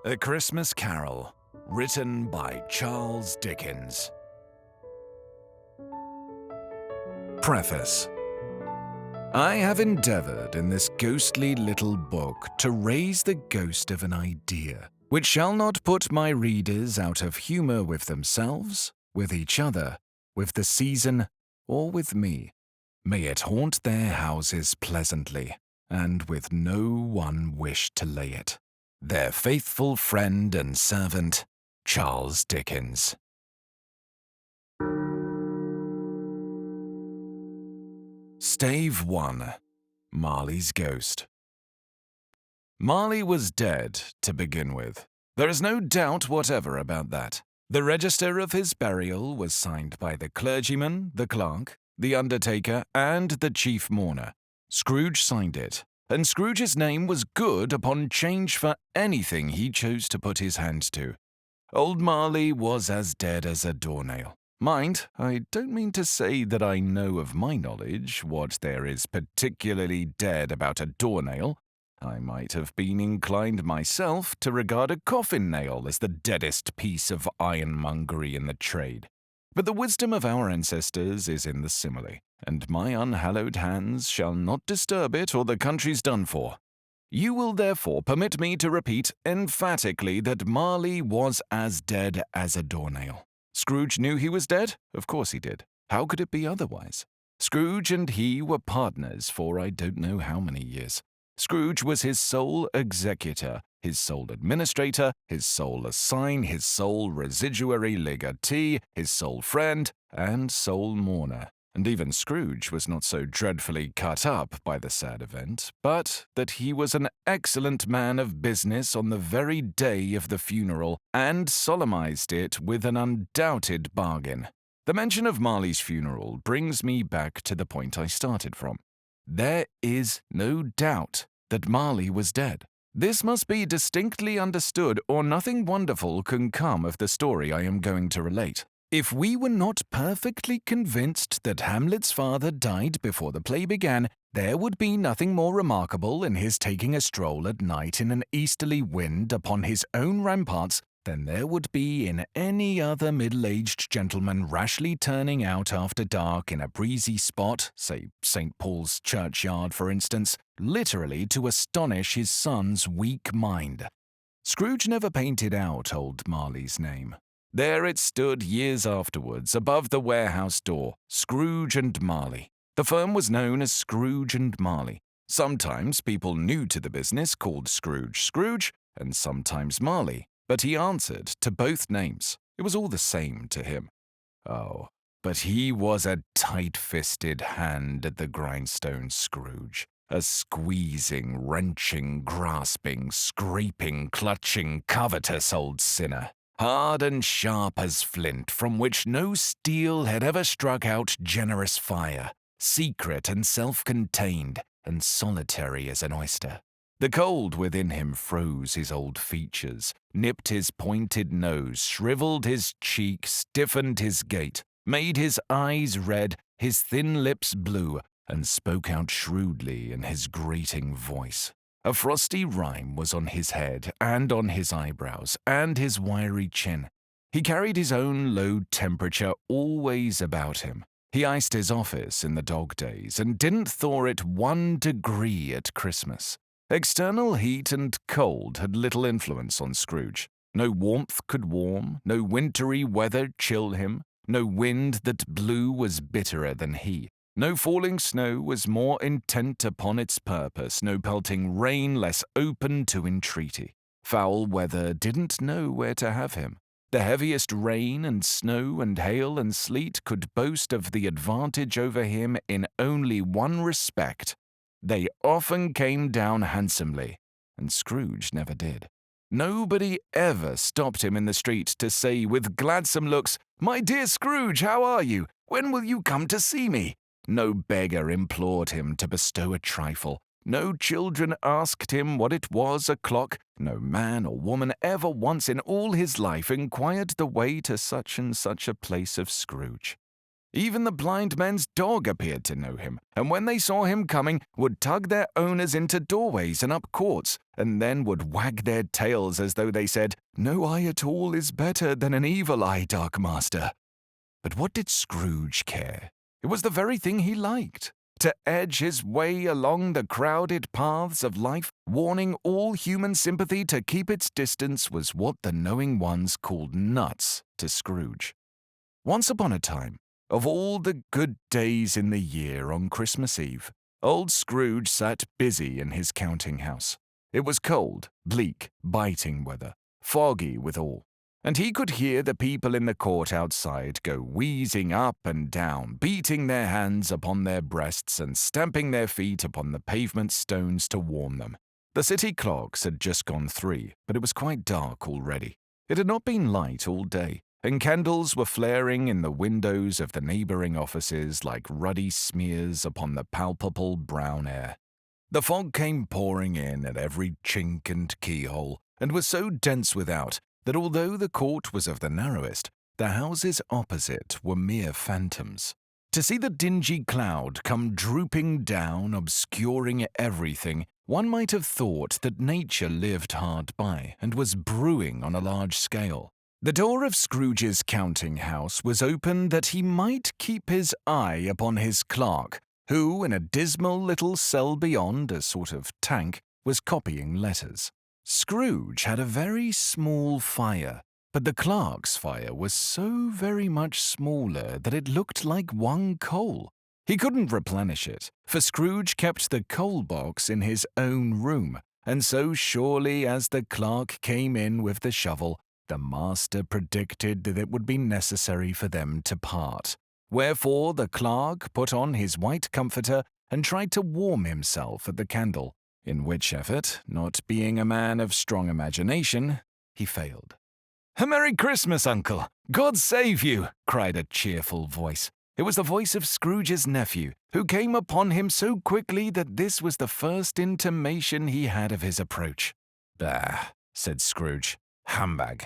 A Christmas Carol, written by Charles Dickens. Preface. I have endeavoured in this ghostly little book to raise the ghost of an idea, which shall not put my readers out of humour with themselves, with each other, with the season, or with me. May it haunt their houses pleasantly, and with no one wish to lay it. Their faithful friend and servant, Charles Dickens. Stave 1. Marley's Ghost. Marley was dead, to begin with. There is no doubt whatever about that. The register of his burial was signed by the clergyman, the clerk, the undertaker, and the chief mourner. Scrooge signed it, and Scrooge's name was good upon change for anything he chose to put his hand to. Old Marley was as dead as a doornail. Mind, I don't mean to say that I know of my knowledge what there is particularly dead about a doornail. I might have been inclined myself to regard a coffin nail as the deadest piece of ironmongery in the trade. But the wisdom of our ancestors is in the simile, and my unhallowed hands shall not disturb it or the country's done for. You will therefore permit me to repeat emphatically that Marley was as dead as a doornail. Scrooge knew he was dead? Of course he did. How could it be otherwise? Scrooge and he were partners for I don't know how many years. Scrooge was his sole executor, his sole administrator, his sole assign, his sole residuary legatee, his sole friend, and sole mourner. And even Scrooge was not so dreadfully cut up by the sad event, but that he was an excellent man of business on the very day of the funeral, and solemnized it with an undoubted bargain. The mention of Marley's funeral brings me back to the point I started from. There is no doubt that Marley was dead. This must be distinctly understood, or nothing wonderful can come of the story I am going to relate. If we were not perfectly convinced that Hamlet's father died before the play began, there would be nothing more remarkable in his taking a stroll at night in an easterly wind upon his own ramparts than there would be in any other middle-aged gentleman rashly turning out after dark in a breezy spot, say St. Paul's churchyard for instance, literally to astonish his son's weak mind. Scrooge never painted out old Marley's name. There it stood years afterwards above the warehouse door, Scrooge and Marley. The firm was known as Scrooge and Marley. Sometimes people new to the business called Scrooge Scrooge, and sometimes Marley, but he answered to both names. It was all the same to him. Oh, but he was a tight-fisted hand at the grindstone, Scrooge. A squeezing, wrenching, grasping, scraping, clutching, covetous old sinner. Hard and sharp as flint, from which no steel had ever struck out generous fire, secret and self-contained, and solitary as an oyster. The cold within him froze his old features, nipped his pointed nose, shriveled his cheek, stiffened his gait, made his eyes red, his thin lips blue, and spoke out shrewdly in his grating voice. A frosty rime was on his head, and on his eyebrows, and his wiry chin. He carried his own low temperature always about him. He iced his office in the dog days, and didn't thaw it 1 degree at Christmas. External heat and cold had little influence on Scrooge. No warmth could warm, no wintry weather chill him, no wind that blew was bitterer than he. No falling snow was more intent upon its purpose, no pelting rain less open to entreaty. Foul weather didn't know where to have him. The heaviest rain and snow and hail and sleet could boast of the advantage over him in only one respect. They often came down handsomely, and Scrooge never did. Nobody ever stopped him in the street to say with gladsome looks, "My dear Scrooge, how are you? When will you come to see me?" No beggar implored him to bestow a trifle. No children asked him what it was o'clock. No man or woman ever once in all his life inquired the way to such and such a place of Scrooge. Even the blind men's dog appeared to know him, and when they saw him coming, would tug their owners into doorways and up courts, and then would wag their tails as though they said, "No eye at all is better than an evil eye, Dark Master." But what did Scrooge care? It was the very thing he liked. To edge his way along the crowded paths of life, warning all human sympathy to keep its distance, was what the knowing ones called nuts to Scrooge. Once upon a time, of all the good days in the year on Christmas Eve, old Scrooge sat busy in his counting-house. It was cold, bleak, biting weather, foggy withal, and he could hear the people in the court outside go wheezing up and down, beating their hands upon their breasts and stamping their feet upon the pavement stones to warm them. The city clocks had just gone 3, but it was quite dark already. It had not been light all day, and candles were flaring in the windows of the neighboring offices like ruddy smears upon the palpable brown air. The fog came pouring in at every chink and keyhole, and was so dense without that although the court was of the narrowest, the houses opposite were mere phantoms. To see the dingy cloud come drooping down, obscuring everything, one might have thought that nature lived hard by and was brewing on a large scale. The door of Scrooge's counting-house was open that he might keep his eye upon his clerk, who, in a dismal little cell beyond, a sort of tank, was copying letters. Scrooge had a very small fire, but the clerk's fire was so very much smaller that it looked like one coal. He couldn't replenish it, for Scrooge kept the coal box in his own room, and so surely as the clerk came in with the shovel, the master predicted that it would be necessary for them to part. Wherefore the clerk put on his white comforter and tried to warm himself at the candle, in which effort, not being a man of strong imagination, he failed. "A Merry Christmas, Uncle! God save you!" cried a cheerful voice. It was the voice of Scrooge's nephew, who came upon him so quickly that this was the first intimation he had of his approach. "Bah," said Scrooge. "Humbug."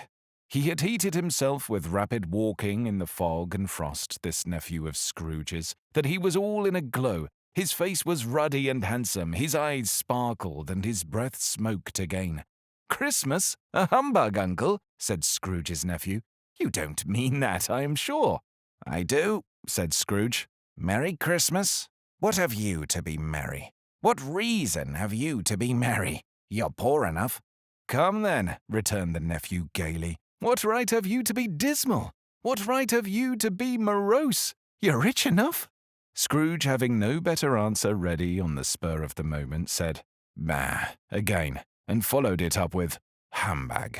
He had heated himself with rapid walking in the fog and frost, this nephew of Scrooge's, that he was all in a glow. His face was ruddy and handsome, his eyes sparkled, and his breath smoked again. "Christmas? A humbug, Uncle," said Scrooge's nephew. "You don't mean that, I am sure." "I do," said Scrooge. "Merry Christmas? What have you to be merry? What reason have you to be merry? You're poor enough." "Come then," returned the nephew gaily. "What right have you to be dismal? What right have you to be morose? You're rich enough." Scrooge, having no better answer ready on the spur of the moment, said, "Bah," again, and followed it up with, "Humbug."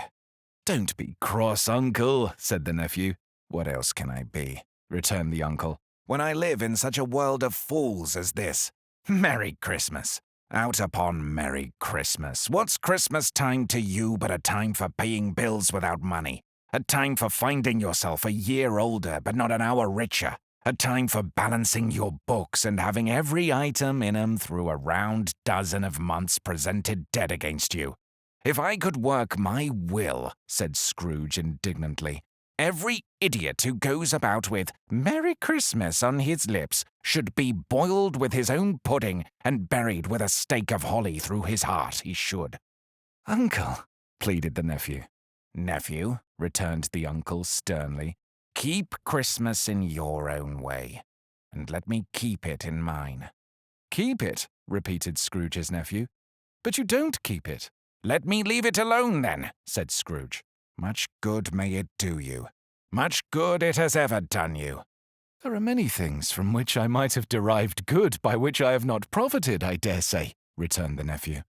"Don't be cross, Uncle," said the nephew. "What else can I be?" returned the uncle, "when I live in such a world of fools as this? Merry Christmas! Out upon Merry Christmas! What's Christmas time to you but a time for paying bills without money? A time for finding yourself a year older but not an hour richer? A time for balancing your books and having every item in 'em through a round dozen of months presented dead against you? If I could work my will," said Scrooge indignantly, "every idiot who goes about with 'Merry Christmas' on his lips should be boiled with his own pudding and buried with a stake of holly through his heart, he should." "Uncle," pleaded the nephew. "Nephew," returned the uncle sternly, "keep Christmas in your own way, and let me keep it in mine." "Keep it?" repeated Scrooge's nephew. "But you don't keep it." "Let me leave it alone, then," said Scrooge. "Much good may it do you. Much good it has ever done you." "There are many things from which I might have derived good by which I have not profited, I dare say," returned the nephew.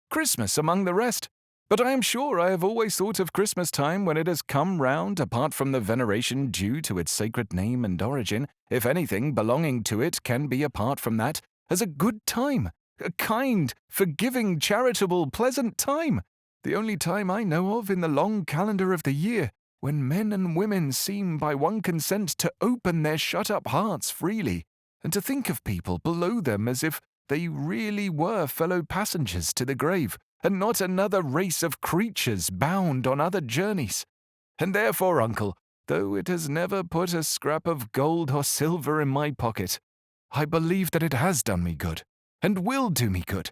"Christmas among the rest. But I am sure I have always thought of Christmas time when it has come round, apart from the veneration due to its sacred name and origin, if anything belonging to it can be apart from that, as a good time, a kind, forgiving, charitable, pleasant time, the only time I know of in the long calendar of the year, when men and women seem by one consent to open their shut-up hearts freely, and to think of people below them as if they really were fellow passengers to the grave, and not another race of creatures bound on other journeys. And therefore, Uncle, though it has never put a scrap of gold or silver in my pocket. I believe that it has done me good, and will do me good,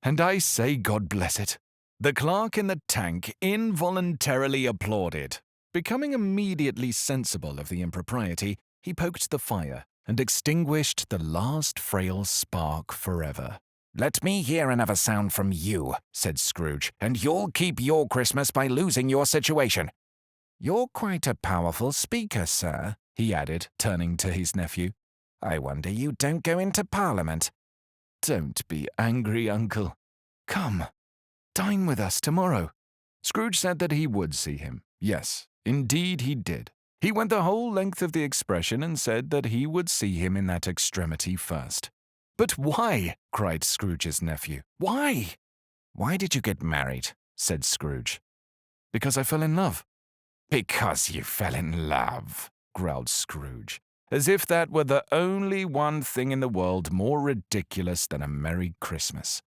and I say God bless it." The clerk in the tank involuntarily applauded. Becoming immediately sensible of the impropriety, he poked the fire and extinguished the last frail spark forever. "Let me hear another sound from you," said Scrooge, "and you'll keep your Christmas by losing your situation. You're quite a powerful speaker, sir," he added, turning to his nephew. "I wonder you don't go into Parliament." "Don't be angry, uncle. Come, dine with us tomorrow." Scrooge said that he would see him. Yes, indeed he did. He went the whole length of the expression and said that he would see him in that extremity first. "But why?" cried Scrooge's nephew. "Why?" "Why did you get married?" said Scrooge. "Because I fell in love." "Because you fell in love," growled Scrooge, as if that were the only one thing in the world more ridiculous than a Merry Christmas.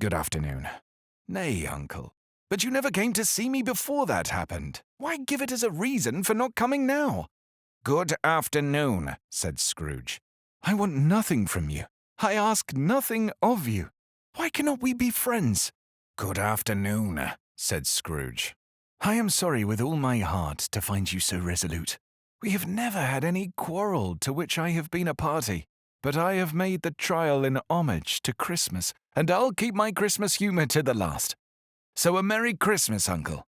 "Good afternoon." "Nay, uncle, but you never came to see me before that happened. Why give it as a reason for not coming now?" "Good afternoon," said Scrooge. "I want nothing from you. I ask nothing of you. Why cannot we be friends?" "Good afternoon," said Scrooge. "I am sorry with all my heart to find you so resolute. We have never had any quarrel to which I have been a party, but I have made the trial in homage to Christmas, and I'll keep my Christmas humour to the last. So a Merry Christmas, uncle."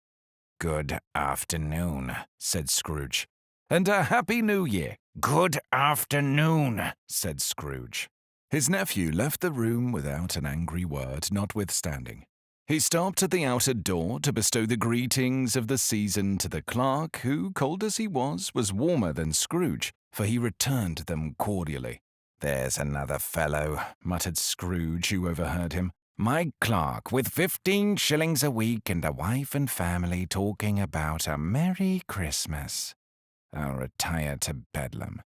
"Good afternoon," said Scrooge. "And a Happy New Year." "Good afternoon," said Scrooge. His nephew left the room without an angry word, notwithstanding. He stopped at the outer door to bestow the greetings of the season to the clerk, who, cold as he was warmer than Scrooge, for he returned them cordially. "There's another fellow," muttered Scrooge, who overheard him. "My clerk, with 15 shillings a week and a wife and family, talking about a Merry Christmas. I'll retire to Bedlam."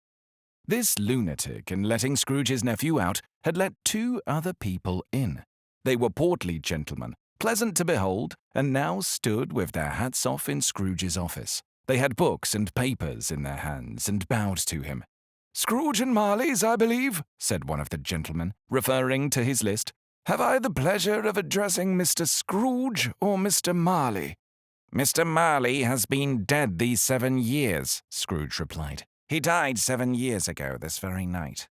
This lunatic, in letting Scrooge's nephew out, had let 2 other people in. They were portly gentlemen, pleasant to behold, and now stood with their hats off in Scrooge's office. They had books and papers in their hands and bowed to him. "Scrooge and Marley's, I believe," said one of the gentlemen, referring to his list. "Have I the pleasure of addressing Mr. Scrooge or Mr. Marley?" "Mr. Marley has been dead these 7 years," Scrooge replied. "He died 7 years ago this very night."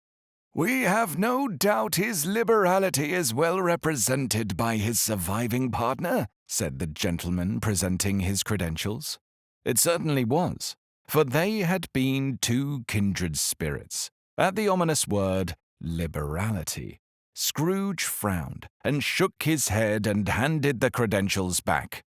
"We have no doubt his liberality is well represented by his surviving partner," said the gentleman, presenting his credentials. It certainly was, for they had been 2 kindred spirits. At the ominous word, liberality, Scrooge frowned and shook his head and handed the credentials back.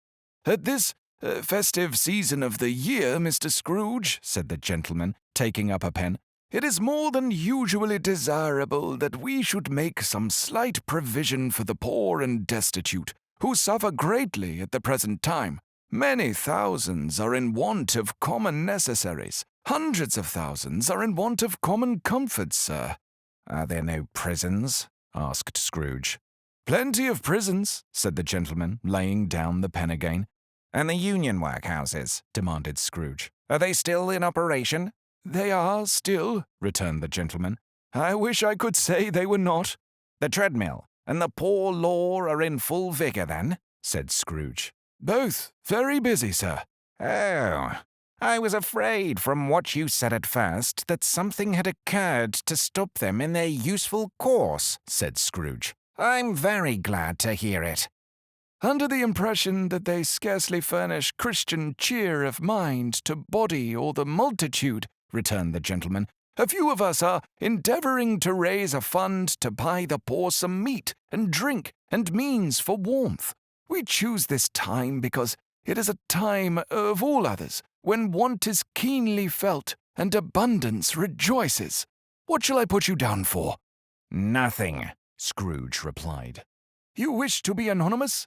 "At this festive season of the year, Mr. Scrooge," said the gentleman, taking up a pen, "it is more than usually desirable that we should make some slight provision for the poor and destitute, who suffer greatly at the present time. Many thousands are in want of common necessaries. Hundreds of thousands are in want of common comforts, sir." "Are there no prisons?" asked Scrooge. "Plenty of prisons," said the gentleman, laying down the pen again. "And the union workhouses?" demanded Scrooge. "Are they still in operation?" "They are still," returned the gentleman. "I wish I could say they were not." "The treadmill and the poor law are in full vigour, then?" said Scrooge. "Both very busy, sir." "Oh, I was afraid from what you said at first that something had occurred to stop them in their useful course," said Scrooge. "I'm very glad to hear it." "Under the impression that they scarcely furnish Christian cheer of mind to body or the multitude," returned the gentleman, "a few of us are endeavouring to raise a fund to buy the poor some meat and drink and means for warmth. We choose this time because it is a time of all others when want is keenly felt and abundance rejoices. What shall I put you down for?" "Nothing," Scrooge replied. "You wish to be anonymous?"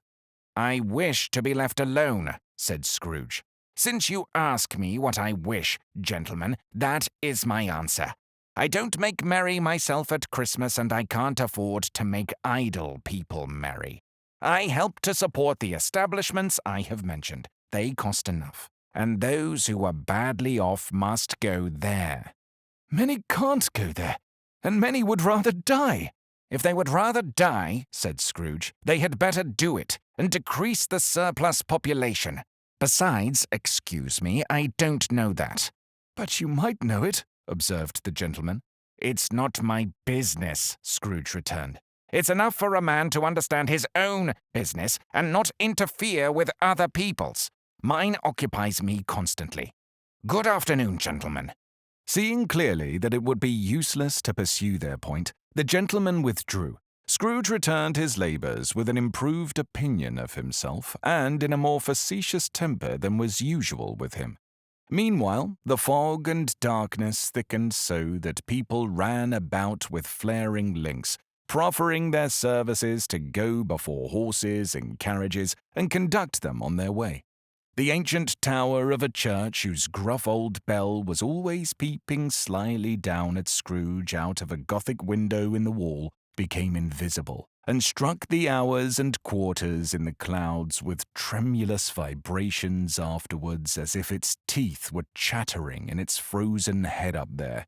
"I wish to be left alone," said Scrooge. "Since you ask me what I wish, gentlemen, that is my answer. I don't make merry myself at Christmas, and I can't afford to make idle people merry. I help to support the establishments I have mentioned. They cost enough. and those who are badly off must go there." "Many can't go there, and many would rather die." "If they would rather die," said Scrooge, "they had better do it, and decrease the surplus population. Besides, excuse me, I don't know that." "But you might know it," observed the gentleman. "It's not my business," Scrooge returned. "It's enough for a man to understand his own business and not interfere with other people's. Mine occupies me constantly. Good afternoon, gentlemen." Seeing clearly that it would be useless to pursue their point, the gentleman withdrew. Scrooge returned his labours with an improved opinion of himself and in a more facetious temper than was usual with him. Meanwhile, the fog and darkness thickened so that people ran about with flaring links, proffering their services to go before horses and carriages and conduct them on their way. The ancient tower of a church whose gruff old bell was always peeping slyly down at Scrooge out of a Gothic window in the wall became invisible, and struck the hours and quarters in the clouds with tremulous vibrations afterwards as if its teeth were chattering in its frozen head up there.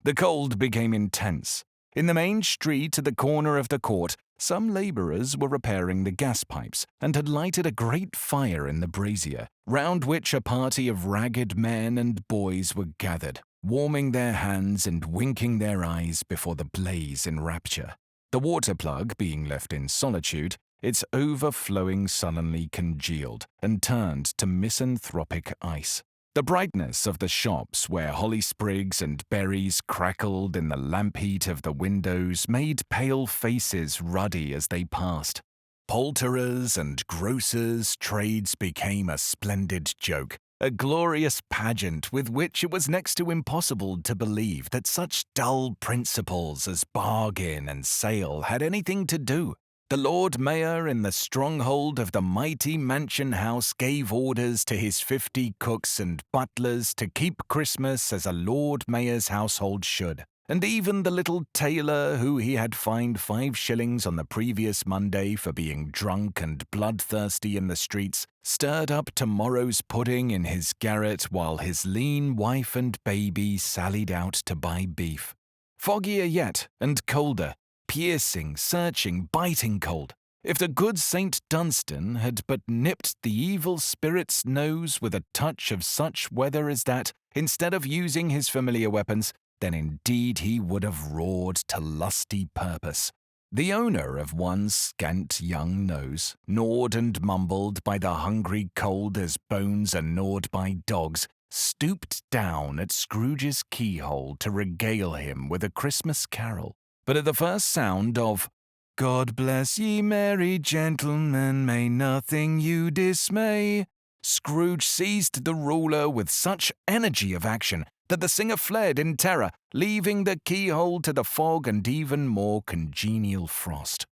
The cold became intense. In the main street at the corner of the court, some labourers were repairing the gas pipes and had lighted a great fire in the brazier, round which a party of ragged men and boys were gathered, warming their hands and winking their eyes before the blaze in rapture. The water plug being left in solitude, its overflowing sullenly congealed and turned to misanthropic ice. The brightness of the shops where holly sprigs and berries crackled in the lamp heat of the windows made pale faces ruddy as they passed. Poulterers' and grocers' trades became a splendid joke, a glorious pageant with which it was next to impossible to believe that such dull principles as bargain and sale had anything to do. The Lord Mayor in the stronghold of the mighty mansion house gave orders to his 50 cooks and butlers to keep Christmas as a Lord Mayor's household should, and even the little tailor who he had fined 5 shillings on the previous Monday for being drunk and bloodthirsty in the streets, stirred up tomorrow's pudding in his garret while his lean wife and baby sallied out to buy beef. Foggier yet, and colder, piercing, searching, biting cold. If the good Saint Dunstan had but nipped the evil spirit's nose with a touch of such weather as that, instead of using his familiar weapons, then indeed he would have roared to lusty purpose. The owner of one scant young nose, gnawed and mumbled by the hungry cold as bones are gnawed by dogs, stooped down at Scrooge's keyhole to regale him with a Christmas carol. But at the first sound of "God bless ye merry gentlemen, may nothing you dismay," Scrooge seized the ruler with such energy of action that the singer fled in terror, leaving the keyhole to the fog and even more congenial frost.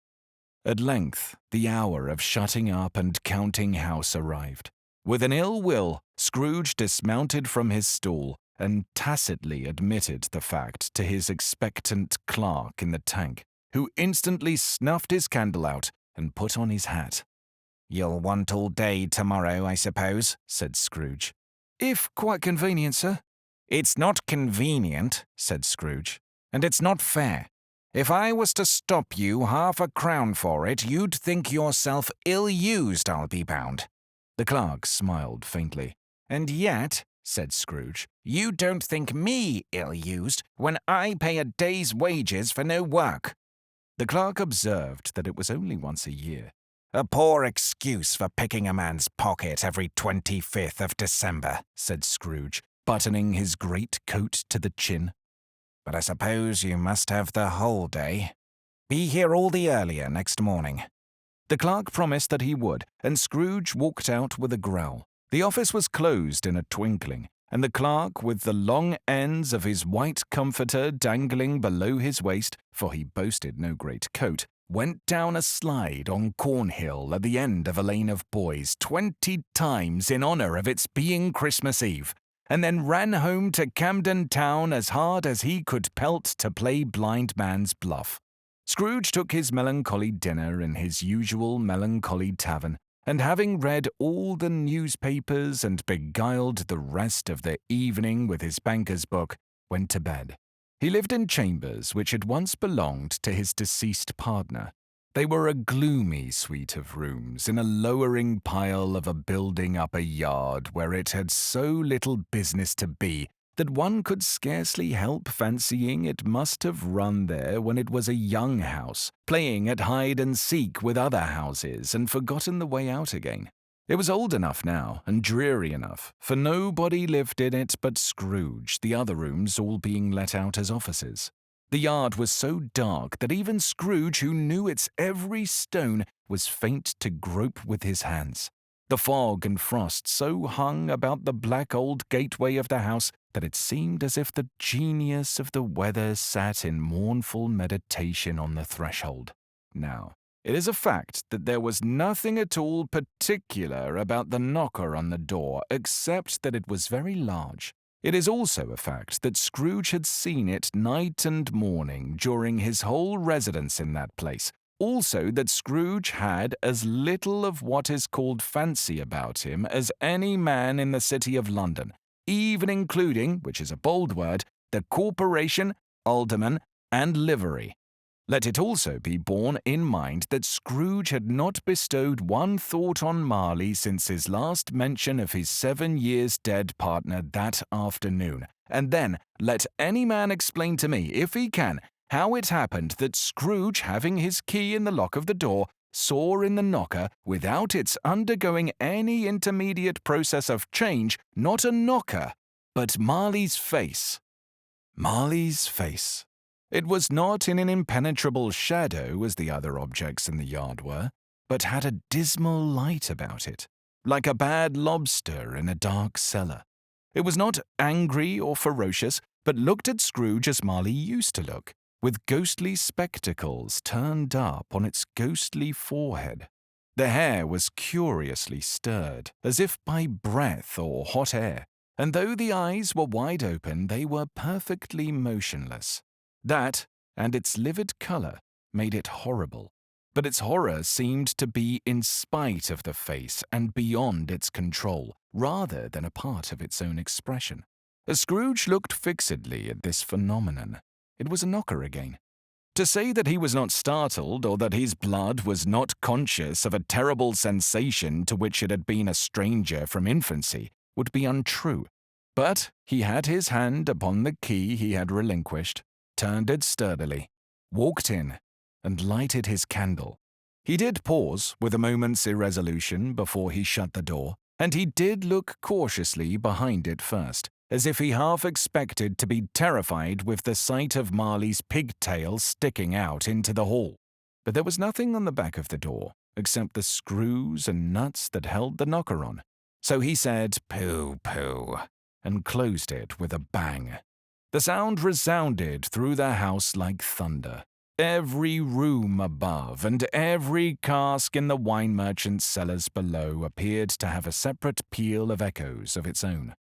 At length, the hour of shutting up and counting house arrived. With an ill will, Scrooge dismounted from his stool and tacitly admitted the fact to his expectant clerk in the tank, who instantly snuffed his candle out and put on his hat. "You'll want all day tomorrow, I suppose," said Scrooge. "If quite convenient, sir." "It's not convenient," said Scrooge, "and it's not fair. If I was to stop you 1/2 crown for it, you'd think yourself ill-used, I'll be bound." The clerk smiled faintly. "And yet," said Scrooge, "you don't think me ill-used when I pay a day's wages for no work." The clerk observed that it was only once a year. "A poor excuse for picking a man's pocket every 25th of December," said Scrooge, buttoning his great coat to the chin. "But I suppose you must have the whole day. Be here all the earlier next morning." The clerk promised that he would, and Scrooge walked out with a growl. The office was closed in a twinkling, and the clerk, with the long ends of his white comforter dangling below his waist, for he boasted no great coat, went down a slide on Cornhill at the end of a lane of boys 20 times in honour of its being Christmas Eve, and then ran home to Camden Town as hard as he could pelt to play blind man's bluff. Scrooge took his melancholy dinner in his usual melancholy tavern, and having read all the newspapers and beguiled the rest of the evening with his banker's book, went to bed. He lived in chambers which had once belonged to his deceased partner. They were a gloomy suite of rooms in a lowering pile of a building up a yard where it had so little business to be that one could scarcely help fancying it must have run there when it was a young house, playing at hide-and-seek with other houses and forgotten the way out again. It was old enough now and dreary enough, for nobody lived in it but Scrooge, the other rooms all being let out as offices. The yard was so dark that even Scrooge, who knew its every stone, was faint to grope with his hands. The fog and frost so hung about the black old gateway of the house that it seemed as if the genius of the weather sat in mournful meditation on the threshold. Now, it is a fact that there was nothing at all particular about the knocker on the door except that it was very large. It is also a fact that Scrooge had seen it night and morning during his whole residence in that place. Also that Scrooge had as little of what is called fancy about him as any man in the city of London, even including, which is a bold word, the corporation, alderman, and livery. Let it also be borne in mind that Scrooge had not bestowed one thought on Marley since his last mention of his 7 years dead partner that afternoon. And then, let any man explain to me, if he can, how it happened that Scrooge, having his key in the lock of the door, saw in the knocker, without its undergoing any intermediate process of change, not a knocker, but Marley's face. Marley's face. It was not in an impenetrable shadow as the other objects in the yard were, but had a dismal light about it, like a bad lobster in a dark cellar. It was not angry or ferocious, but looked at Scrooge as Marley used to look, with ghostly spectacles turned up on its ghostly forehead. The hair was curiously stirred, as if by breath or hot air, and though the eyes were wide open, they were perfectly motionless. That, and its livid colour, made it horrible. But its horror seemed to be in spite of the face and beyond its control, rather than a part of its own expression. As Scrooge looked fixedly at this phenomenon, it was a knocker again. To say that he was not startled or that his blood was not conscious of a terrible sensation to which it had been a stranger from infancy would be untrue. But he had his hand upon the key he had relinquished, turned it sturdily, walked in, and lighted his candle. He did pause with a moment's irresolution before he shut the door, and he did look cautiously behind it first, as if he half expected to be terrified with the sight of Marley's pigtail sticking out into the hall. But there was nothing on the back of the door, except the screws and nuts that held the knocker on. So he said, "Pooh, pooh," and closed it with a bang. The sound resounded through the house like thunder. Every room above and every cask in the wine merchant's cellars below appeared to have a separate peal of echoes of its own.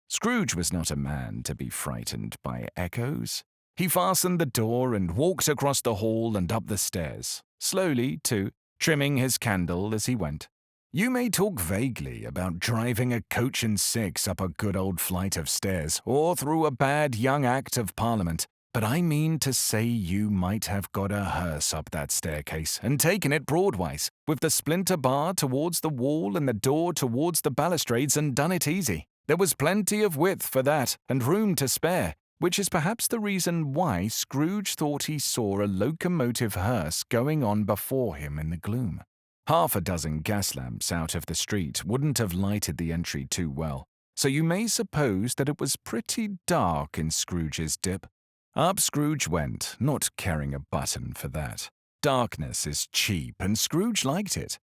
Scrooge was not a man to be frightened by echoes. He fastened the door and walked across the hall and up the stairs, slowly, too, trimming his candle as he went. You may talk vaguely about driving a coach and six up a good old flight of stairs, or through a bad young Act of Parliament, but I mean to say you might have got a hearse up that staircase and taken it broadwise, with the splinter bar towards the wall and the door towards the balustrades, and done it easy. There was plenty of width for that, and room to spare, which is perhaps the reason why Scrooge thought he saw a locomotive hearse going on before him in the gloom. Half a dozen gas lamps out of the street wouldn't have lighted the entry too well, so you may suppose that it was pretty dark in Scrooge's dip. Up Scrooge went, not caring a button for that. Darkness is cheap, and Scrooge liked it.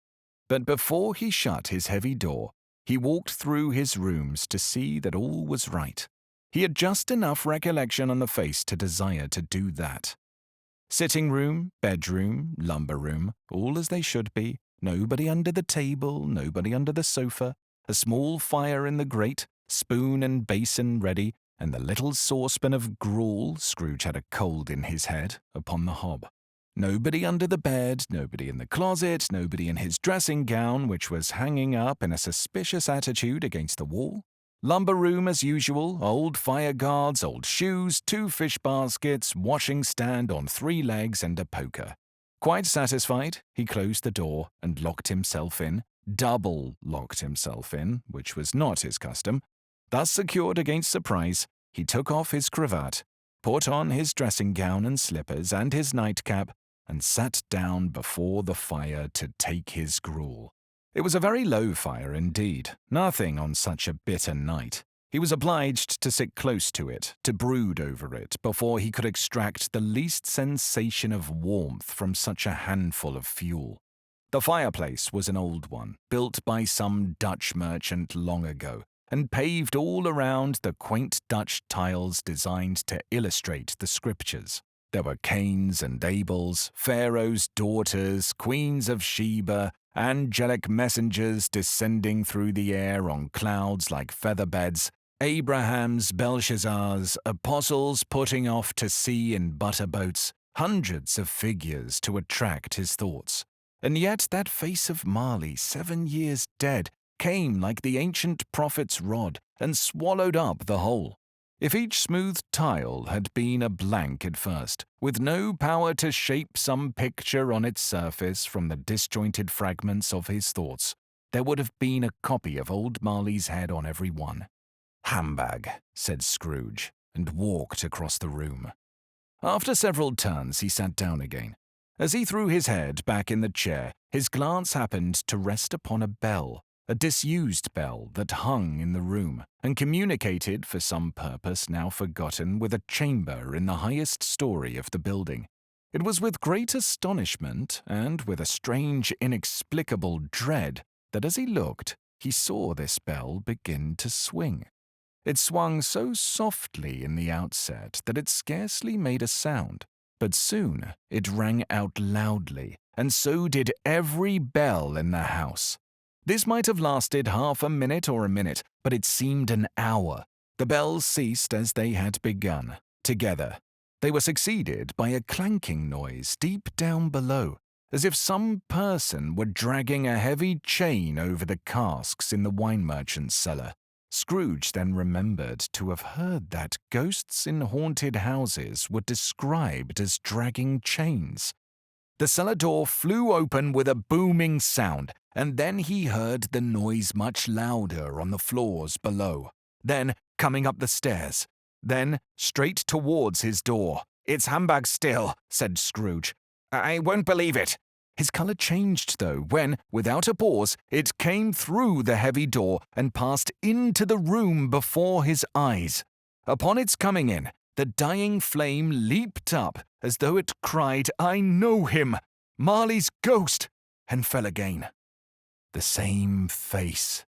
But before he shut his heavy door, he walked through his rooms to see that all was right. He had just enough recollection on the face to desire to do that. Sitting room, bedroom, lumber room, all as they should be, nobody under the table, nobody under the sofa, a small fire in the grate, spoon and basin ready, and the little saucepan of gruel, Scrooge had a cold in his head, upon the hob. Nobody under the bed, nobody in the closet, nobody in his dressing gown, which was hanging up in a suspicious attitude against the wall. Lumber room as usual, old fire guards, old shoes, 2 fish baskets, washing stand on 3 legs and a poker. Quite satisfied, he closed the door and locked himself in, double locked himself in, which was not his custom. Thus secured against surprise, he took off his cravat, put on his dressing gown and slippers and his nightcap, and sat down before the fire to take his gruel. It was a very low fire indeed, nothing on such a bitter night. He was obliged to sit close to it, to brood over it, before he could extract the least sensation of warmth from such a handful of fuel. The fireplace was an old one, built by some Dutch merchant long ago, and paved all around the quaint Dutch tiles designed to illustrate the scriptures. There were Cains and Abels, Pharaoh's daughters, queens of Sheba, angelic messengers descending through the air on clouds like feather beds, Abrahams, Belshazzars, apostles putting off to sea in butter boats, hundreds of figures to attract his thoughts. And yet that face of Marley, 7 years dead, came like the ancient prophet's rod and swallowed up the whole. If each smooth tile had been a blank at first, with no power to shape some picture on its surface from the disjointed fragments of his thoughts, there would have been a copy of old Marley's head on every one. "Handbag," said Scrooge, and walked across the room. After several turns, he sat down again. As he threw his head back in the chair, his glance happened to rest upon a bell, a disused bell that hung in the room, and communicated for some purpose now forgotten with a chamber in the highest story of the building. It was with great astonishment, and with a strange, inexplicable dread, that as he looked, he saw this bell begin to swing. It swung so softly in the outset that it scarcely made a sound, but soon it rang out loudly, and so did every bell in the house. This might have lasted half a minute or a minute, but it seemed an hour. The bells ceased as they had begun, together. They were succeeded by a clanking noise deep down below, as if some person were dragging a heavy chain over the casks in the wine merchant's cellar. Scrooge then remembered to have heard that ghosts in haunted houses were described as dragging chains. The cellar door flew open with a booming sound, and then he heard the noise much louder on the floors below. Then coming up the stairs. Then straight towards his door. "It's handbag still," said Scrooge. "I won't believe it." His colour changed, though, when, without a pause, it came through the heavy door and passed into the room before his eyes. Upon its coming in, the dying flame leaped up as though it cried, "I know him! Marley's ghost!" and fell again. The same face.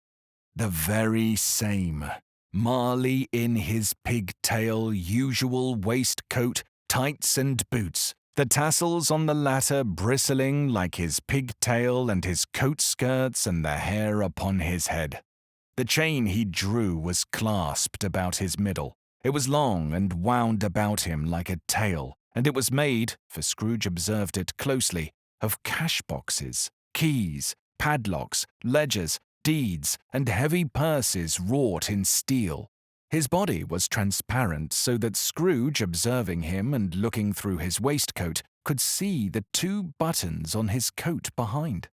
The very same. Marley in his pigtail usual waistcoat, tights and boots, the tassels on the latter bristling like his pigtail and his coat skirts and the hair upon his head. The chain he drew was clasped about his middle. It was long and wound about him like a tail, and it was made, for Scrooge observed it closely, of cash boxes, keys, padlocks, ledgers, deeds, and heavy purses wrought in steel. His body was transparent so that Scrooge, observing him and looking through his waistcoat, could see the 2 buttons on his coat behind.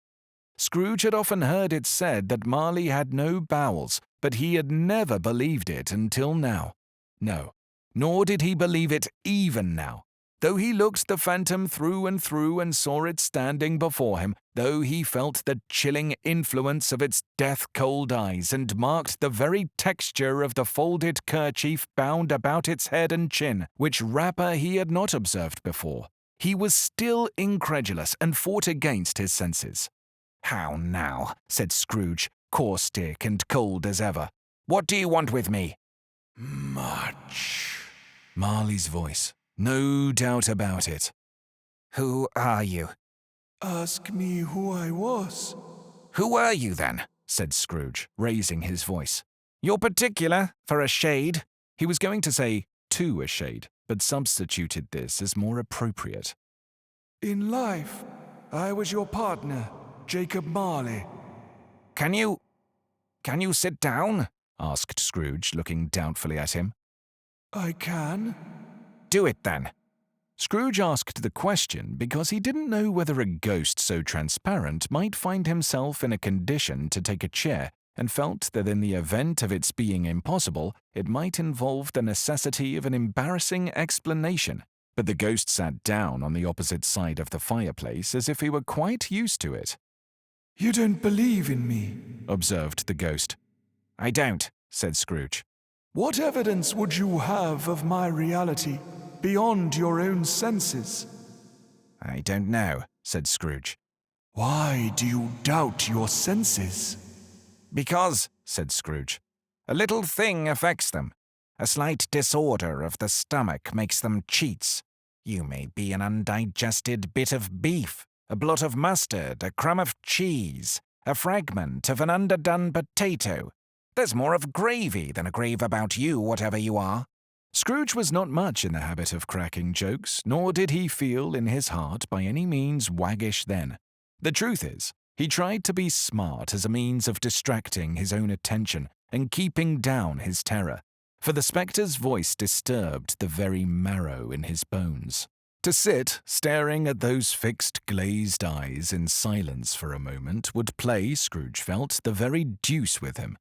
Scrooge had often heard it said that Marley had no bowels, but he had never believed it until now. No, nor did he believe it even now. Though he looked the phantom through and saw it standing before him, though he felt the chilling influence of its death-cold eyes and marked the very texture of the folded kerchief bound about its head and chin, which wrapper he had not observed before, he was still incredulous and fought against his senses. "How now?" said Scrooge, caustic and cold as ever. "What do you want with me?" "Much." Marley's voice. No doubt about it. "Who are you?" "Ask me who I was." "Who are you, then?" said Scrooge, raising his voice. "You're particular, for a shade." He was going to say, "to a shade," but substituted this as more appropriate. In life, I was your partner, Jacob Marley. Can you sit down? Asked Scrooge, looking doubtfully at him. I can. Do it then. Scrooge asked the question because he didn't know whether a ghost so transparent might find himself in a condition to take a chair, and felt that in the event of its being impossible, it might involve the necessity of an embarrassing explanation. But the ghost sat down on the opposite side of the fireplace as if he were quite used to it. You don't believe in me, observed the ghost. I don't, said Scrooge. What evidence would you have of my reality beyond your own senses? I don't know, said Scrooge. Why do you doubt your senses? Because, said Scrooge, a little thing affects them. A slight disorder of the stomach makes them cheats. You may be an undigested bit of beef, a blot of mustard, a crumb of cheese, a fragment of an underdone potato. There's more of gravy than a grave about you, whatever you are. Scrooge was not much in the habit of cracking jokes, nor did he feel in his heart by any means waggish then. The truth is, he tried to be smart as a means of distracting his own attention and keeping down his terror, for the spectre's voice disturbed the very marrow in his bones. To sit staring at those fixed glazed eyes in silence for a moment would play, Scrooge felt, the very deuce with him.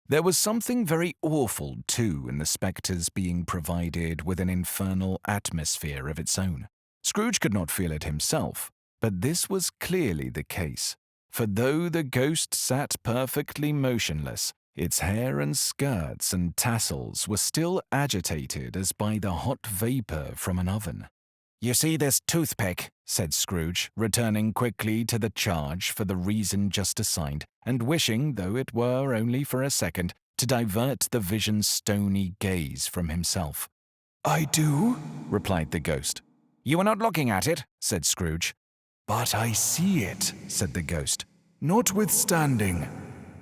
There was something very awful, too, in the spectre's being provided with an infernal atmosphere of its own. Scrooge could not feel it himself, but this was clearly the case, for though the ghost sat perfectly motionless, its hair and skirts and tassels were still agitated as by the hot vapour from an oven. You see this toothpick, said Scrooge, returning quickly to the charge for the reason just assigned, and wishing, though it were only for a second, to divert the vision's stony gaze from himself. I do, replied the ghost. You were not looking at it, said Scrooge. But I see it, said the ghost, notwithstanding.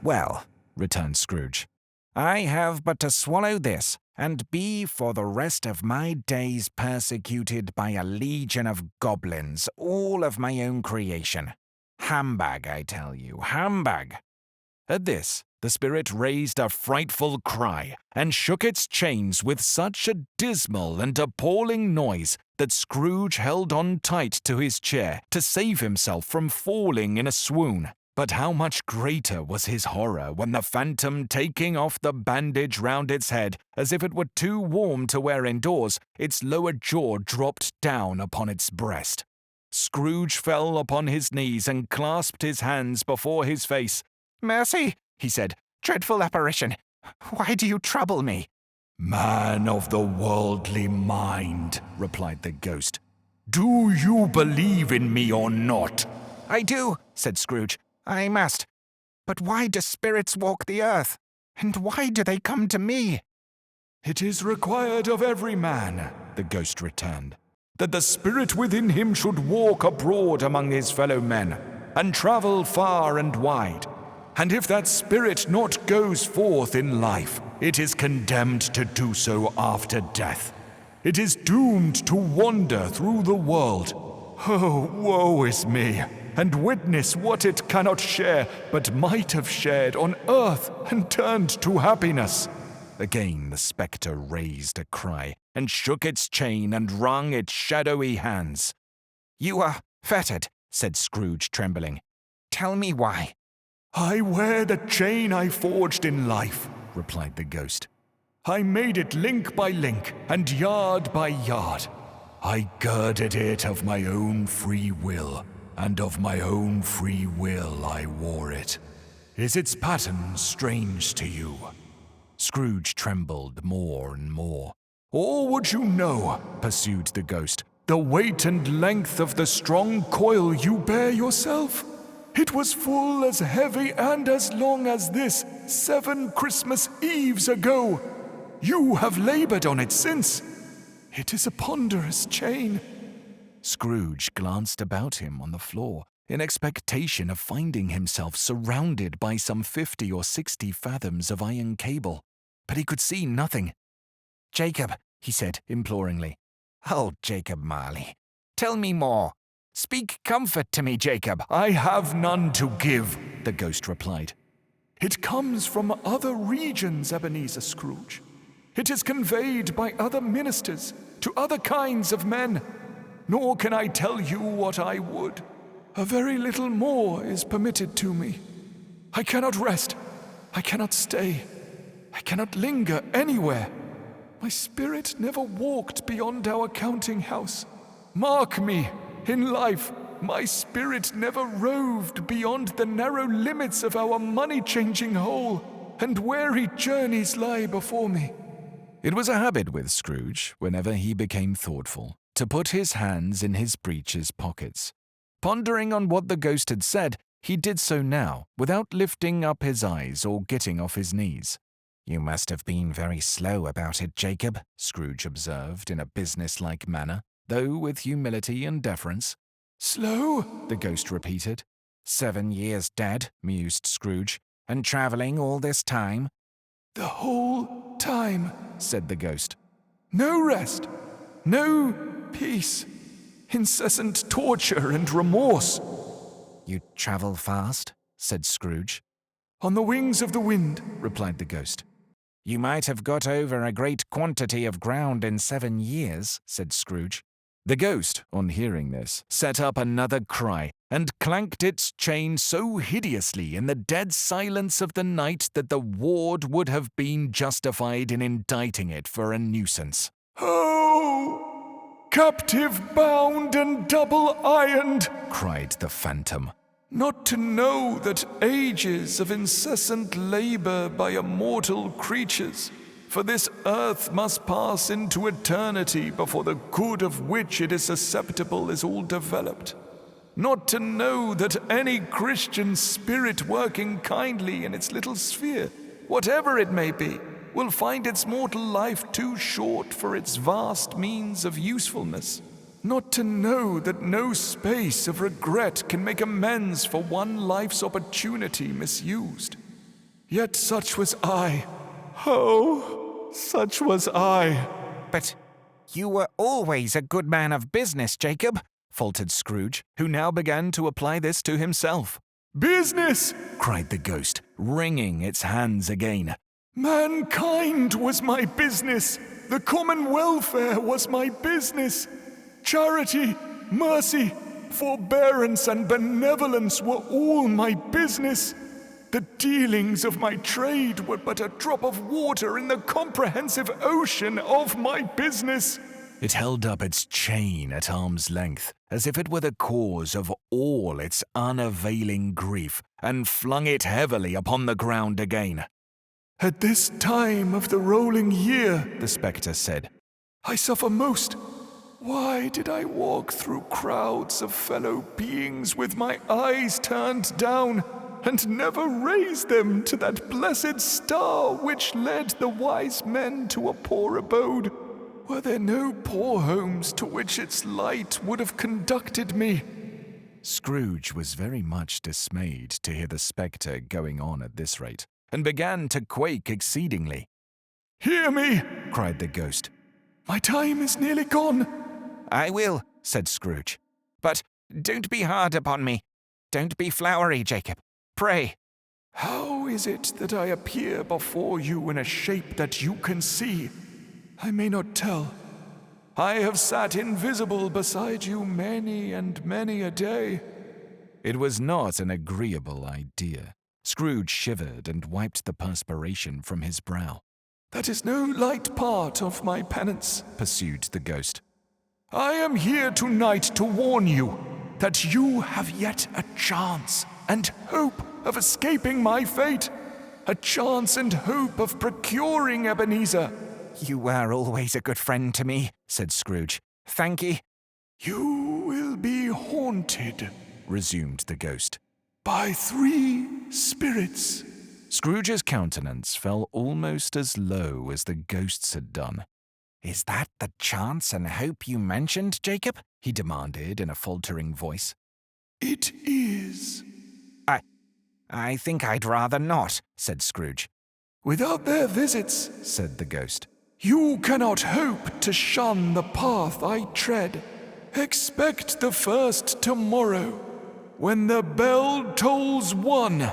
Well, returned Scrooge, I have but to swallow this, and be for the rest of my days persecuted by a legion of goblins, all of my own creation. Humbug, I tell you, humbug. At this, the spirit raised a frightful cry, and shook its chains with such a dismal and appalling noise that Scrooge held on tight to his chair to save himself from falling in a swoon. But how much greater was his horror when the phantom, taking off the bandage round its head, as if it were too warm to wear indoors, its lower jaw dropped down upon its breast. Scrooge fell upon his knees and clasped his hands before his face. "Mercy," he said, "dreadful apparition, why do you trouble me?" "Man of the worldly mind," replied the ghost, "do you believe in me or not?" "I do," said Scrooge. "I must. But why do spirits walk the earth? And why do they come to me?" "It is required of every man," the ghost returned, "that the spirit within him should walk abroad among his fellow men, and travel far and wide. And if that spirit not goes forth in life, it is condemned to do so after death. It is doomed to wander through the world. Oh, woe is me, and witness what it cannot share, but might have shared on earth and turned to happiness." Again the spectre raised a cry, and shook its chain and wrung its shadowy hands. "You are fettered," said Scrooge, trembling. "Tell me why." "I wear the chain I forged in life," replied the ghost. "I made it link by link and yard by yard. I girded it of my own free will, and of my own free will I wore it. Is its pattern strange to you?" Scrooge trembled more and more. "Or would you know," pursued the ghost, "the weight and length of the strong coil you bear yourself? It was full as heavy and as long as this 7 Christmas Eves ago. You have labored on it since. It is a ponderous chain." Scrooge glanced about him on the floor, in expectation of finding himself surrounded by some 50 or 60 fathoms of iron cable, but he could see nothing. "Jacob," he said imploringly. "Oh, Jacob Marley, tell me more. Speak comfort to me, Jacob. I have none to give, the ghost replied. It comes from other regions, Ebenezer Scrooge. It is conveyed by other ministers to other kinds of men. Nor can I tell you what I would. A very little more is permitted to me. I cannot rest. I cannot stay. I cannot linger anywhere. My spirit never walked beyond our counting house. Mark me, in life, my spirit never roved beyond the narrow limits of our money-changing hole, and weary journeys lie before me. It was a habit with Scrooge, whenever he became thoughtful, to put his hands in his breeches pockets. Pondering on what the ghost had said, he did so now, without lifting up his eyes or getting off his knees. You must have been very slow about it, Jacob, Scrooge observed in a business-like manner, though with humility and deference. Slow? The ghost repeated. 7 years dead, mused Scrooge, and travelling all this time. The whole time, said the ghost. No rest, no peace, incessant torture and remorse. You travel fast, said Scrooge. On the wings of the wind, replied the ghost. You might have got over a great quantity of ground in 7 years, said Scrooge. The ghost, on hearing this, set up another cry, and clanked its chain so hideously in the dead silence of the night that the ward would have been justified in indicting it for a nuisance. Oh, captive bound and double-ironed, cried the phantom, not to know that ages of incessant labor by immortal creatures, for this earth must pass into eternity before the good of which it is susceptible is all developed. Not to know that any Christian spirit working kindly in its little sphere, whatever it may be, will find its mortal life too short for its vast means of usefulness. Not to know that no space of regret can make amends for one life's opportunity misused. Yet such was I. Oh, such was I. But you were always a good man of business, Jacob, faltered Scrooge, who now began to apply this to himself. Business! Cried the ghost, wringing its hands again. Mankind was my business. The common welfare was my business. Charity, mercy, forbearance, and benevolence were all my business. The dealings of my trade were but a drop of water in the comprehensive ocean of my business. It held up its chain at arm's length, as if it were the cause of all its unavailing grief, and flung it heavily upon the ground again. At this time of the rolling year, the spectre said, I suffer most. Why did I walk through crowds of fellow beings with my eyes turned down, and never raise them to that blessed star which led the wise men to a poor abode? Were there no poor homes to which its light would have conducted me? Scrooge was very much dismayed to hear the spectre going on at this rate, and began to quake exceedingly. Hear me, cried the ghost. My time is nearly gone. I will, said Scrooge. But don't be hard upon me. Don't be flowery, Jacob. Pray. How is it that I appear before you in a shape that you can see? I may not tell. I have sat invisible beside you many and many a day. It was not an agreeable idea. Scrooge shivered and wiped the perspiration from his brow. That is no light part of my penance, pursued the ghost. I am here tonight to warn you that you have yet a chance and hope of escaping my fate, a chance and hope of procuring Ebenezer. You were always a good friend to me, said Scrooge. Thank ye. You will be haunted, resumed the ghost, by 3 spirits. Scrooge's countenance fell almost as low as the ghost's had done. Is that the chance and hope you mentioned, Jacob? He demanded in a faltering voice. It is. I think I'd rather not, said Scrooge. Without their visits, said the ghost, you cannot hope to shun the path I tread. Expect the first tomorrow, when the bell tolls 1.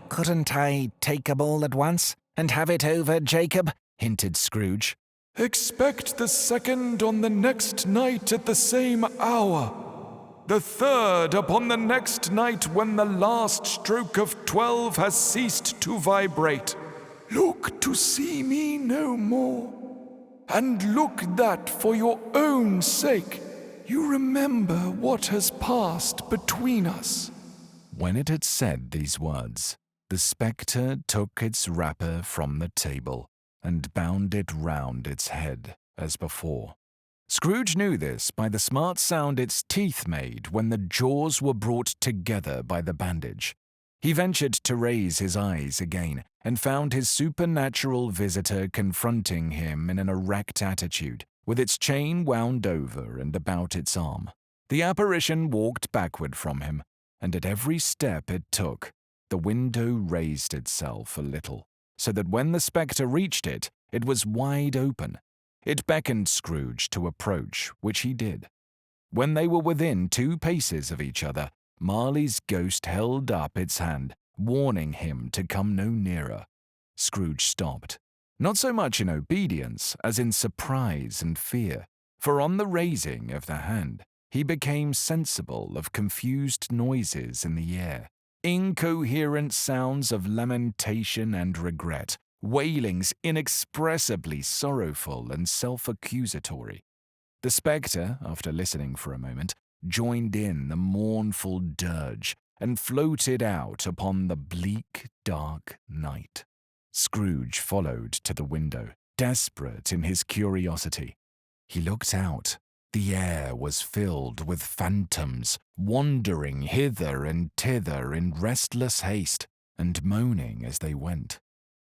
Couldn't I take 'em all at once and have it over, Jacob? Hinted Scrooge. Expect the second on the next night at the same hour. The third upon the next night when the last stroke of 12 has ceased to vibrate. Look to see me no more, and look that for your own sake you remember what has passed between us." When it had said these words, the spectre took its wrapper from the table and bound it round its head as before. Scrooge knew this by the smart sound its teeth made when the jaws were brought together by the bandage. He ventured to raise his eyes again and found his supernatural visitor confronting him in an erect attitude, with its chain wound over and about its arm. The apparition walked backward from him, and at every step it took, the window raised itself a little, so that when the spectre reached it, it was wide open. It beckoned Scrooge to approach, which he did. When they were within 2 paces of each other, Marley's ghost held up its hand, warning him to come no nearer. Scrooge stopped, not so much in obedience as in surprise and fear, for on the raising of the hand, he became sensible of confused noises in the air, incoherent sounds of lamentation and regret, wailings inexpressibly sorrowful and self-accusatory. The spectre, after listening for a moment, joined in the mournful dirge and floated out upon the bleak, dark night. Scrooge followed to the window, desperate in his curiosity. He looked out. The air was filled with phantoms, wandering hither and thither in restless haste, and moaning as they went.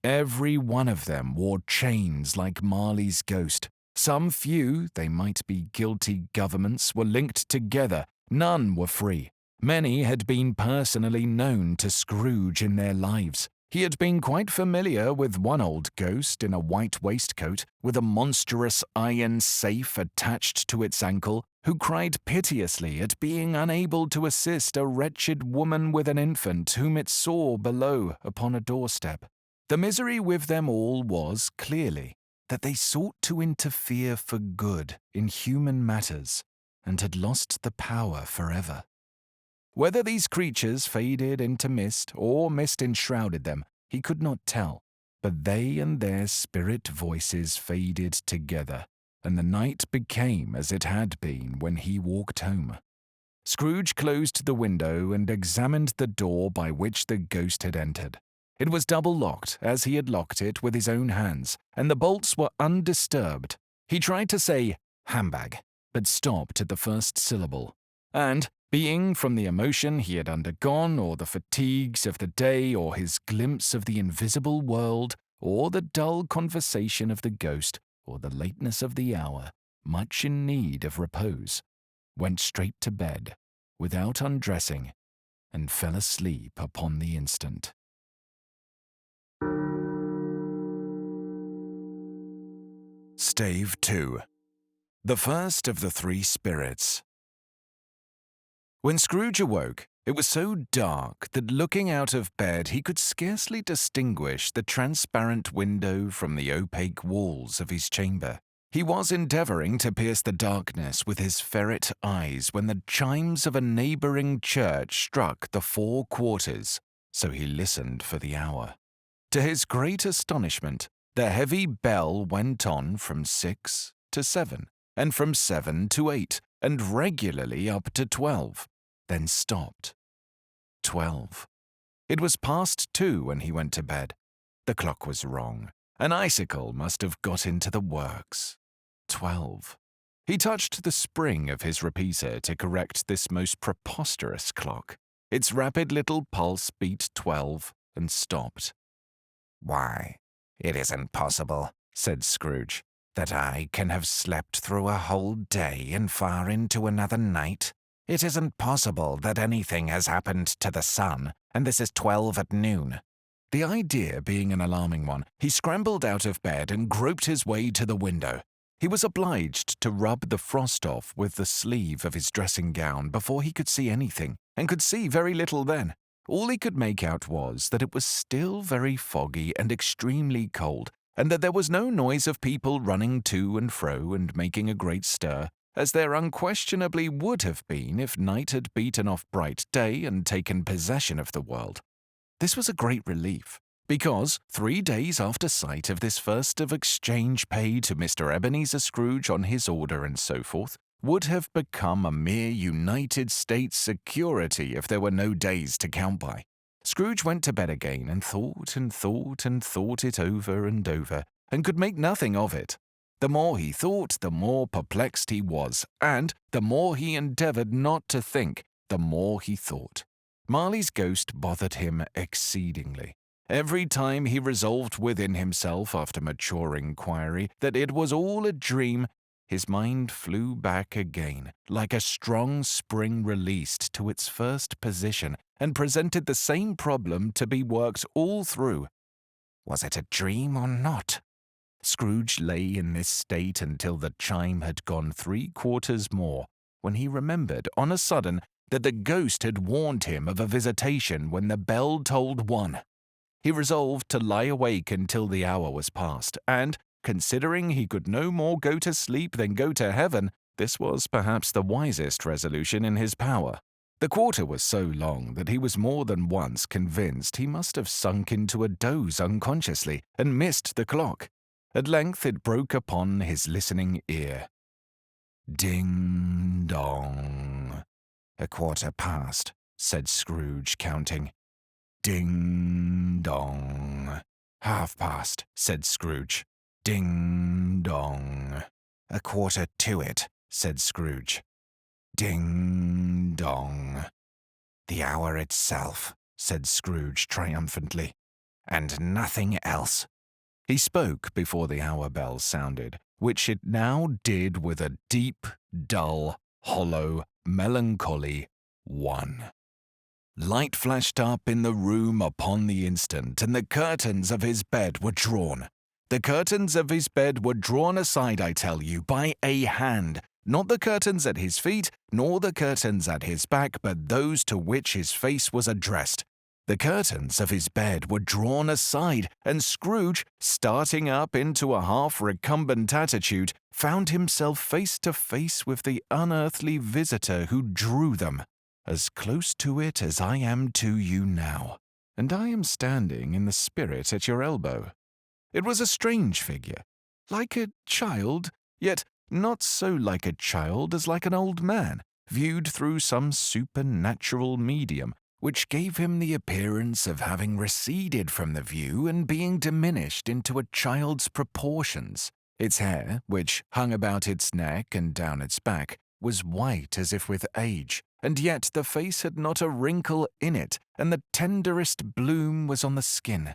Every one of them wore chains like Marley's ghost. Some few, they might be guilty governments, were linked together. None were free. Many had been personally known to Scrooge in their lives. He had been quite familiar with one old ghost in a white waistcoat, with a monstrous iron safe attached to its ankle, who cried piteously at being unable to assist a wretched woman with an infant whom it saw below upon a doorstep. The misery with them all was, clearly, that they sought to interfere for good in human matters, and had lost the power forever. Whether these creatures faded into mist, or mist enshrouded them, he could not tell, but they and their spirit voices faded together, and the night became as it had been when he walked home. Scrooge closed the window and examined the door by which the ghost had entered. It was double-locked, as he had locked it with his own hands, and the bolts were undisturbed. He tried to say, "handbag," but stopped at the first syllable, and, being from the emotion he had undergone, or the fatigues of the day, or his glimpse of the invisible world, or the dull conversation of the ghost, or the lateness of the hour, much in need of repose, went straight to bed, without undressing, and fell asleep upon the instant. Stave 2. The first of the 3 spirits. When Scrooge awoke, it was so dark that looking out of bed he could scarcely distinguish the transparent window from the opaque walls of his chamber. He was endeavouring to pierce the darkness with his ferret eyes when the chimes of a neighbouring church struck the 4 quarters, so he listened for the hour. To his great astonishment, the heavy bell went on from 6 to 7, and from 7 to 8, and regularly up to 12, then stopped. 12. It was past 2 when he went to bed. The clock was wrong. An icicle must have got into the works. 12. He touched the spring of his repeater to correct this most preposterous clock. Its rapid little pulse beat 12 and stopped. "Why, it isn't possible," said Scrooge, "that I can have slept through a whole day and far into another night. It isn't possible that anything has happened to the sun, and this is 12 at noon." The idea being an alarming one, he scrambled out of bed and groped his way to the window. He was obliged to rub the frost off with the sleeve of his dressing gown before he could see anything, and could see very little then. All he could make out was that it was still very foggy and extremely cold, and that there was no noise of people running to and fro and making a great stir, as there unquestionably would have been if night had beaten off bright day and taken possession of the world. This was a great relief, because 3 days after sight of this first of exchange paid to Mr. Ebenezer Scrooge on his order and so forth, would have become a mere United States security if there were no days to count by. Scrooge went to bed again and thought and thought and thought it over and over, and could make nothing of it. The more he thought, the more perplexed he was, and the more he endeavored not to think, the more he thought. Marley's ghost bothered him exceedingly. Every time he resolved within himself, after mature inquiry, that it was all a dream, his mind flew back again, like a strong spring released, to its first position, and presented the same problem to be worked all through. Was it a dream or not? Scrooge lay in this state until the chime had gone 3/4 more, when he remembered, on a sudden, that the ghost had warned him of a visitation when the bell tolled 1. He resolved to lie awake until the hour was past, and, considering he could no more go to sleep than go to heaven, this was perhaps the wisest resolution in his power. The quarter was so long that he was more than once convinced he must have sunk into a doze unconsciously, and missed the clock. At length it broke upon his listening ear. Ding dong. 1/4 past, said Scrooge, counting. Ding dong. 1/2 past, said Scrooge. Ding dong. 1/4 to it, said Scrooge. Ding dong. The hour itself, said Scrooge triumphantly, and nothing else. He spoke before the hour bell sounded, which it now did with a deep, dull, hollow, melancholy 1. Light flashed up in the room upon the instant, and the curtains of his bed were drawn. The curtains of his bed were drawn aside, I tell you, by a hand, not the curtains at his feet, nor the curtains at his back, but those to which his face was addressed. The curtains of his bed were drawn aside, and Scrooge, starting up into a half-recumbent attitude, found himself face to face with the unearthly visitor who drew them, as close to it as I am to you now, and I am standing in the spirit at your elbow. It was a strange figure, like a child, yet not so like a child as like an old man, viewed through some supernatural medium, which gave him the appearance of having receded from the view and being diminished into a child's proportions. Its hair, which hung about its neck and down its back, was white as if with age, and yet the face had not a wrinkle in it, and the tenderest bloom was on the skin.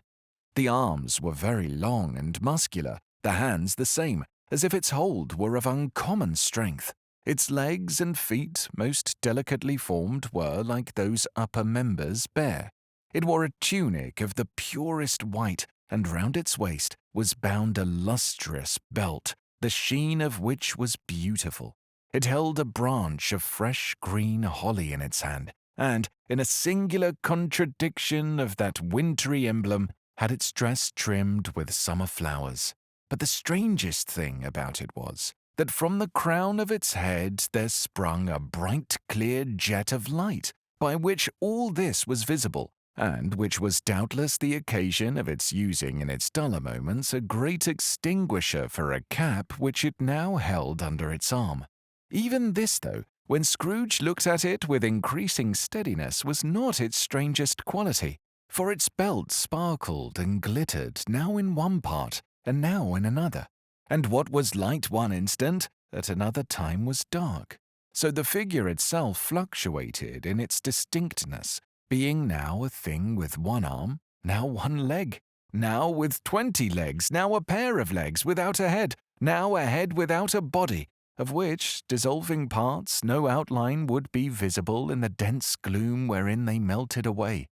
The arms were very long and muscular, the hands the same, as if its hold were of uncommon strength. Its legs and feet, most delicately formed, were, like those upper members, bare. It wore a tunic of the purest white, and round its waist was bound a lustrous belt, the sheen of which was beautiful. It held a branch of fresh green holly in its hand, and, in a singular contradiction of that wintry emblem, had its dress trimmed with summer flowers. But the strangest thing about it was, that from the crown of its head there sprung a bright clear jet of light, by which all this was visible, and which was doubtless the occasion of its using in its duller moments a great extinguisher for a cap which it now held under its arm. Even this, though, when Scrooge looked at it with increasing steadiness, was not its strangest quality, for its belt sparkled and glittered now in one part and now in another, and what was light one instant, at another time was dark. So the figure itself fluctuated in its distinctness, being now a thing with one arm, now one leg, now with 20 legs, now a pair of legs without a head, now a head without a body, of which dissolving parts no outline would be visible in the dense gloom wherein they melted away.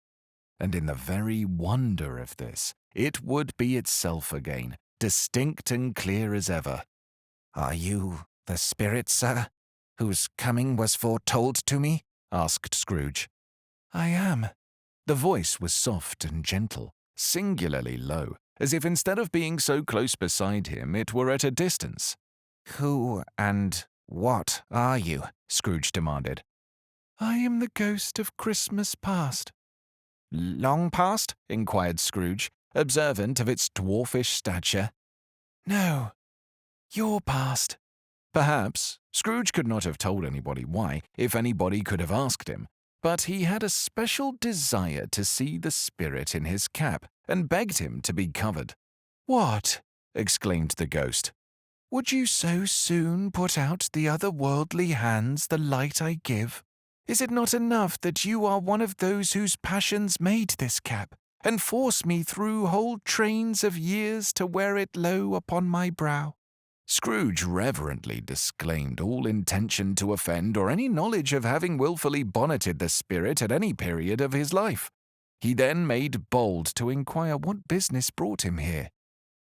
And in the very wonder of this, it would be itself again, distinct and clear as ever. "Are you the spirit, sir, whose coming was foretold to me?" asked Scrooge. I am. The voice was soft and gentle, singularly low, as if instead of being so close beside him, it were at a distance. "Who and what are you?" Scrooge demanded. I am the ghost of Christmas past. "Long past?" inquired Scrooge, observant of its dwarfish stature. No, your past. Perhaps Scrooge could not have told anybody why, if anybody could have asked him, but he had a special desire to see the spirit in his cap, and begged him to be covered. What? Exclaimed the ghost. Would you so soon put out the otherworldly hands the light I give? Is it not enough that you are one of those whose passions made this cap, and force me through whole trains of years to wear it low upon my brow? Scrooge reverently disclaimed all intention to offend or any knowledge of having wilfully bonneted the spirit at any period of his life. He then made bold to inquire what business brought him here.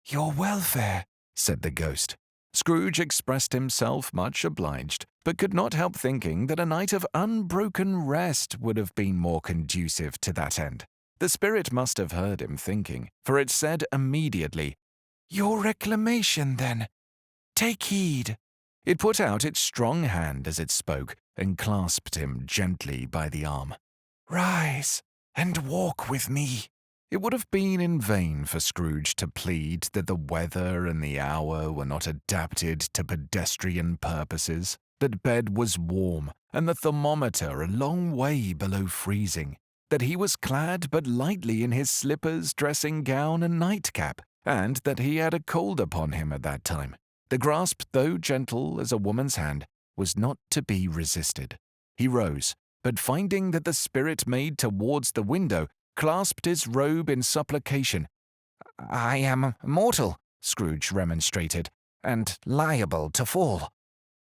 Your welfare, said the ghost. Scrooge expressed himself much obliged, but could not help thinking that a night of unbroken rest would have been more conducive to that end. The spirit must have heard him thinking, for it said immediately, Your reclamation, then. Take heed. It put out its strong hand as it spoke, and clasped him gently by the arm. Rise, and walk with me. It would have been in vain for Scrooge to plead that the weather and the hour were not adapted to pedestrian purposes, that bed was warm, and the thermometer a long way below freezing, that he was clad but lightly in his slippers, dressing gown, and nightcap, and that he had a cold upon him at that time. The grasp, though gentle as a woman's hand, was not to be resisted. He rose, but finding that the spirit made towards the window, clasped his robe in supplication. "I am mortal," Scrooge remonstrated, "and liable to fall."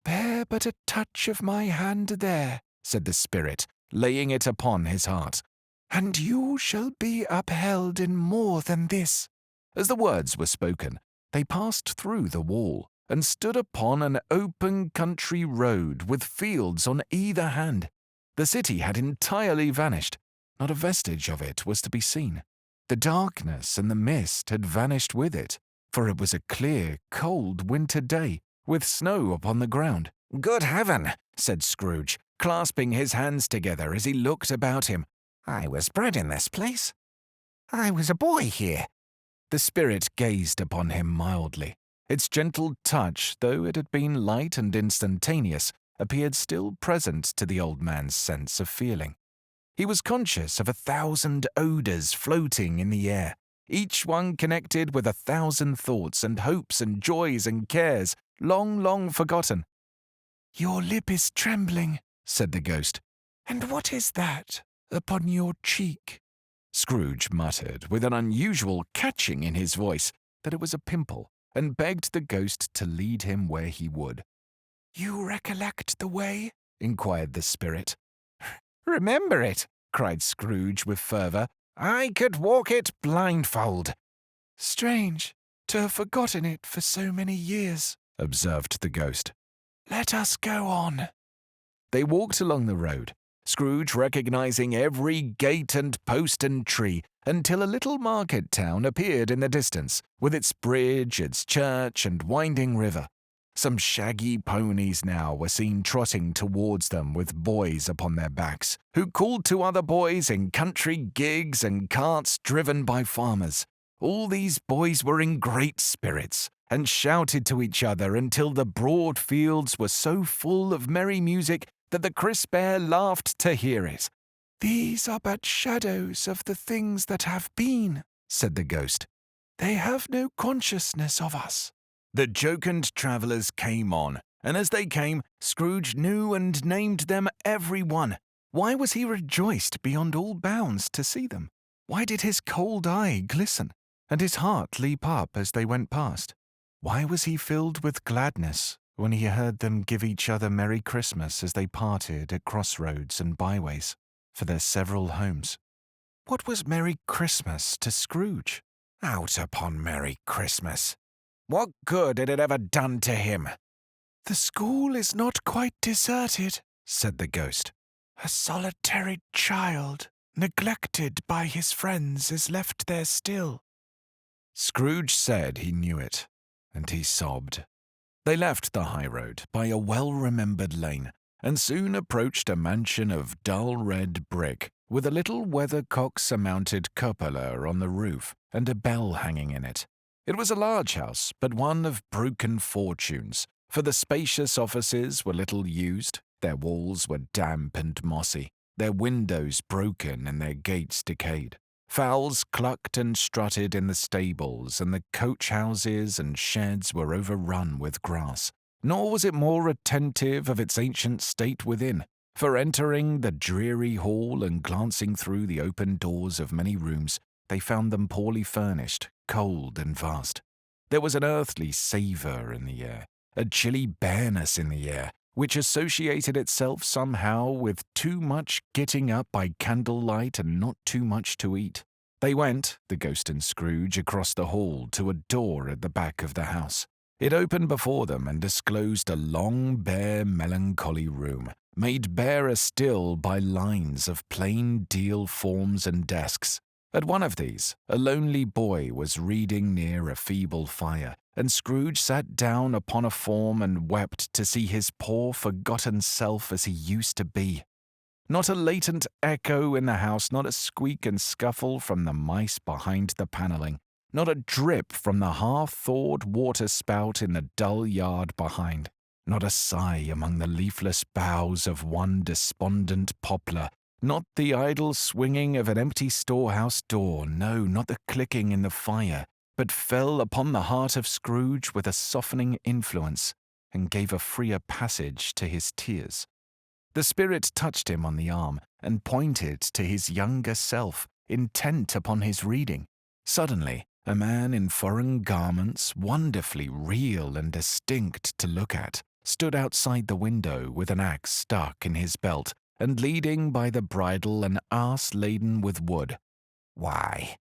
"Bear but a touch of my hand there," said the spirit, laying it upon his heart, "and you shall be upheld in more than this." As the words were spoken, they passed through the wall, and stood upon an open country road with fields on either hand. The city had entirely vanished. Not a vestige of it was to be seen. The darkness and the mist had vanished with it, for it was a clear, cold winter day, with snow upon the ground. "Good heaven," said Scrooge, clasping his hands together as he looked about him. "I was bred in this place. I was a boy here." The spirit gazed upon him mildly. Its gentle touch, though it had been light and instantaneous, appeared still present to the old man's sense of feeling. He was conscious of 1,000 odours floating in the air, each one connected with 1,000 thoughts and hopes and joys and cares, long, long forgotten. "Your lip is trembling," said the ghost. "And what is that upon your cheek?" Scrooge muttered, with an unusual catching in his voice, that it was a pimple, and begged the ghost to lead him where he would. "You recollect the way?" inquired the spirit. "Remember it," cried Scrooge with fervour. "I could walk it blindfold." "Strange to have forgotten it for so many years," observed the ghost. "Let us go on." They walked along the road, Scrooge recognizing every gate and post and tree, until a little market town appeared in the distance, with its bridge, its church, and winding river. Some shaggy ponies now were seen trotting towards them with boys upon their backs, who called to other boys in country gigs and carts driven by farmers. All these boys were in great spirits, and shouted to each other until the broad fields were so full of merry music that the crisp air laughed to hear it. "These are but shadows of the things that have been," said the ghost. "They have no consciousness of us." The jocund travellers came on, and as they came, Scrooge knew and named them every one. Why was he rejoiced beyond all bounds to see them? Why did his cold eye glisten, and his heart leap up as they went past? Why was he filled with gladness when he heard them give each other Merry Christmas as they parted at crossroads and byways for their several homes? What was Merry Christmas to Scrooge? Out upon Merry Christmas. What good had it ever done to him? "The school is not quite deserted," said the ghost. "A solitary child, neglected by his friends, is left there still." Scrooge said he knew it, and he sobbed. They left the high road by a well-remembered lane, and soon approached a mansion of dull red brick, with a little weathercock-surmounted cupola on the roof and a bell hanging in it. It was a large house, but one of broken fortunes, for the spacious offices were little used, their walls were damp and mossy, their windows broken and their gates decayed. Fowls clucked and strutted in the stables, and the coach-houses and sheds were overrun with grass. Nor was it more attentive of its ancient state within, for entering the dreary hall and glancing through the open doors of many rooms, they found them poorly furnished, cold and vast. There was an earthly savour in the air, a chilly bareness in the air, which associated itself somehow with too much getting up by candlelight and not too much to eat. They went, the ghost and Scrooge, across the hall to a door at the back of the house. It opened before them and disclosed a long, bare, melancholy room, made barer still by lines of plain deal forms and desks. At one of these, a lonely boy was reading near a feeble fire, and Scrooge sat down upon a form and wept to see his poor forgotten self as he used to be. Not a latent echo in the house, not a squeak and scuffle from the mice behind the panelling, not a drip from the half-thawed water-spout in the dull yard behind, not a sigh among the leafless boughs of one despondent poplar, not the idle swinging of an empty storehouse door, no, not the clicking in the fire, but fell upon the heart of Scrooge with a softening influence, and gave a freer passage to his tears. The spirit touched him on the arm, and pointed to his younger self, intent upon his reading. Suddenly, a man in foreign garments, wonderfully real and distinct to look at, stood outside the window with an axe stuck in his belt, and leading by the bridle an ass laden with wood. "Why,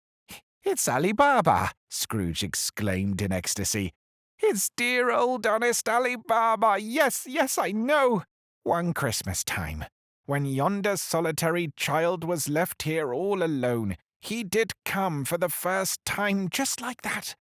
it's Ali Baba!" Scrooge exclaimed in ecstasy. "It's dear old honest Ali Baba! Yes, yes, I know! One Christmas time, when yonder solitary child was left here all alone, he did come for the first time just like that.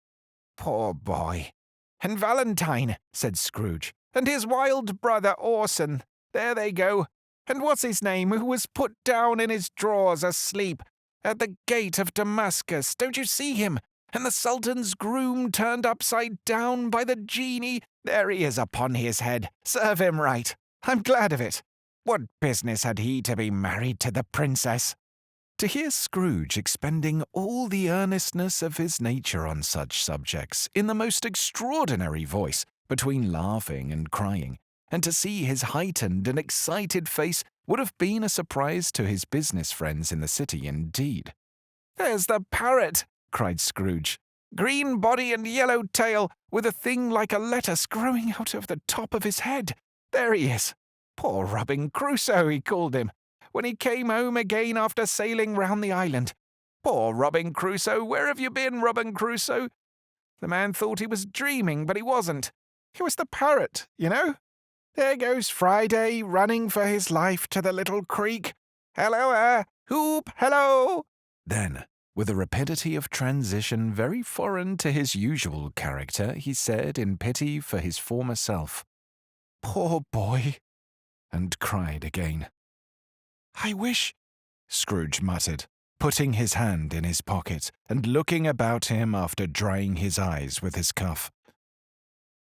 Poor boy! And Valentine," said Scrooge, "and his wild brother Orson, there they go. And what's his name, who was put down in his drawers asleep at the gate of Damascus, don't you see him? And the Sultan's groom turned upside down by the genie, there he is upon his head. Serve him right. I'm glad of it. What business had he to be married to the princess?" To hear Scrooge expending all the earnestness of his nature on such subjects in the most extraordinary voice, between laughing and crying, and to see his heightened and excited face would have been a surprise to his business friends in the city indeed. "There's the parrot!" cried Scrooge. "Green body and yellow tail, with a thing like a lettuce growing out of the top of his head. There he is. Poor Robin Crusoe, he called him, when he came home again after sailing round the island. Poor Robin Crusoe, where have you been, Robin Crusoe? The man thought he was dreaming, but he wasn't. It was the parrot, you know. There goes Friday, running for his life to the little creek. Hello, hoop, hello!" Then, with a rapidity of transition very foreign to his usual character, he said in pity for his former self, "Poor boy," and cried again. "I wish," Scrooge muttered, putting his hand in his pocket and looking about him after drying his eyes with his cuff.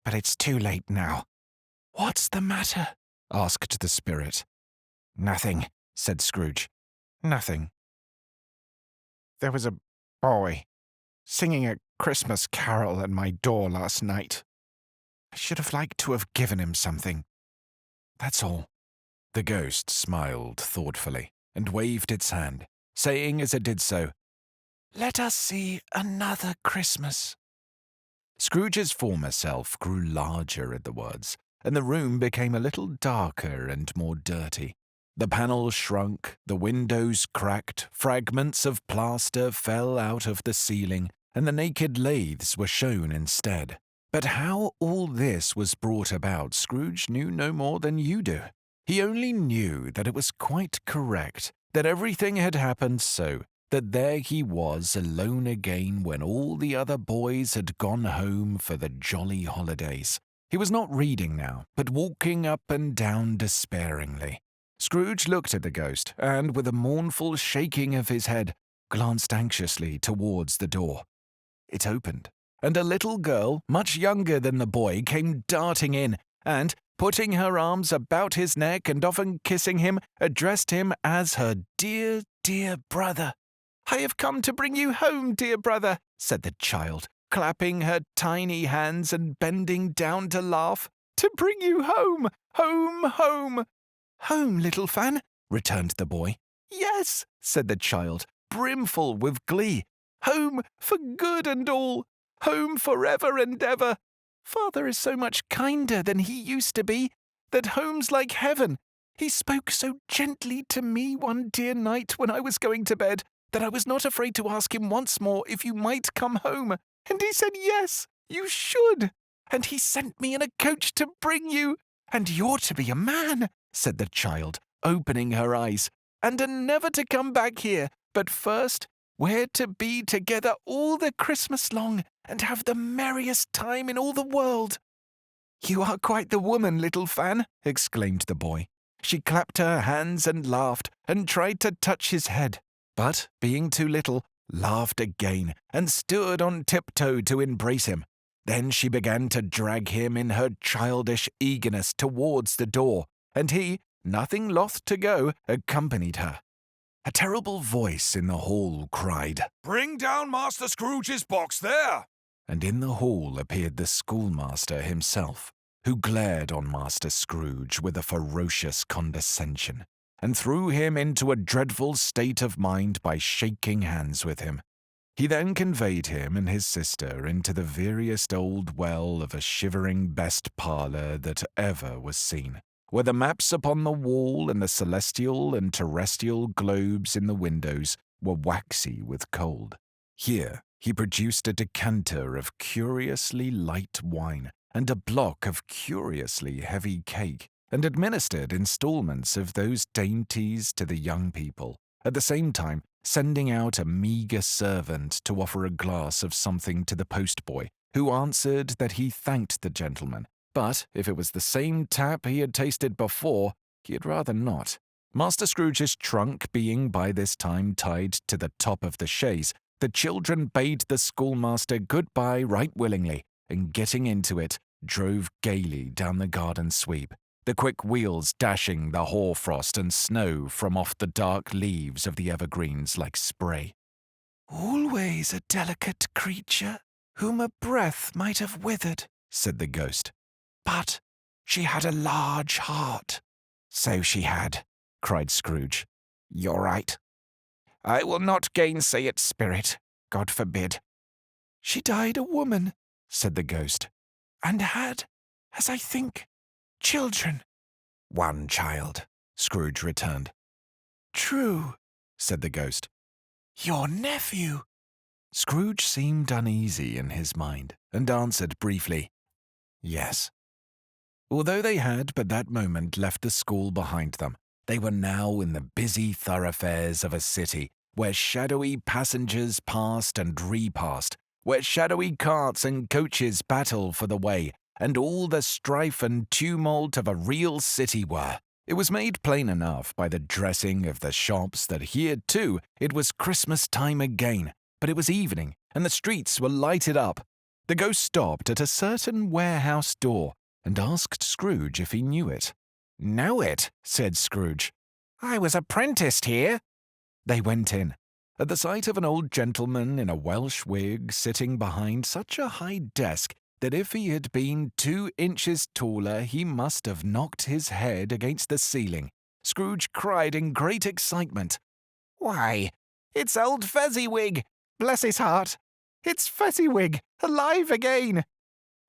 "But it's too late now." "What's the matter?" asked the spirit. "Nothing," said Scrooge. "Nothing. There was a boy singing a Christmas carol at my door last night. I should have liked to have given him something. That's all." The ghost smiled thoughtfully and waved its hand, saying as it did so, "Let us see another Christmas." Scrooge's former self grew larger at the words, and the room became a little darker and more dirty. The panels shrunk, the windows cracked, fragments of plaster fell out of the ceiling, and the naked lathes were shown instead. But how all this was brought about, Scrooge knew no more than you do. He only knew that it was quite correct, that everything had happened so, that there he was alone again when all the other boys had gone home for the jolly holidays. He was not reading now, but walking up and down despairingly. Scrooge looked at the ghost, and with a mournful shaking of his head, glanced anxiously towards the door. It opened, and a little girl, much younger than the boy, came darting in, and, putting her arms about his neck and often kissing him, addressed him as her dear, dear brother. "I have come to bring you home, dear brother," said the child, clapping her tiny hands and bending down to laugh. "To bring you home, home, home." "Home, little Fan?" returned the boy. "Yes," said the child, brimful with glee. "Home for good and all. Home forever and ever. Father is so much kinder than he used to be, that home's like heaven. He spoke so gently to me one dear night when I was going to bed, that I was not afraid to ask him once more if you might come home. And he said yes, you should. And he sent me in a coach to bring you. And you're to be a man," said the child, opening her eyes, "and never to come back here, but first we're to be together all the Christmas long, and have the merriest time in all the world." "You are quite the woman, little Fan," exclaimed the boy. She clapped her hands and laughed, and tried to touch his head, but, being too little, laughed again, and stood on tiptoe to embrace him. Then she began to drag him in her childish eagerness towards the door, and he, nothing loth to go, accompanied her. A terrible voice in the hall cried, "Bring down Master Scrooge's box there!" And in the hall appeared the schoolmaster himself, who glared on Master Scrooge with a ferocious condescension, and threw him into a dreadful state of mind by shaking hands with him. He then conveyed him and his sister into the veriest old well of a shivering best parlour that ever was seen, where the maps upon the wall and the celestial and terrestrial globes in the windows were waxy with cold. Here he produced a decanter of curiously light wine and a block of curiously heavy cake, and administered instalments of those dainties to the young people, at the same time sending out a meagre servant to offer a glass of something to the postboy, who answered that he thanked the gentleman, but if it was the same tap he had tasted before, he had rather not. Master Scrooge's trunk being by this time tied to the top of the chaise, the children bade the schoolmaster good-bye right willingly, and getting into it, drove gaily down the garden sweep, the quick wheels dashing the hoarfrost and snow from off the dark leaves of the evergreens like spray. "Always a delicate creature, whom a breath might have withered," said the ghost. "But she had a large heart." "So she had," cried Scrooge. "You're right. I will not gainsay its spirit. God forbid." "She died a woman," said the ghost, "and had, as I think, children." "One child," Scrooge returned. "True," said the ghost. "Your nephew." Scrooge seemed uneasy in his mind, and answered briefly, "Yes." Although they had but that moment left the school behind them, they were now in the busy thoroughfares of a city, where shadowy passengers passed and repassed, where shadowy carts and coaches battled for the way, and all the strife and tumult of a real city were. It was made plain enough by the dressing of the shops that here, too, it was Christmas time again, but it was evening, and the streets were lighted up. The ghost stopped at a certain warehouse door, and asked Scrooge if he knew it. "Know it?" said Scrooge. "I was apprenticed here." They went in. At the sight of an old gentleman in a Welsh wig sitting behind such a high desk that if he had been 2 inches taller he must have knocked his head against the ceiling, Scrooge cried in great excitement, "Why, it's old Fezziwig! Bless his heart! It's Fezziwig, alive again!"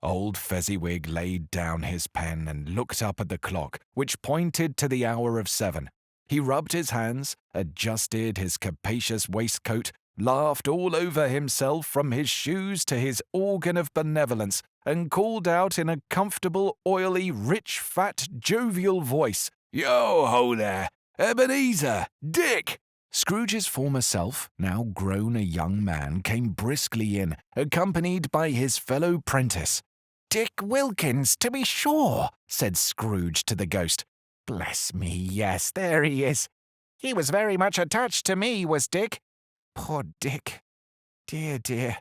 Old Fezziwig laid down his pen and looked up at the clock, which pointed to the hour of 7. He rubbed his hands, adjusted his capacious waistcoat, laughed all over himself from his shoes to his organ of benevolence, and called out in a comfortable, oily, rich, fat, jovial voice, "Yo-ho there! Ebenezer! Dick!" Scrooge's former self, now grown a young man, came briskly in, accompanied by his fellow prentice. "Dick Wilkins, to be sure," said Scrooge to the ghost. "Bless me, yes, there he is. He was very much attached to me, was Dick. Poor Dick. Dear, dear."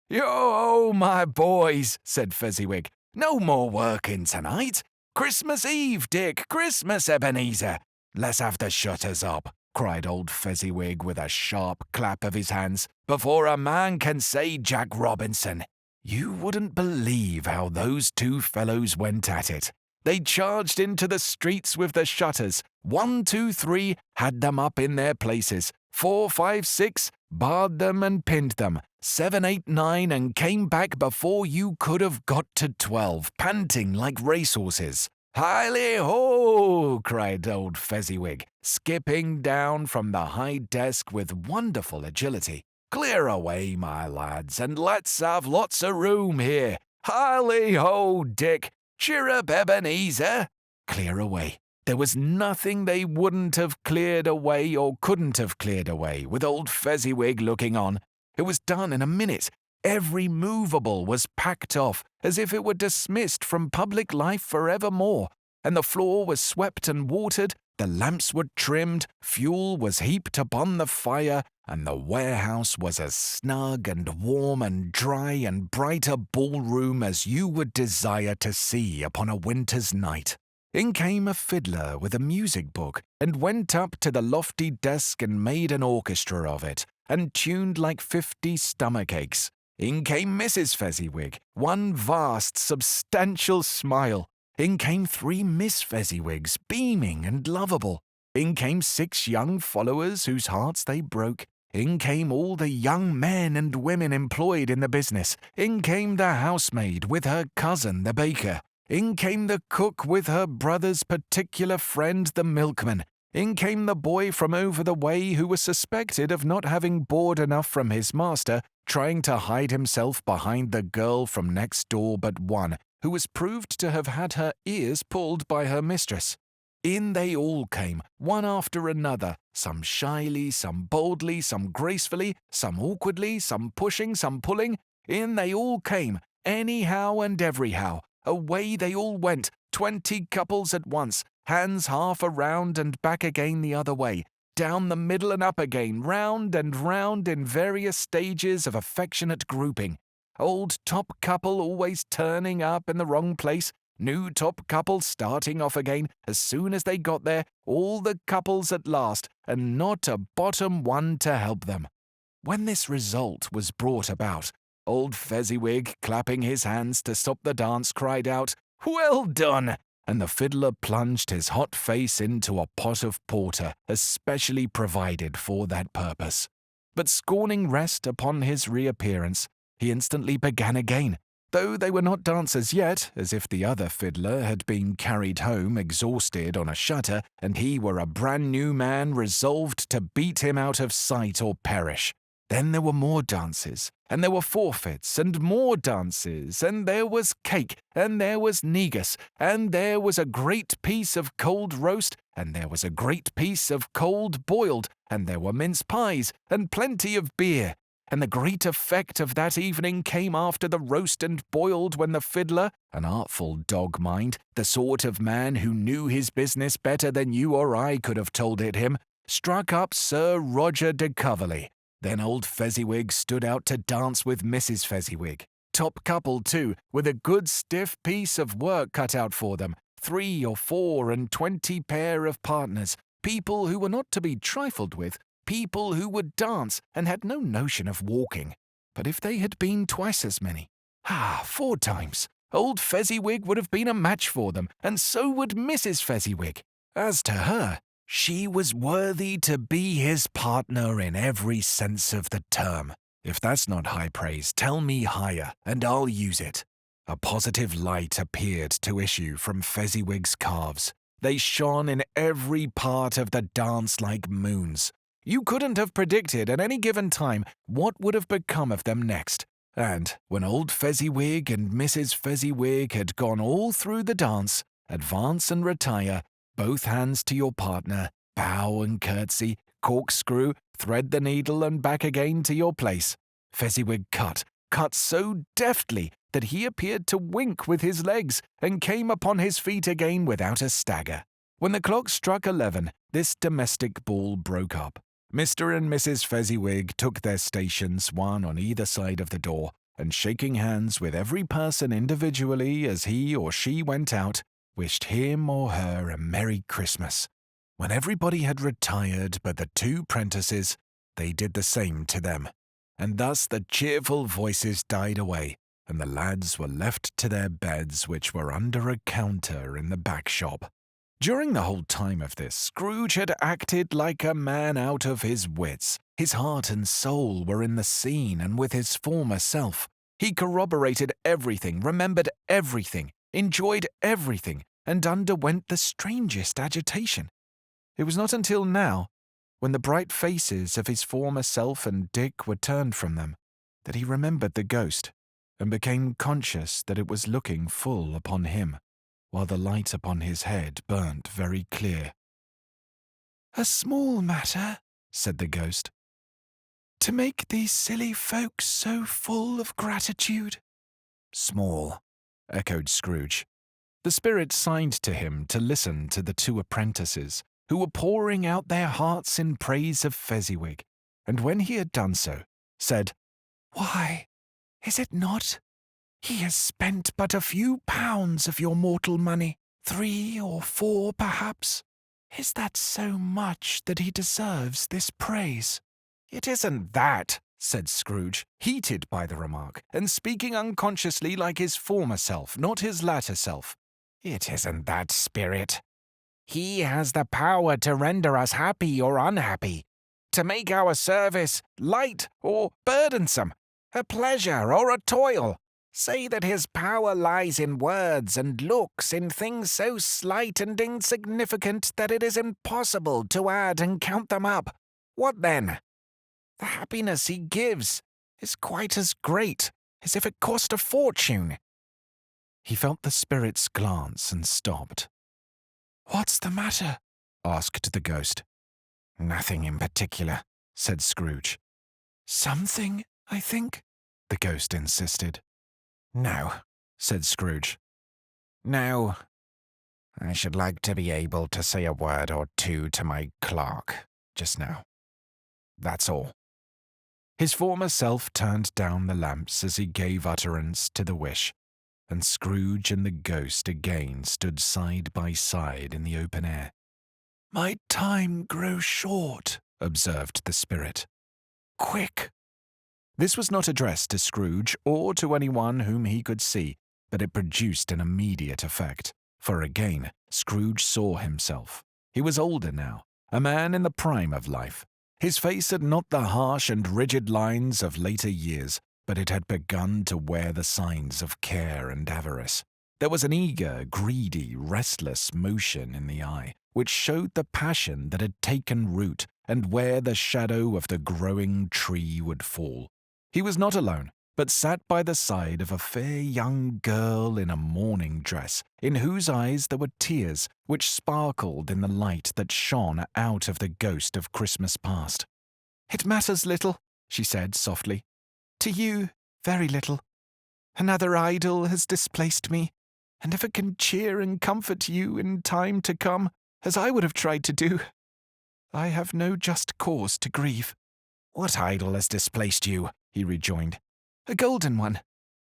"Yo-ho, my boys," said Fezziwig. "No more working tonight. Christmas Eve, Dick, Christmas, Ebenezer. Let's have the shutters up," cried old Fezziwig with a sharp clap of his hands, "before a man can say Jack Robinson." You wouldn't believe how those two fellows went at it. They charged into the streets with the shutters. 1, 2, 3 had them up in their places. 4, 5, 6 barred them and pinned them. 7, 8, 9 and came back before you could have got to 12, panting like racehorses. "Hiley-ho!" cried old Fezziwig, skipping down from the high desk with wonderful agility. "Clear away, my lads, and let's have lots of room here. Hiley-ho, Dick! Cheer up, Ebenezer!" Clear away. There was nothing they wouldn't have cleared away or couldn't have cleared away, with old Fezziwig looking on. It was done in a minute. Every movable was packed off, as if it were dismissed from public life forevermore, and the floor was swept and watered, the lamps were trimmed, fuel was heaped upon the fire, and the warehouse was as snug and warm and dry and bright a ballroom as you would desire to see upon a winter's night. In came a fiddler with a music book, and went up to the lofty desk and made an orchestra of it, and tuned like 50 stomachaches. In came Mrs. Fezziwig, one vast, substantial smile. In came 3 Miss Fezziwigs, beaming and lovable. In came 6 young followers whose hearts they broke. In came all the young men and women employed in the business. In came the housemaid with her cousin, the baker. In came the cook with her brother's particular friend, the milkman. In came the boy from over the way who was suspected of not having board enough from his master, trying to hide himself behind the girl from next door but one, who was proved to have had her ears pulled by her mistress. In they all came, one after another, some shyly, some boldly, some gracefully, some awkwardly, some pushing, some pulling. In they all came, anyhow and everyhow. Away they all went, 20 couples at once, hands half around and back again the other way, down the middle and up again, round and round in various stages of affectionate grouping. Old top couple always turning up in the wrong place, new top couple starting off again as soon as they got there, all the couples at last, and not a bottom one to help them. When this result was brought about, old Fezziwig, clapping his hands to stop the dance, cried out, "Well done!" and the fiddler plunged his hot face into a pot of porter, especially provided for that purpose. But scorning rest upon his reappearance, he instantly began again, though they were not dancers yet, as if the other fiddler had been carried home exhausted on a shutter, and he were a brand-new man resolved to beat him out of sight or perish. Then there were more dances, and there were forfeits, and more dances, and there was cake, and there was negus, and there was a great piece of cold roast, and there was a great piece of cold boiled, and there were mince pies, and plenty of beer. And the great effect of that evening came after the roast and boiled, when the fiddler, an artful dog mind, the sort of man who knew his business better than you or I could have told it him, struck up Sir Roger de Coverley. Then old Fezziwig stood out to dance with Mrs. Fezziwig. Top couple, too, with a good stiff piece of work cut out for them, 3 or 4 and 20 pair of partners, people who were not to be trifled with, people who would dance and had no notion of walking. But if they had been twice as many, 4 times, old Fezziwig would have been a match for them, and so would Mrs. Fezziwig. As to her, she was worthy to be his partner in every sense of the term. If that's not high praise, tell me higher, and I'll use it. A positive light appeared to issue from Fezziwig's calves. They shone in every part of the dance like moons. You couldn't have predicted at any given time what would have become of them next. And when old Fezziwig and Mrs. Fezziwig had gone all through the dance, advance and retire, both hands to your partner, bow and curtsy, corkscrew, thread the needle and back again to your place, Fezziwig cut so deftly that he appeared to wink with his legs and came upon his feet again without a stagger. When the clock struck 11, this domestic ball broke up. Mr. and Mrs. Fezziwig took their stations, one on either side of the door, and shaking hands with every person individually as he or she went out, wished him or her a Merry Christmas. When everybody had retired but the two prentices, they did the same to them. And thus the cheerful voices died away, and the lads were left to their beds, which were under a counter in the back shop. During the whole time of this, Scrooge had acted like a man out of his wits. His heart and soul were in the scene and with his former self. He corroborated everything, remembered everything, enjoyed everything, and underwent the strangest agitation. It was not until now, when the bright faces of his former self and Dick were turned from them, that he remembered the ghost, and became conscious that it was looking full upon him, while the light upon his head burnt very clear. "A small matter," said the ghost, "to make these silly folks so full of gratitude." "Small," echoed Scrooge. The spirit signed to him to listen to the two apprentices, who were pouring out their hearts in praise of Fezziwig, and when he had done so, said, "Why, is it not? He has spent but a few pounds of your mortal money, 3 or 4 perhaps. Is that so much that he deserves this praise?" "It isn't that," said Scrooge, heated by the remark, and speaking unconsciously like his former self, not his latter self. "It isn't that, spirit. He has the power to render us happy or unhappy, to make our service light or burdensome, a pleasure or a toil. Say that his power lies in words and looks, in things so slight and insignificant that it is impossible to add and count them up. What then? The happiness he gives is quite as great as if it cost a fortune." He felt the spirit's glance and stopped. "What's the matter?" asked the ghost. "Nothing in particular," said Scrooge. "Something, I think," the ghost insisted. "No," said Scrooge. "No. I should like to be able to say a word or two to my clerk just now. That's all." His former self turned down the lamps as he gave utterance to the wish, and Scrooge and the ghost again stood side by side in the open air. "My time grows short," observed the spirit. "Quick." This was not addressed to Scrooge or to anyone whom he could see, but it produced an immediate effect, for again Scrooge saw himself. He was older now, a man in the prime of life. His face had not the harsh and rigid lines of later years, but it had begun to wear the signs of care and avarice. There was an eager, greedy, restless motion in the eye, which showed the passion that had taken root and where the shadow of the growing tree would fall. He was not alone, but sat by the side of a fair young girl in a mourning dress, in whose eyes there were tears which sparkled in the light that shone out of the ghost of Christmas past. "It matters little," she said softly. "To you, very little. Another idol has displaced me, and if it can cheer and comfort you in time to come, as I would have tried to do, I have no just cause to grieve." "What idol has displaced you?" he rejoined. "A golden one.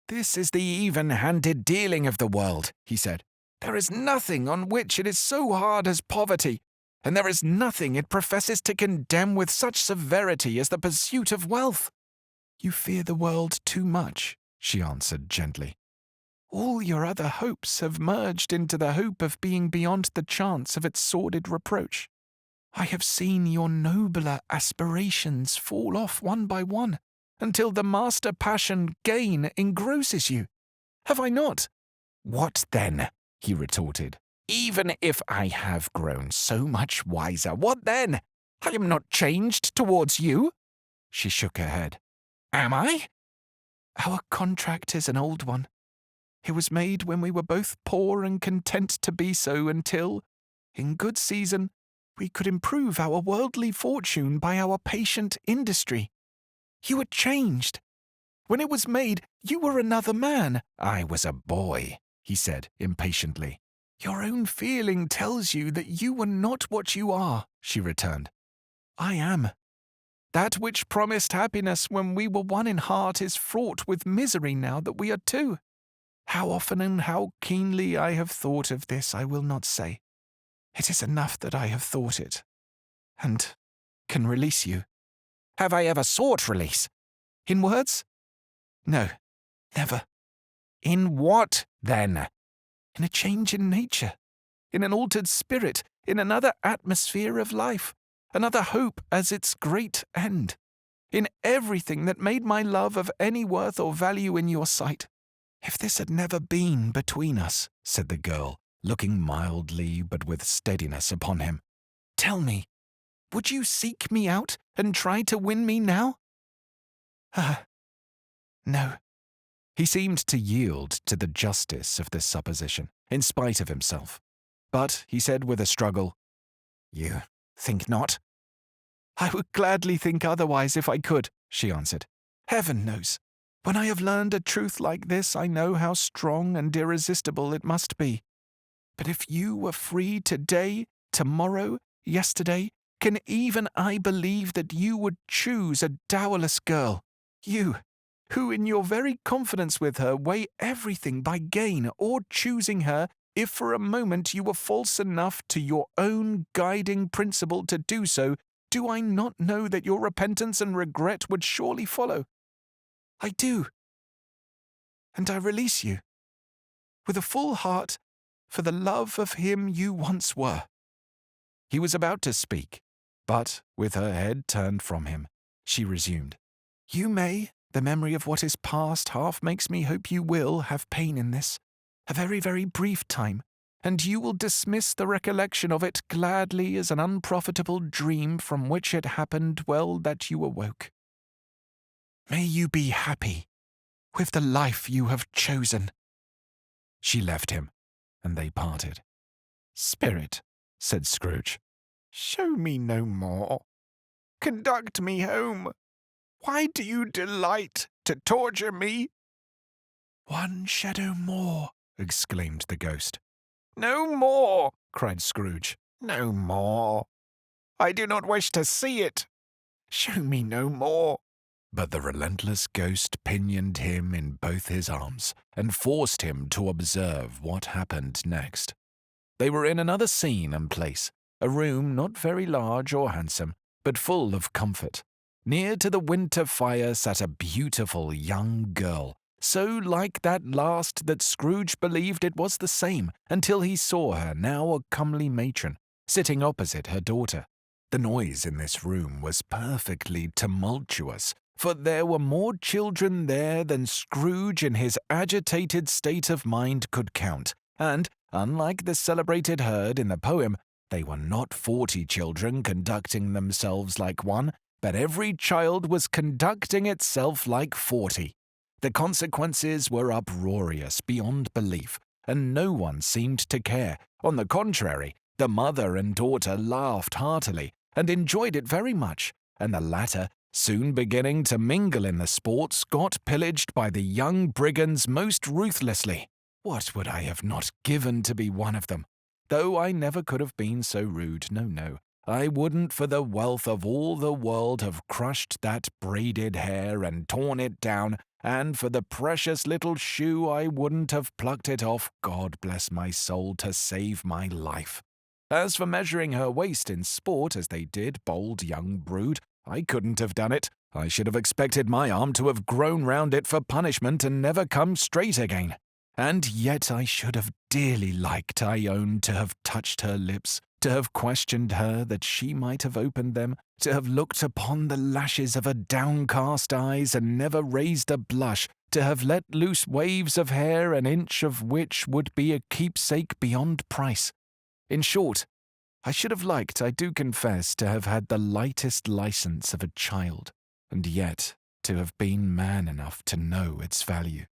This is the even-handed dealing of the world," he said. "There is nothing on which it is so hard as poverty, and there is nothing it professes to condemn with such severity as the pursuit of wealth." "You fear the world too much," she answered gently. "All your other hopes have merged into the hope of being beyond the chance of its sordid reproach. I have seen your nobler aspirations fall off one by one, until the master passion gain engrosses you. Have I not?" "What then?" he retorted. "Even if I have grown so much wiser, what then? I am not changed towards you." She shook her head. "Am I?" Our contract is an old one. It was made when we were both poor and content to be so until, in good season, we could improve our worldly fortune by our patient industry. You were changed. When it was made, you were another man. I was a boy, he said impatiently. Your own feeling tells you that you were not what you are, she returned. I am. That which promised happiness when we were one in heart is fraught with misery now that we are two. How often and how keenly I have thought of this I will not say. It is enough that I have thought it, and can release you. Have I ever sought release? In words? No, never. In what, then? In a change in nature, in an altered spirit, in another atmosphere of life, another hope as its great end, in everything that made my love of any worth or value in your sight. If this had never been between us, said the girl, looking mildly but with steadiness upon him, tell me, would you seek me out and try to win me now? No. He seemed to yield to the justice of this supposition, in spite of himself. But he said with a struggle, You think not? I would gladly think otherwise if I could, she answered. Heaven knows. When I have learned a truth like this, I know how strong and irresistible it must be. But if you were free today, tomorrow, yesterday, can even I believe that you would choose a dowerless girl? You, who in your very confidence with her weigh everything by gain, or choosing her, if for a moment you were false enough to your own guiding principle to do so, do I not know that your repentance and regret would surely follow? I do. And I release you, with a full heart, for the love of him you once were. He was about to speak, but, with her head turned from him, she resumed. You may, the memory of what is past half makes me hope you will have pain in this, a very, very brief time, and you will dismiss the recollection of it gladly as an unprofitable dream from which it happened well that you awoke. May you be happy with the life you have chosen. She left him, and they parted. Spirit, said Scrooge, show me no more. Conduct me home. Why do you delight to torture me? One shadow more, exclaimed the ghost. No more, cried Scrooge. No more. I do not wish to see it. Show me no more. But the relentless ghost pinioned him in both his arms and forced him to observe what happened next. They were in another scene and place, a room not very large or handsome, but full of comfort. Near to the winter fire sat a beautiful young girl, so like that last that Scrooge believed it was the same, until he saw her, now a comely matron, sitting opposite her daughter. The noise in this room was perfectly tumultuous, for there were more children there than Scrooge in his agitated state of mind could count, and, unlike the celebrated herd in the poem, they were not 40 children conducting themselves like one, but every child was conducting itself like 40. The consequences were uproarious beyond belief, and no one seemed to care. On the contrary, the mother and daughter laughed heartily, and enjoyed it very much, and the latter, soon beginning to mingle in the sports, got pillaged by the young brigands most ruthlessly. What would I have not given to be one of them? Though I never could have been so rude, no, I wouldn't for the wealth of all the world have crushed that braided hair and torn it down, and for the precious little shoe I wouldn't have plucked it off, God bless my soul, to save my life. As for measuring her waist in sport as they did, bold young brood, I couldn't have done it. I should have expected my arm to have grown round it for punishment and never come straight again. And yet I should have dearly liked, I own, to have touched her lips, to have questioned her that she might have opened them, to have looked upon the lashes of her downcast eyes and never raised a blush, to have let loose waves of hair an inch of which would be a keepsake beyond price. In short, I should have liked, I do confess, to have had the lightest license of a child. And yet to have been man enough to know its value.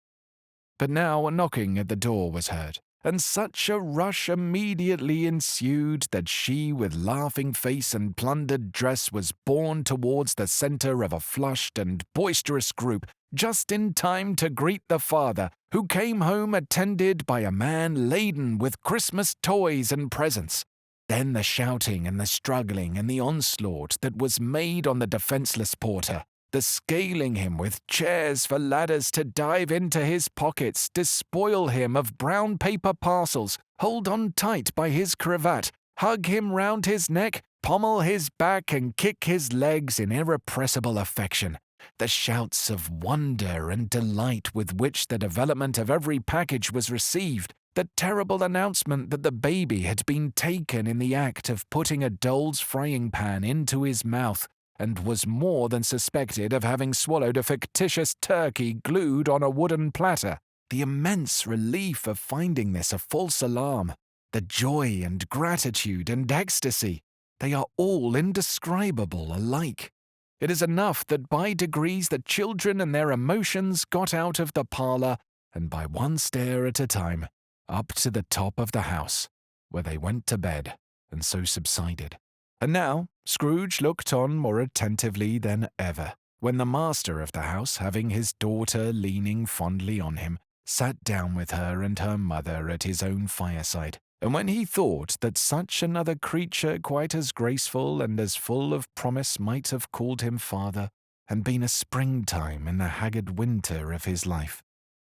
But now a knocking at the door was heard, and such a rush immediately ensued that she, with laughing face and plundered dress, was borne towards the centre of a flushed and boisterous group, just in time to greet the father, who came home attended by a man laden with Christmas toys and presents. Then the shouting and the struggling and the onslaught that was made on the defenceless porter, the scaling him with chairs for ladders to dive into his pockets, despoil him of brown paper parcels, hold on tight by his cravat, hug him round his neck, pommel his back and kick his legs in irrepressible affection. The shouts of wonder and delight with which the development of every package was received, the terrible announcement that the baby had been taken in the act of putting a doll's frying pan into his mouth, and was more than suspected of having swallowed a fictitious turkey glued on a wooden platter. The immense relief of finding this a false alarm, the joy and gratitude and ecstasy, they are all indescribable alike. It is enough that by degrees the children and their emotions got out of the parlour, and by one stair at a time, up to the top of the house, where they went to bed, and so subsided. And now Scrooge looked on more attentively than ever, when the master of the house, having his daughter leaning fondly on him, sat down with her and her mother at his own fireside, and when he thought that such another creature quite as graceful and as full of promise might have called him father, and been a springtime in the haggard winter of his life,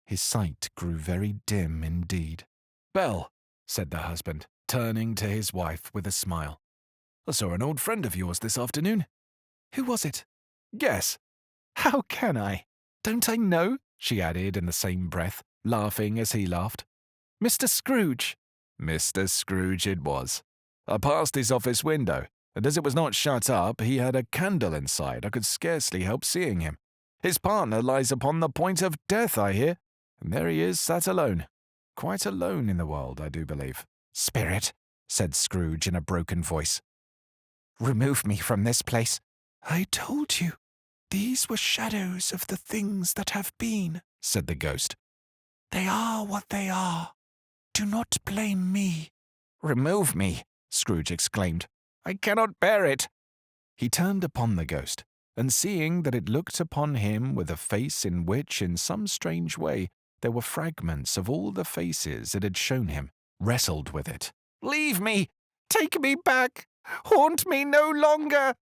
his sight grew very dim indeed. "Belle," said the husband, turning to his wife with a smile, "I saw an old friend of yours this afternoon." "Who was it?" "Guess." "How can I? Don't I know?" she added in the same breath, laughing as he laughed. "Mr. Scrooge." Mr. Scrooge it was. I passed his office window, and as it was not shut up, he had a candle inside. I could scarcely help seeing him. His partner lies upon the point of death, I hear, and there he is, sat alone. Quite alone in the world, I do believe." "Spirit," said Scrooge in a broken voice, "remove me from this place." "I told you, these were shadows of the things that have been," said the ghost. "They are what they are. Do not blame me." "Remove me," Scrooge exclaimed. "I cannot bear it." He turned upon the ghost, and seeing that it looked upon him with a face in which, in some strange way, there were fragments of all the faces it had shown him, wrestled with it. "Leave me! Take me back! Haunt me no longer!"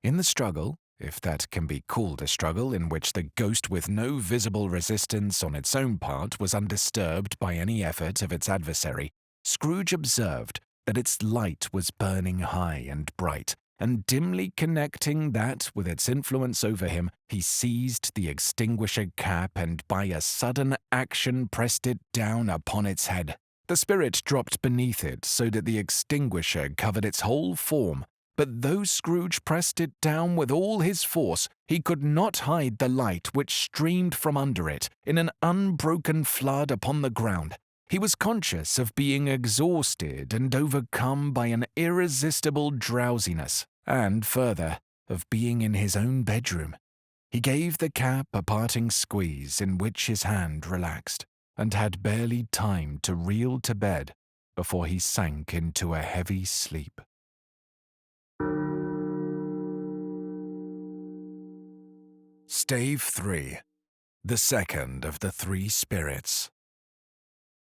In the struggle, if that can be called a struggle in which the ghost with no visible resistance on its own part was undisturbed by any effort of its adversary, Scrooge observed that its light was burning high and bright, and dimly connecting that with its influence over him, he seized the extinguisher cap and by a sudden action pressed it down upon its head. The spirit dropped beneath it so that the extinguisher covered its whole form, but though Scrooge pressed it down with all his force, he could not hide the light which streamed from under it in an unbroken flood upon the ground. He was conscious of being exhausted and overcome by an irresistible drowsiness, and, further, of being in his own bedroom. He gave the cap a parting squeeze in which his hand relaxed, and had barely time to reel to bed before he sank into a heavy sleep. Stave 3. The second of the three spirits.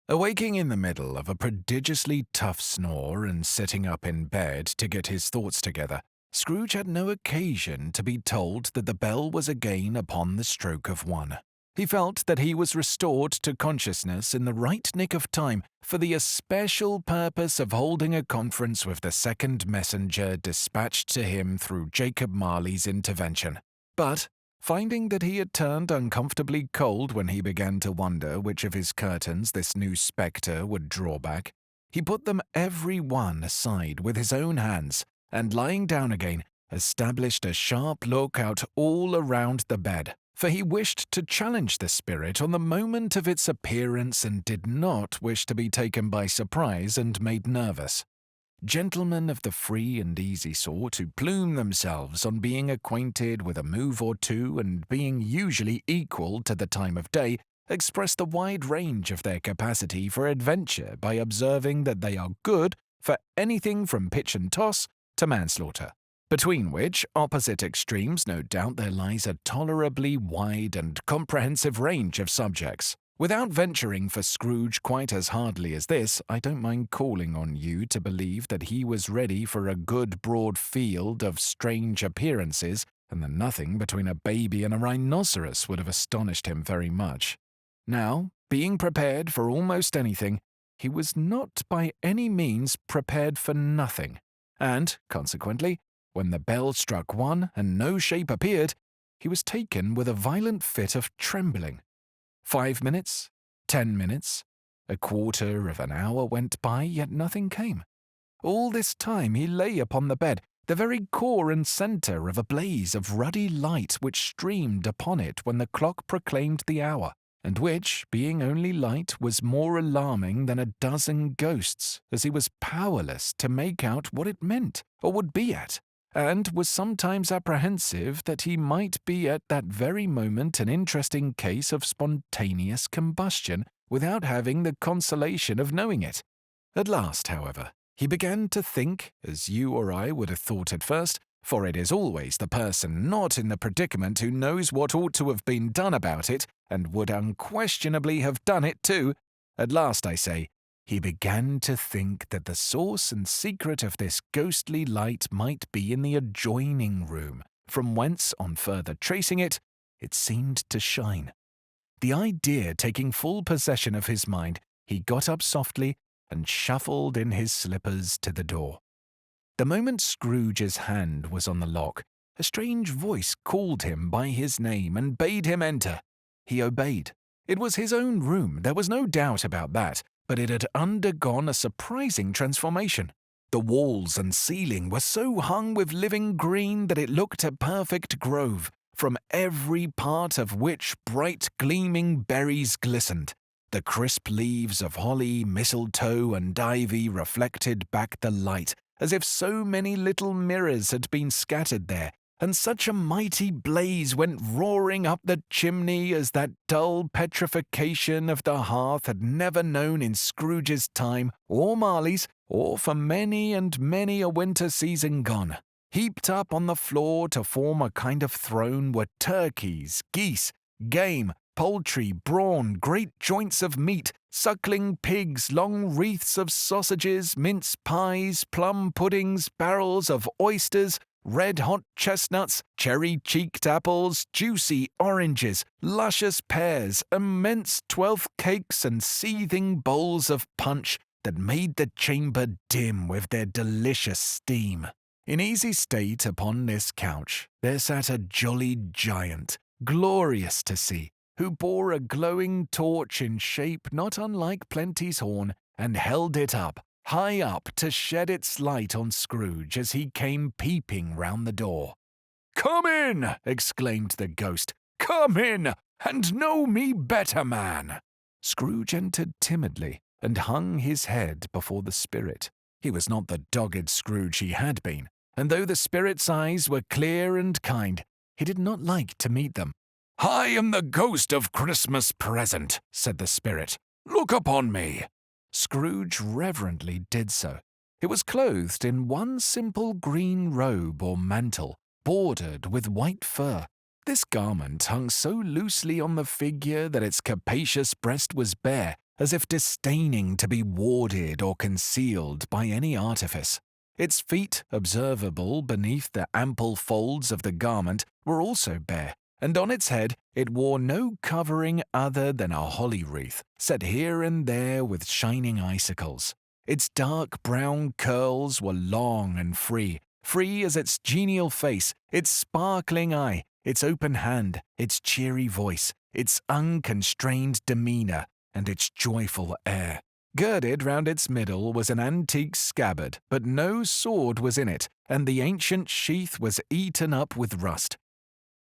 Awaking in the middle of a prodigiously tough snore and sitting up in bed to get his thoughts together, Scrooge had no occasion to be told that the bell was again upon the stroke of 1. He felt that he was restored to consciousness in the right nick of time for the especial purpose of holding a conference with the second messenger dispatched to him through Jacob Marley's intervention. But, finding that he had turned uncomfortably cold when he began to wonder which of his curtains this new spectre would draw back, he put them every one aside with his own hands, and lying down again, established a sharp look-out all around the bed, for he wished to challenge the spirit on the moment of its appearance and did not wish to be taken by surprise and made nervous. Gentlemen of the free and easy sort who plume themselves on being acquainted with a move or two and being usually equal to the time of day express the wide range of their capacity for adventure by observing that they are good for anything from pitch and toss to manslaughter, between which opposite extremes no doubt there lies a tolerably wide and comprehensive range of subjects. Without venturing for Scrooge quite as hardly as this, I don't mind calling on you to believe that he was ready for a good broad field of strange appearances, and that nothing between a baby and a rhinoceros would have astonished him very much. Now, being prepared for almost anything, he was not by any means prepared for nothing, and, consequently, when the bell struck one and no shape appeared, he was taken with a violent fit of trembling. 5 minutes, 10 minutes, a quarter of an hour went by, yet nothing came. All this time he lay upon the bed, the very core and centre of a blaze of ruddy light which streamed upon it when the clock proclaimed the hour, and which, being only light, was more alarming than a dozen ghosts, as he was powerless to make out what it meant, or would be at, and was sometimes apprehensive that he might be at that very moment an interesting case of spontaneous combustion without having the consolation of knowing it. At last, however, he began to think, as you or I would have thought at first, for it is always the person not in the predicament who knows what ought to have been done about it, and would unquestionably have done it too. At last, I say, he began to think that the source and secret of this ghostly light might be in the adjoining room, from whence, on further tracing it, it seemed to shine. The idea taking full possession of his mind, he got up softly and shuffled in his slippers to the door. The moment Scrooge's hand was on the lock, a strange voice called him by his name and bade him enter. He obeyed. It was his own room, there was no doubt about that, but it had undergone a surprising transformation. The walls and ceiling were so hung with living green that it looked a perfect grove, from every part of which bright gleaming berries glistened. The crisp leaves of holly, mistletoe, and ivy reflected back the light, as if so many little mirrors had been scattered there, and such a mighty blaze went roaring up the chimney as that dull petrification of the hearth had never known in Scrooge's time, or Marley's, or for many and many a winter season gone. Heaped up on the floor to form a kind of throne were turkeys, geese, game, poultry, brawn, great joints of meat, suckling pigs, long wreaths of sausages, mince pies, plum puddings, barrels of oysters, red-hot chestnuts, cherry-cheeked apples, juicy oranges, luscious pears, immense 12th cakes, and seething bowls of punch that made the chamber dim with their delicious steam. In easy state upon this couch there sat a jolly giant, glorious to see, who bore a glowing torch in shape not unlike Plenty's horn, and held it up, high up, to shed its light on Scrooge as he came peeping round the door. "Come in!" exclaimed the ghost. "Come in, and know me better, man!" Scrooge entered timidly, and hung his head before the spirit. He was not the dogged Scrooge he had been, and though the spirit's eyes were clear and kind, he did not like to meet them. "I am the ghost of Christmas present," said the spirit. "Look upon me." Scrooge reverently did so. It was clothed in one simple green robe or mantle, bordered with white fur. This garment hung so loosely on the figure that its capacious breast was bare, as if disdaining to be warded or concealed by any artifice. Its feet, observable beneath the ample folds of the garment, were also bare, and on its head it wore no covering other than a holly wreath, set here and there with shining icicles. Its dark brown curls were long and free as its genial face, its sparkling eye, its open hand, its cheery voice, its unconstrained demeanour, and its joyful air. Girded round its middle was an antique scabbard, but no sword was in it, and the ancient sheath was eaten up with rust.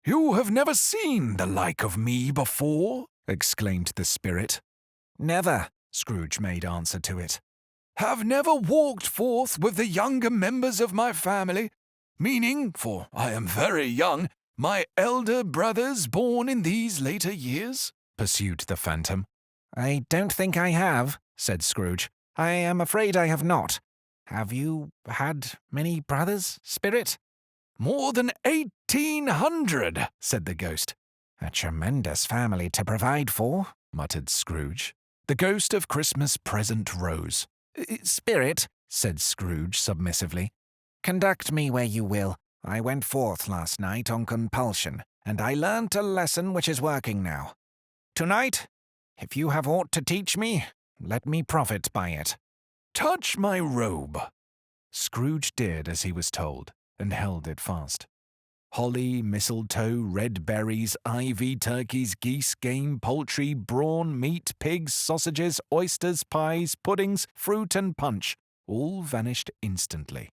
"You have never seen the like of me before?" exclaimed the spirit. "Never," Scrooge made answer to it. have never walked forth with the younger members of my family, meaning, for I am very young, my elder brothers born in these later years?" pursued the phantom. "I don't think I have," said Scrooge. "I am afraid I have not. Have you had many brothers, Spirit?" "More than 1,800, said the ghost. "A tremendous family to provide for," muttered Scrooge. The ghost of Christmas present rose. "Spirit," said Scrooge submissively, "conduct me where you will. I went forth last night on compulsion, and I learnt a lesson which is working now. Tonight, if you have aught to teach me, let me profit by it." "Touch my robe." Scrooge did as he was told, and held it fast. Holly, mistletoe, red berries, ivy, turkeys, geese, game, poultry, brawn, meat, pigs, sausages, oysters, pies, puddings, fruit, and punch all vanished instantly.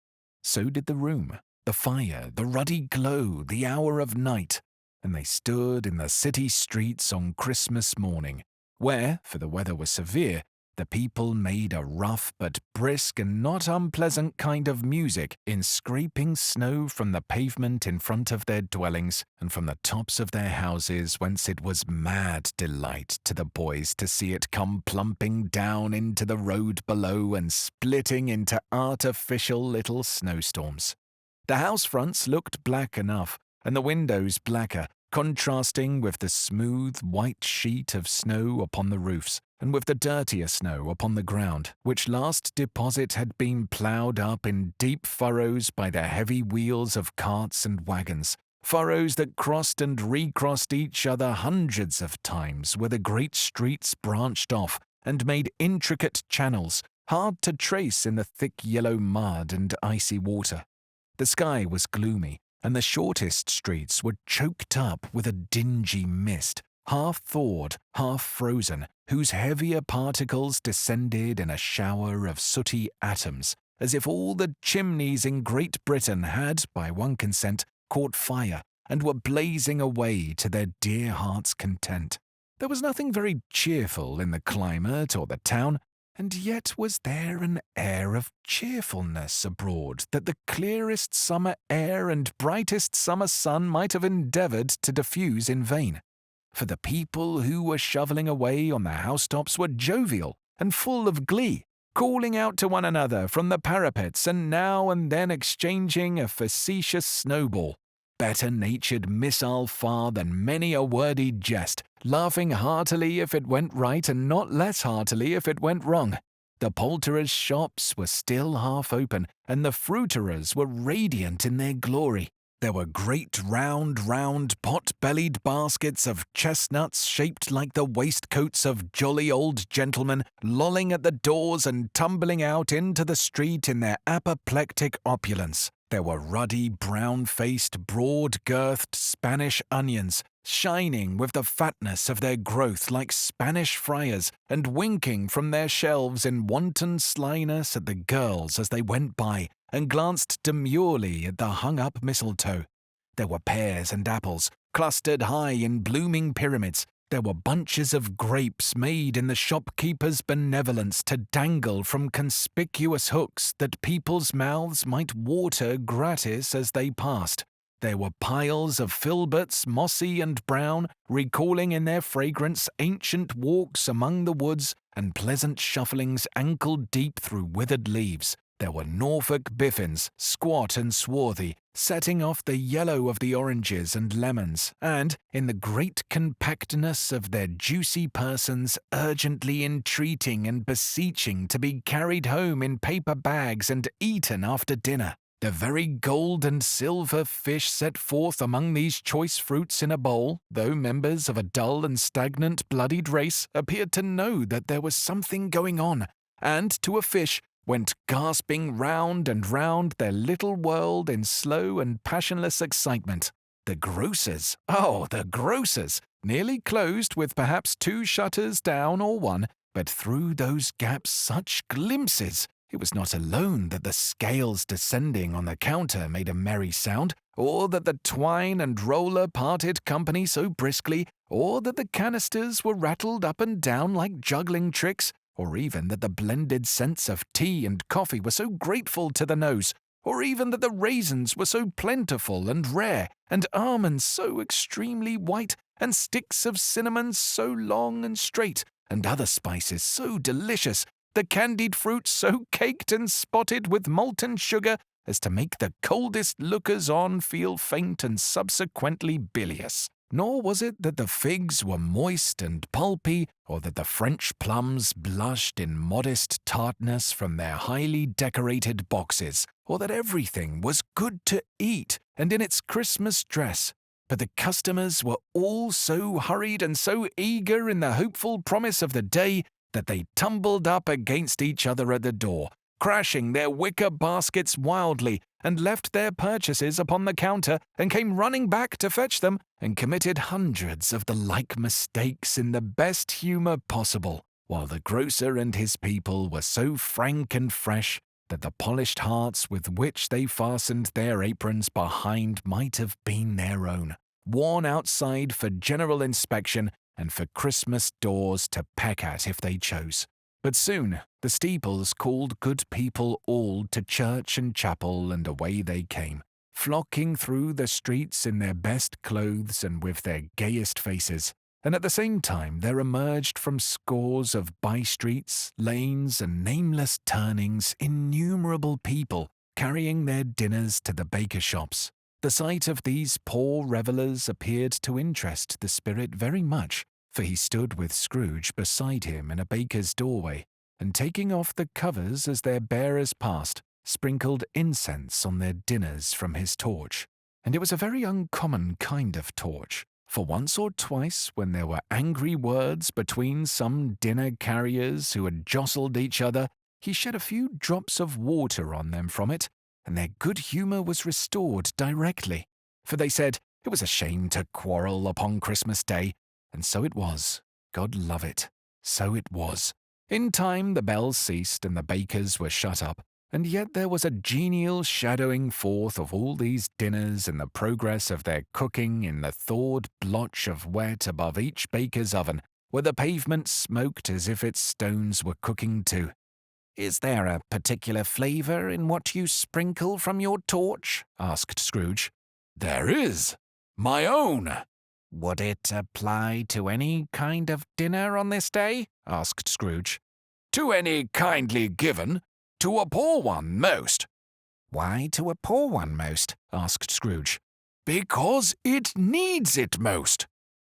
So did the room, the fire, the ruddy glow, the hour of night, and they stood in the city streets on Christmas morning, where, for the weather was severe, the people made a rough but brisk and not unpleasant kind of music in scraping snow from the pavement in front of their dwellings and from the tops of their houses, whence it was mad delight to the boys to see it come plumping down into the road below and splitting into artificial little snowstorms. The house fronts looked black enough, and the windows blacker, contrasting with the smooth white sheet of snow upon the roofs, and with the dirtier snow upon the ground, which last deposit had been ploughed up in deep furrows by the heavy wheels of carts and wagons, furrows that crossed and recrossed each other hundreds of times, where the great streets branched off and made intricate channels, hard to trace in the thick yellow mud and icy water. The sky was gloomy, and the shortest streets were choked up with a dingy mist, half thawed, half frozen, whose heavier particles descended in a shower of sooty atoms, as if all the chimneys in Great Britain had, by one consent, caught fire, and were blazing away to their dear hearts' content. There was nothing very cheerful in the climate or the town, and yet was there an air of cheerfulness abroad that the clearest summer air and brightest summer sun might have endeavoured to diffuse in vain. For the people who were shovelling away on the housetops were jovial and full of glee, calling out to one another from the parapets and now and then exchanging a facetious snowball, better-natured missile far than many a wordy jest, laughing heartily if it went right and not less heartily if it went wrong. The poulterers' shops were still half open, and the fruiterers were radiant in their glory. There were great round, pot-bellied baskets of chestnuts shaped like the waistcoats of jolly old gentlemen, lolling at the doors and tumbling out into the street in their apoplectic opulence. There were ruddy, brown-faced, broad-girthed Spanish onions, shining with the fatness of their growth like Spanish friars, and winking from their shelves in wanton slyness at the girls as they went by, and glanced demurely at the hung-up mistletoe. There were pears and apples, clustered high in blooming pyramids. There were bunches of grapes made in the shopkeeper's benevolence to dangle from conspicuous hooks that people's mouths might water gratis as they passed. There were piles of filberts, mossy and brown, recalling in their fragrance ancient walks among the woods and pleasant shufflings ankle-deep through withered leaves. There were Norfolk biffins, squat and swarthy, setting off the yellow of the oranges and lemons, and, in the great compactness of their juicy persons, urgently entreating and beseeching to be carried home in paper bags and eaten after dinner. The very gold and silver fish set forth among these choice fruits in a bowl, though members of a dull and stagnant bloodied race, appeared to know that there was something going on, and, to a fish, went gasping round and round their little world in slow and passionless excitement. The grocers, the grocers, nearly closed with perhaps 2 shutters down or 1, but through those gaps such glimpses! It was not alone that the scales descending on the counter made a merry sound, or that the twine and roller parted company so briskly, or that the canisters were rattled up and down like juggling tricks, or even that the blended scents of tea and coffee were so grateful to the nose, or even that the raisins were so plentiful and rare, and almonds so extremely white, and sticks of cinnamon so long and straight, and other spices so delicious, the candied fruit so caked and spotted with molten sugar as to make the coldest lookers-on feel faint and subsequently bilious. Nor was it that the figs were moist and pulpy, or that the French plums blushed in modest tartness from their highly decorated boxes, or that everything was good to eat and in its Christmas dress. But the customers were all so hurried and so eager in the hopeful promise of the day that they tumbled up against each other at the door, crashing their wicker baskets wildly, and left their purchases upon the counter, and came running back to fetch them, and committed hundreds of the like mistakes in the best humour possible, while the grocer and his people were so frank and fresh that the polished hearts with which they fastened their aprons behind might have been their own, worn outside for general inspection and for Christmas doors to peck at if they chose. But soon the steeples called good people all to church and chapel, and away they came, flocking through the streets in their best clothes and with their gayest faces, and at the same time there emerged from scores of by-streets, lanes, and nameless turnings innumerable people carrying their dinners to the baker shops. The sight of these poor revellers appeared to interest the spirit very much, for he stood with Scrooge beside him in a baker's doorway, and taking off the covers as their bearers passed, sprinkled incense on their dinners from his torch. And it was a very uncommon kind of torch, for once or twice when there were angry words between some dinner carriers who had jostled each other, he shed a few drops of water on them from it, and their good humour was restored directly, for they said it was a shame to quarrel upon Christmas Day, and so it was. God love it, so it was. In time the bells ceased and the bakers were shut up, and yet there was a genial shadowing forth of all these dinners and the progress of their cooking in the thawed blotch of wet above each baker's oven, where the pavement smoked as if its stones were cooking too. "Is there a particular flavour in what you sprinkle from your torch?" asked Scrooge. "There is. My own." "Would it apply to any kind of dinner on this day?" asked Scrooge. "To any kindly given. To a poor one most." "Why to a poor one most?" asked Scrooge. "Because it needs it most."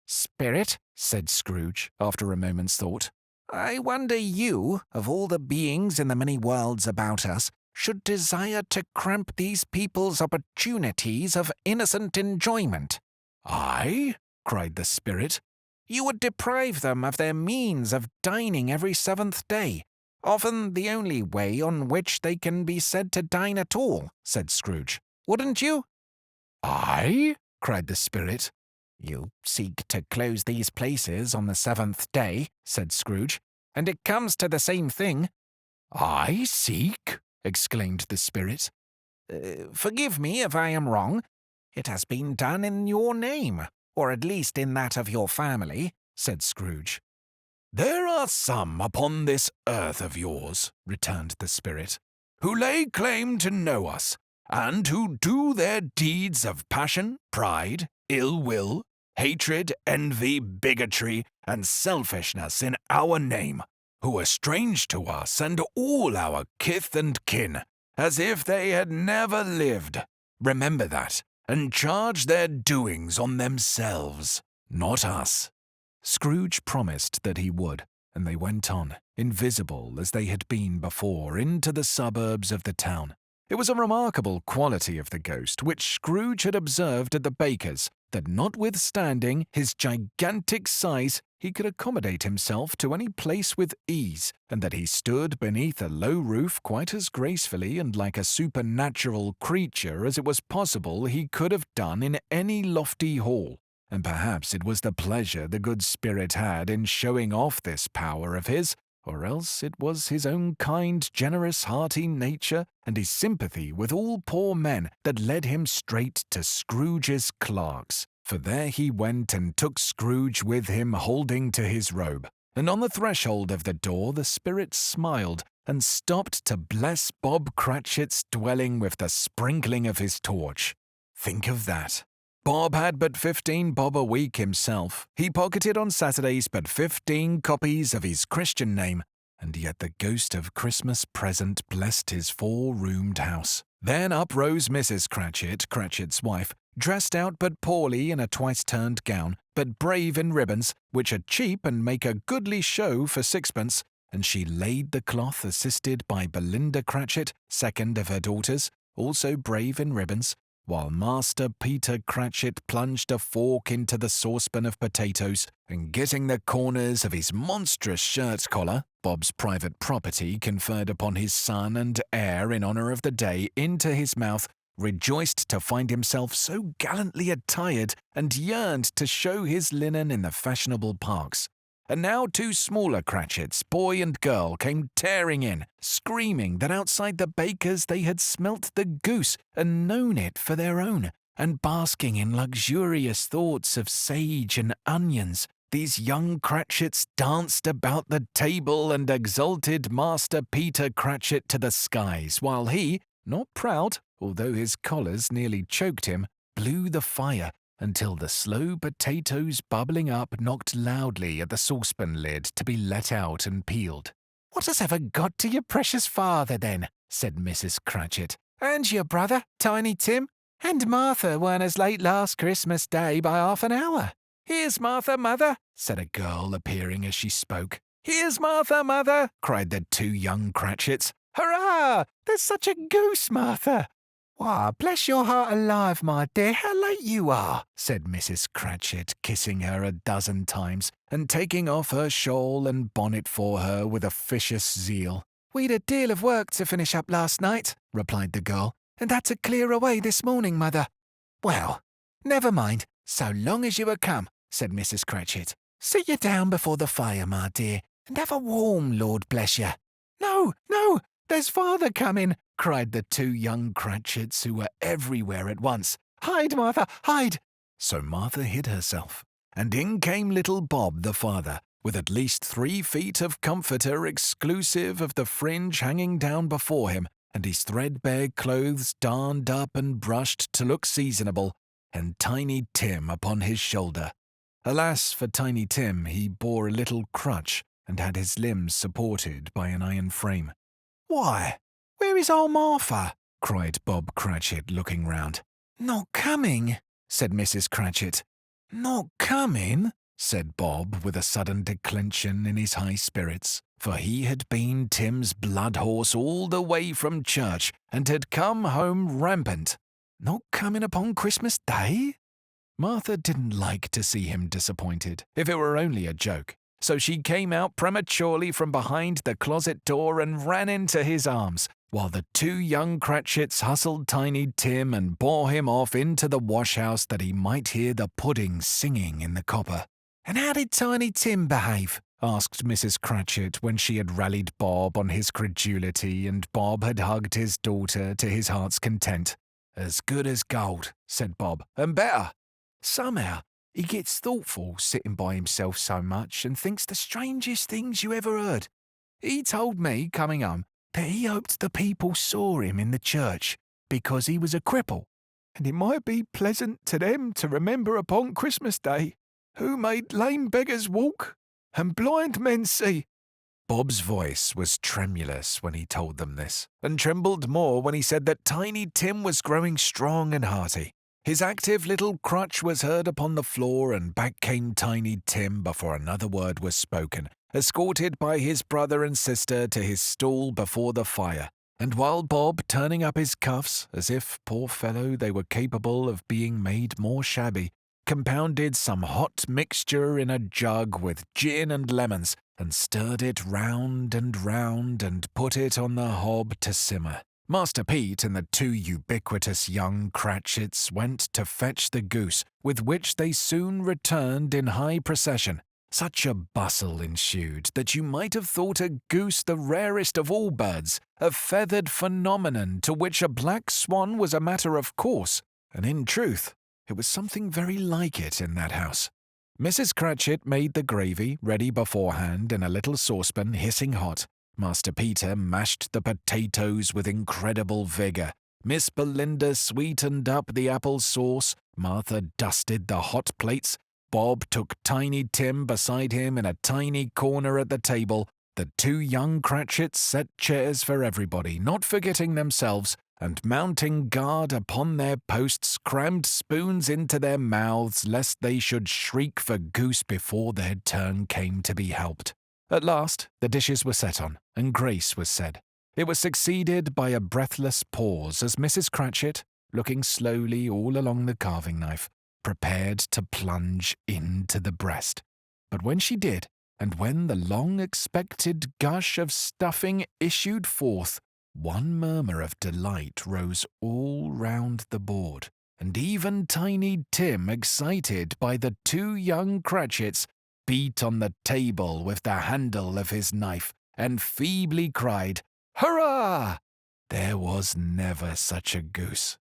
"Spirit," said Scrooge, after a moment's thought, "I wonder you, of all the beings in the many worlds about us, should desire to cramp these people's opportunities of innocent enjoyment." "I?" cried the spirit. "You would deprive them of their means of dining every seventh day, often the only way on which they can be said to dine at all," said Scrooge. "Wouldn't you?" "I?" cried the spirit. "You seek to close these places on the seventh day," said Scrooge, "and it comes to the same thing." "I seek?" exclaimed the spirit. Forgive me if I am wrong. It has been done in your name, or at least in that of your family," said Scrooge. "There are some upon this earth of yours," returned the spirit, "who lay claim to know us, and who do their deeds of passion, pride, ill will, hatred, envy, bigotry, and selfishness in our name, who are strange to us and all our kith and kin, as if they had never lived. Remember that, and charge their doings on themselves, not us." Scrooge promised that he would, and they went on, invisible as they had been before, into the suburbs of the town. It was a remarkable quality of the ghost which Scrooge had observed at the baker's, that notwithstanding his gigantic size, he could accommodate himself to any place with ease, and that he stood beneath a low roof quite as gracefully and like a supernatural creature as it was possible he could have done in any lofty hall. And perhaps it was the pleasure the good spirit had in showing off this power of his, or else it was his own kind, generous, hearty nature and his sympathy with all poor men that led him straight to Scrooge's clerks. For there he went and took Scrooge with him holding to his robe, and on the threshold of the door the spirit smiled and stopped to bless Bob Cratchit's dwelling with the sprinkling of his torch. Think of that. Bob had but 15 bob a week himself. He pocketed on Saturdays but 15 copies of his Christian name, and yet the ghost of Christmas present blessed his 4-roomed house. Then up rose Mrs. Cratchit, Cratchit's wife, dressed out but poorly in a twice-turned gown, but brave in ribbons, which are cheap and make a goodly show for 6pence, and she laid the cloth assisted by Belinda Cratchit, second of her daughters, also brave in ribbons, while Master Peter Cratchit plunged a fork into the saucepan of potatoes, and getting the corners of his monstrous shirt collar, Bob's private property conferred upon his son and heir in honour of the day, into his mouth, rejoiced to find himself so gallantly attired and yearned to show his linen in the fashionable parks. And now 2 smaller Cratchits, boy and girl, came tearing in, screaming that outside the baker's they had smelt the goose and known it for their own, and basking in luxurious thoughts of sage and onions. These young Cratchits danced about the table and exalted Master Peter Cratchit to the skies, while he, not proud, although his collars nearly choked him, blew the fire, until the slow potatoes bubbling up knocked loudly at the saucepan lid to be let out and peeled. "What has ever got to your precious father, then?" said Mrs. Cratchit. "And your brother, Tiny Tim? And Martha weren't as late last Christmas Day by half an hour." "Here's Martha, mother," said a girl, appearing as she spoke. "Here's Martha, mother," cried the 2 young Cratchits. "Hurrah! There's such a goose, Martha." "Why, bless your heart alive, my dear, how late you are," said Mrs. Cratchit, kissing her a dozen times, and taking off her shawl and bonnet for her with officious zeal. "We'd a deal of work to finish up last night," replied the girl, "and had to clear away this morning, mother." "Well, never mind, so long as you are come," said Mrs. Cratchit. "Sit you down before the fire, my dear, and have a warm, Lord bless you." "No, no, there's father coming," cried the 2 young Cratchits, who were everywhere at once. "Hide, Martha, hide!" So Martha hid herself, and in came little Bob the father, with at least 3 feet of comforter exclusive of the fringe hanging down before him, and his threadbare clothes darned up and brushed to look seasonable, and Tiny Tim upon his shoulder. Alas for Tiny Tim, he bore a little crutch, and had his limbs supported by an iron frame. "Why, where is old Martha?" cried Bob Cratchit, looking round. "Not coming," said Mrs. Cratchit. "Not coming?" said Bob, with a sudden declension in his high spirits, for he had been Tim's blood horse all the way from church, and had come home rampant. "Not coming upon Christmas Day?" Martha didn't like to see him disappointed, if it were only a joke, so she came out prematurely from behind the closet door and ran into his arms, while the 2 young Cratchits hustled Tiny Tim and bore him off into the wash-house that he might hear the pudding singing in the copper. "And how did Tiny Tim behave?" asked Mrs. Cratchit, when she had rallied Bob on his credulity and Bob had hugged his daughter to his heart's content. "As good as gold," said Bob, "and better. Somehow, he gets thoughtful sitting by himself so much and thinks the strangest things you ever heard. He told me, coming home, that he hoped the people saw him in the church because he was a cripple, and it might be pleasant to them to remember upon Christmas Day who made lame beggars walk and blind men see." Bob's voice was tremulous when he told them this, and trembled more when he said that Tiny Tim was growing strong and hearty. His active little crutch was heard upon the floor, and back came Tiny Tim before another word was spoken, escorted by his brother and sister to his stool before the fire, and while Bob, turning up his cuffs, as if, poor fellow, they were capable of being made more shabby, compounded some hot mixture in a jug with gin and lemons, and stirred it round and put it on the hob to simmer. Master Pete and the 2 ubiquitous young Cratchits went to fetch the goose, with which they soon returned in high procession. Such a bustle ensued that you might have thought a goose the rarest of all birds, a feathered phenomenon to which a black swan was a matter of course, and in truth, it was something very like it in that house. Mrs. Cratchit made the gravy ready beforehand in a little saucepan hissing hot. Master Peter mashed the potatoes with incredible vigour. Miss Belinda sweetened up the apple sauce. Martha dusted the hot plates. Bob took Tiny Tim beside him in a tiny corner at the table. The two young Cratchits set chairs for everybody, not forgetting themselves, and mounting guard upon their posts, crammed spoons into their mouths lest they should shriek for goose before their turn came to be helped. At last, the dishes were set on, and grace was said. It was succeeded by a breathless pause as Mrs. Cratchit, looking slowly all along the carving knife, prepared to plunge into the breast. But when she did, and when the long-expected gush of stuffing issued forth, one murmur of delight rose all round the board, and even Tiny Tim, excited by the two young Cratchits, beat on the table with the handle of his knife, and feebly cried, "Hurrah!" There was never such a goose.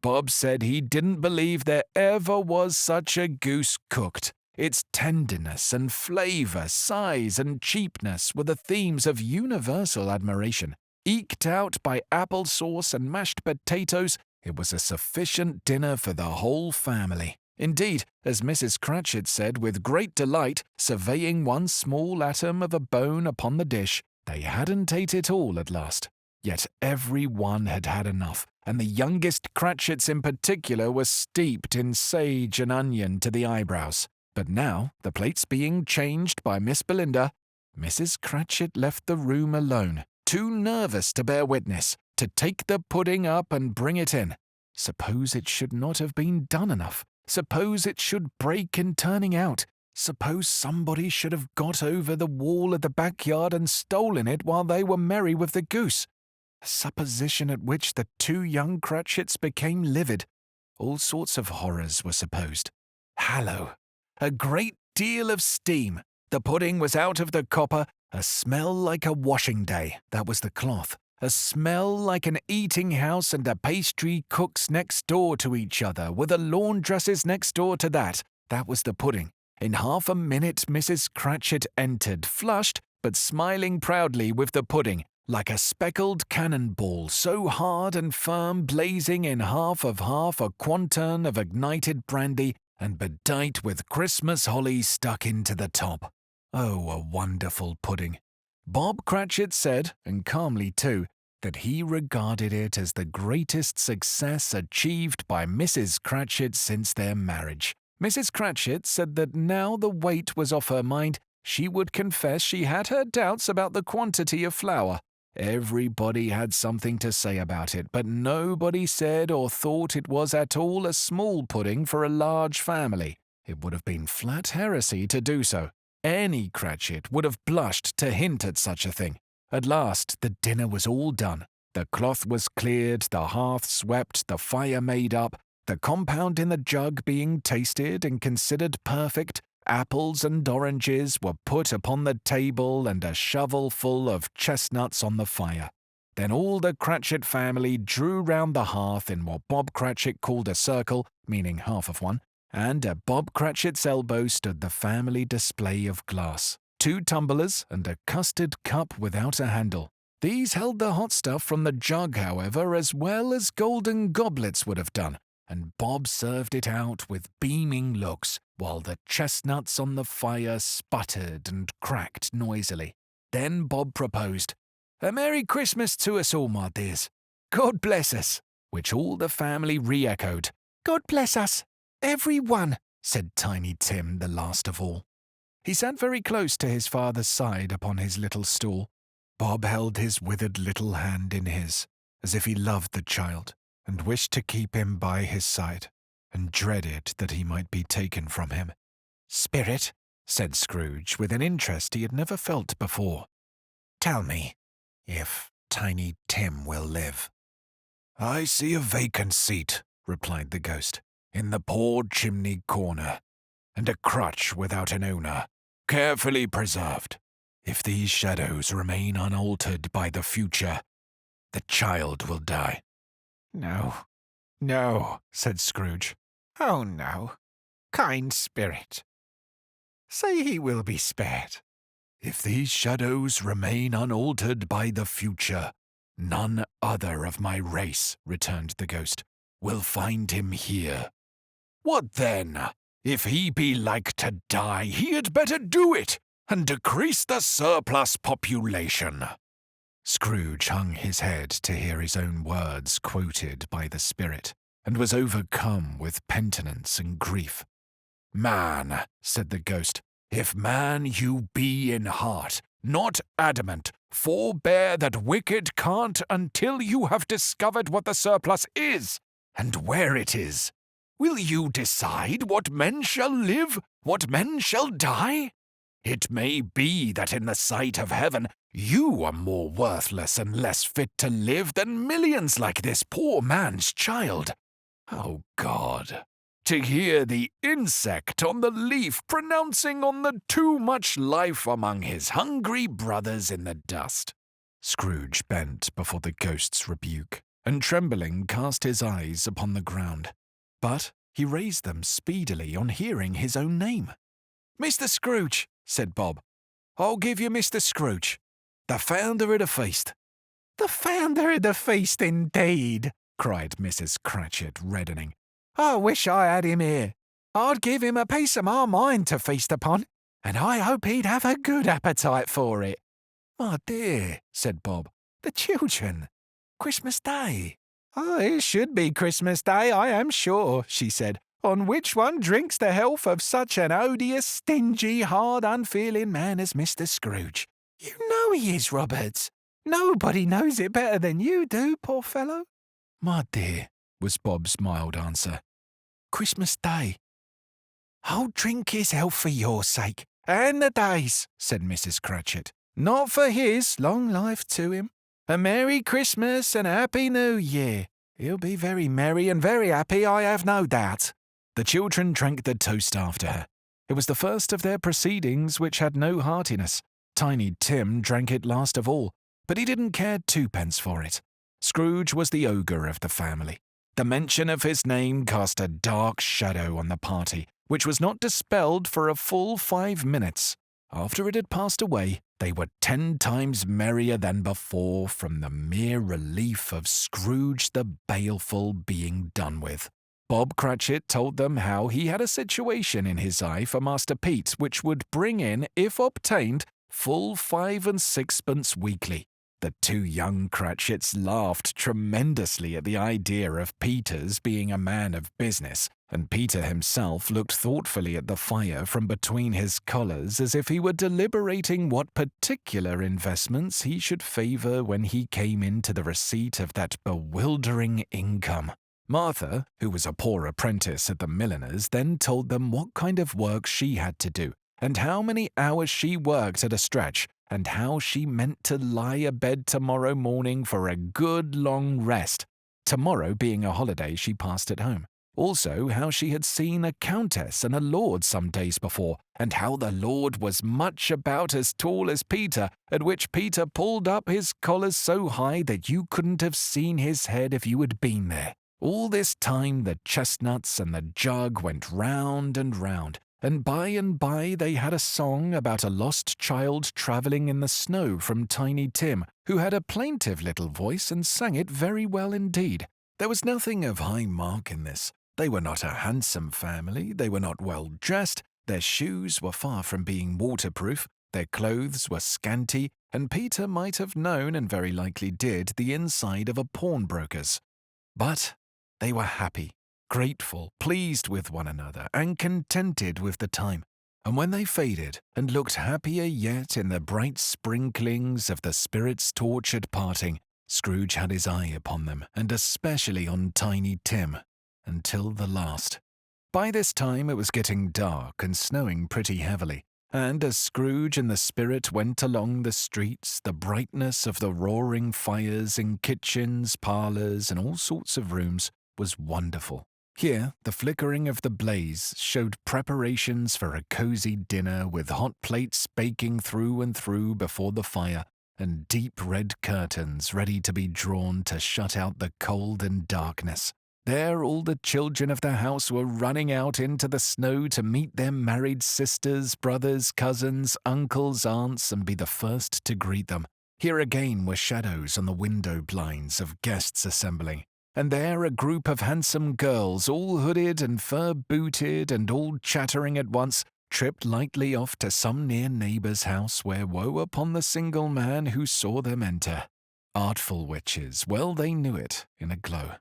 Bob said he didn't believe there ever was such a goose cooked. Its tenderness and flavour, size and cheapness were the themes of universal admiration. Eked out by apple sauce and mashed potatoes, it was a sufficient dinner for the whole family. Indeed, as Mrs. Cratchit said with great delight, surveying one small atom of a bone upon the dish, they hadn't ate it all at last. Yet every one had had enough, and the youngest Cratchits in particular were steeped in sage and onion to the eyebrows. But now, the plates being changed by Miss Belinda, Mrs. Cratchit left the room alone, too nervous to bear witness, to take the pudding up and bring it in. Suppose it should not have been done enough? Suppose it should break in turning out? Suppose somebody should have got over the wall of the backyard and stolen it while they were merry with the goose? A supposition at which the two young Cratchits became livid. All sorts of horrors were supposed. Hallo! A great deal of steam. The pudding was out of the copper. A smell like a washing day. That was the cloth. A smell like an eating house and a pastry cook's next door to each other, with a laundress's next door to that. That was the pudding. In half a minute Mrs. Cratchit entered, flushed, but smiling proudly with the pudding, like a speckled cannonball, so hard and firm, blazing in half a quantern of ignited brandy, and bedight with Christmas holly stuck into the top. Oh, a wonderful pudding! Bob Cratchit said, and calmly too, that he regarded it as the greatest success achieved by Mrs. Cratchit since their marriage. Mrs. Cratchit said that now the weight was off her mind, she would confess she had her doubts about the quantity of flour. Everybody had something to say about it, but nobody said or thought it was at all a small pudding for a large family. It would have been flat heresy to do so. Any Cratchit would have blushed to hint at such a thing. At last the dinner was all done. The cloth was cleared, the hearth swept, the fire made up, the compound in the jug being tasted and considered perfect. Apples and oranges were put upon the table and a shovelful of chestnuts on the fire. Then all the Cratchit family drew round the hearth in what Bob Cratchit called a circle, meaning half of one, and at Bob Cratchit's elbow stood the family display of glass. 2 tumblers and a custard cup without a handle. These held the hot stuff from the jug, however, as well as golden goblets would have done, and Bob served it out with beaming looks, while the chestnuts on the fire sputtered and cracked noisily. Then Bob proposed, "A Merry Christmas to us all, my dears. God bless us," which all the family re-echoed. "God bless us, every one," said Tiny Tim, the last of all. He sat very close to his father's side upon his little stool. Bob held his withered little hand in his, as if he loved the child, and wished to keep him by his side, and dreaded that he might be taken from him. "Spirit," said Scrooge, with an interest he had never felt before, "tell me if Tiny Tim will live." "I see a vacant seat," replied the ghost, "in the poor chimney corner, and a crutch without an owner, carefully preserved. If these shadows remain unaltered by the future, the child will die." "No, no," said Scrooge. "Oh, no, kind spirit. say he will be spared. If these shadows remain unaltered by the future, none other of my race, returned the ghost, will find him here. What then? If he be like to die, he had better do it, and decrease the surplus population. Scrooge hung his head to hear his own words quoted by the spirit, and was overcome with penitence and grief. Man, said the ghost, if man you be in heart, not adamant, forbear that wicked can't until you have discovered what the surplus is, and where it is. Will you decide what men shall live, what men shall die? It may be that in the sight of heaven you are more worthless and less fit to live than millions like this poor man's child. Oh God, to hear the insect on the leaf pronouncing on the too much life among his hungry brothers in the dust. Scrooge bent before the ghost's rebuke, and trembling cast his eyes upon the ground. But he raised them speedily on hearing his own name. Mr. Scrooge, said Bob. I'll give you Mr. Scrooge, the founder of the feast. The founder of the feast, indeed, cried Mrs. Cratchit, reddening. I wish I had him here. I'd give him a piece of my mind to feast upon, and I hope he'd have a good appetite for it. My dear, said Bob, the children. Christmas Day. Oh, it should be Christmas Day, I am sure, she said, on which one drinks the health of such an odious, stingy, hard, unfeeling man as Mr. Scrooge. You know he is, Roberts. Nobody knows it better than you do, poor fellow. My dear, was Bob's mild answer. Christmas Day. I'll drink his health for your sake, and the day's, said Mrs. Cratchit. Not for his, long life to him. A Merry Christmas and a Happy New Year. He'll be very merry and very happy, I have no doubt. The children drank the toast after her. It was the first of their proceedings which had no heartiness. Tiny Tim drank it last of all, but he didn't care twopence for it. Scrooge was the ogre of the family. The mention of his name cast a dark shadow on the party, which was not dispelled for a full 5 minutes. After it had passed away, they were 10 times merrier than before from the mere relief of Scrooge the Baleful being done with. Bob Cratchit told them how he had a situation in his eye for Master Pete which would bring in, if obtained, full 5 and 6pence weekly. The 2 young Cratchits laughed tremendously at the idea of Peter's being a man of business, and Peter himself looked thoughtfully at the fire from between his collars as if he were deliberating what particular investments he should favour when he came into the receipt of that bewildering income. Martha, who was a poor apprentice at the milliner's, then told them what kind of work she had to do, and how many hours she worked at a stretch, and how she meant to lie abed tomorrow morning for a good long rest. Tomorrow being a holiday she passed at home. Also how she had seen a countess and a lord some days before, and how the lord was much about as tall as Peter, at which Peter pulled up his collars so high that you couldn't have seen his head if you had been there. All this time the chestnuts and the jug went round and round, and by they had a song about a lost child travelling in the snow from Tiny Tim, who had a plaintive little voice and sang it very well indeed. There was nothing of high mark in this. They were not a handsome family, they were not well dressed, their shoes were far from being waterproof, their clothes were scanty, and Peter might have known, and very likely did, the inside of a pawnbroker's. But they were happy, grateful, pleased with one another, and contented with the time. And when they faded, and looked happier yet in the bright sprinklings of the spirit's torch at parting, Scrooge had his eye upon them, and especially on Tiny Tim, until the last. By this time it was getting dark and snowing pretty heavily, and as Scrooge and the spirit went along the streets, the brightness of the roaring fires in kitchens, parlours, and all sorts of rooms was wonderful. Here, the flickering of the blaze showed preparations for a cosy dinner with hot plates baking through and through before the fire, and deep red curtains ready to be drawn to shut out the cold and darkness. There all the children of the house were running out into the snow to meet their married sisters, brothers, cousins, uncles, aunts, and be the first to greet them. Here again were shadows on the window blinds of guests assembling, and there a group of handsome girls, all hooded and fur-booted and all chattering at once, tripped lightly off to some near neighbour's house where woe upon the single man who saw them enter. Artful witches, well they knew it in a glow.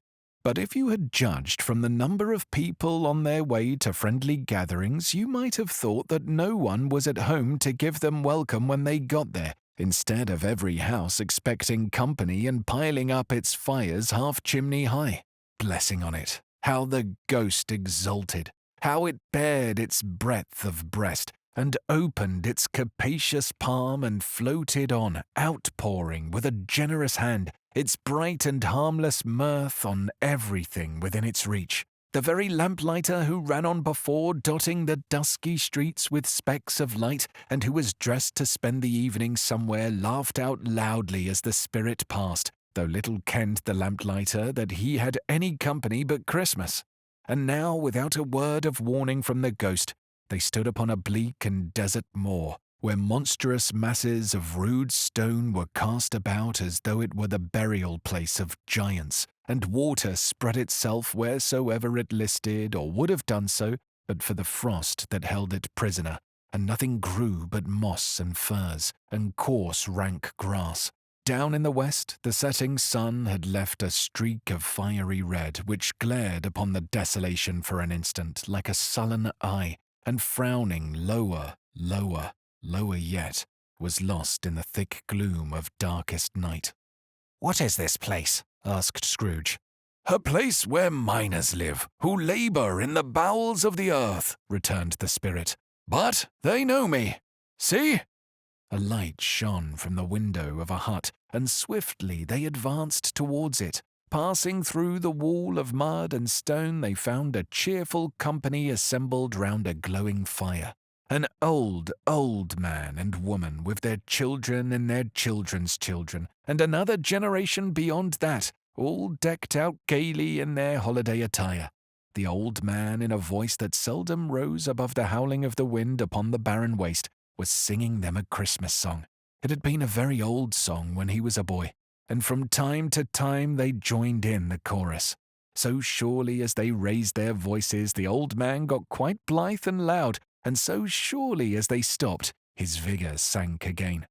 But if you had judged from the number of people on their way to friendly gatherings, you might have thought that no one was at home to give them welcome when they got there, instead of every house expecting company and piling up its fires half-chimney high. Blessing on it, how the ghost exulted, how it bared its breadth of breast, and opened its capacious palm and floated on, outpouring with a generous hand, its bright and harmless mirth on everything within its reach. The very lamplighter who ran on before, dotting the dusky streets with specks of light, and who was dressed to spend the evening somewhere, laughed out loudly as the spirit passed, though little kenned the lamplighter that he had any company but Christmas. And now, without a word of warning from the ghost, they stood upon a bleak and desert moor, where monstrous masses of rude stone were cast about as though it were the burial place of giants, and water spread itself wheresoever it listed or would have done so, but for the frost that held it prisoner, and nothing grew but moss and furze, and coarse rank grass. Down in the west, the setting sun had left a streak of fiery red, which glared upon the desolation for an instant like a sullen eye, and frowning lower, yet, was lost in the thick gloom of darkest night. "What is this place?" asked Scrooge. "A place where miners live, who labour in the bowels of the earth," returned the spirit. "But they know me. See?" A light shone from the window of a hut, and swiftly they advanced towards it. Passing through the wall of mud and stone, they found a cheerful company assembled round a glowing fire. An old man and woman with their children and their children's children, and another generation beyond that, all decked out gaily in their holiday attire. The old man, in a voice that seldom rose above the howling of the wind upon the barren waste, was singing them a Christmas song. It had been a very old song when he was a boy, and from time to time they joined in the chorus. So surely as they raised their voices, the old man got quite blithe and loud, and so surely as they stopped, his vigour sank again.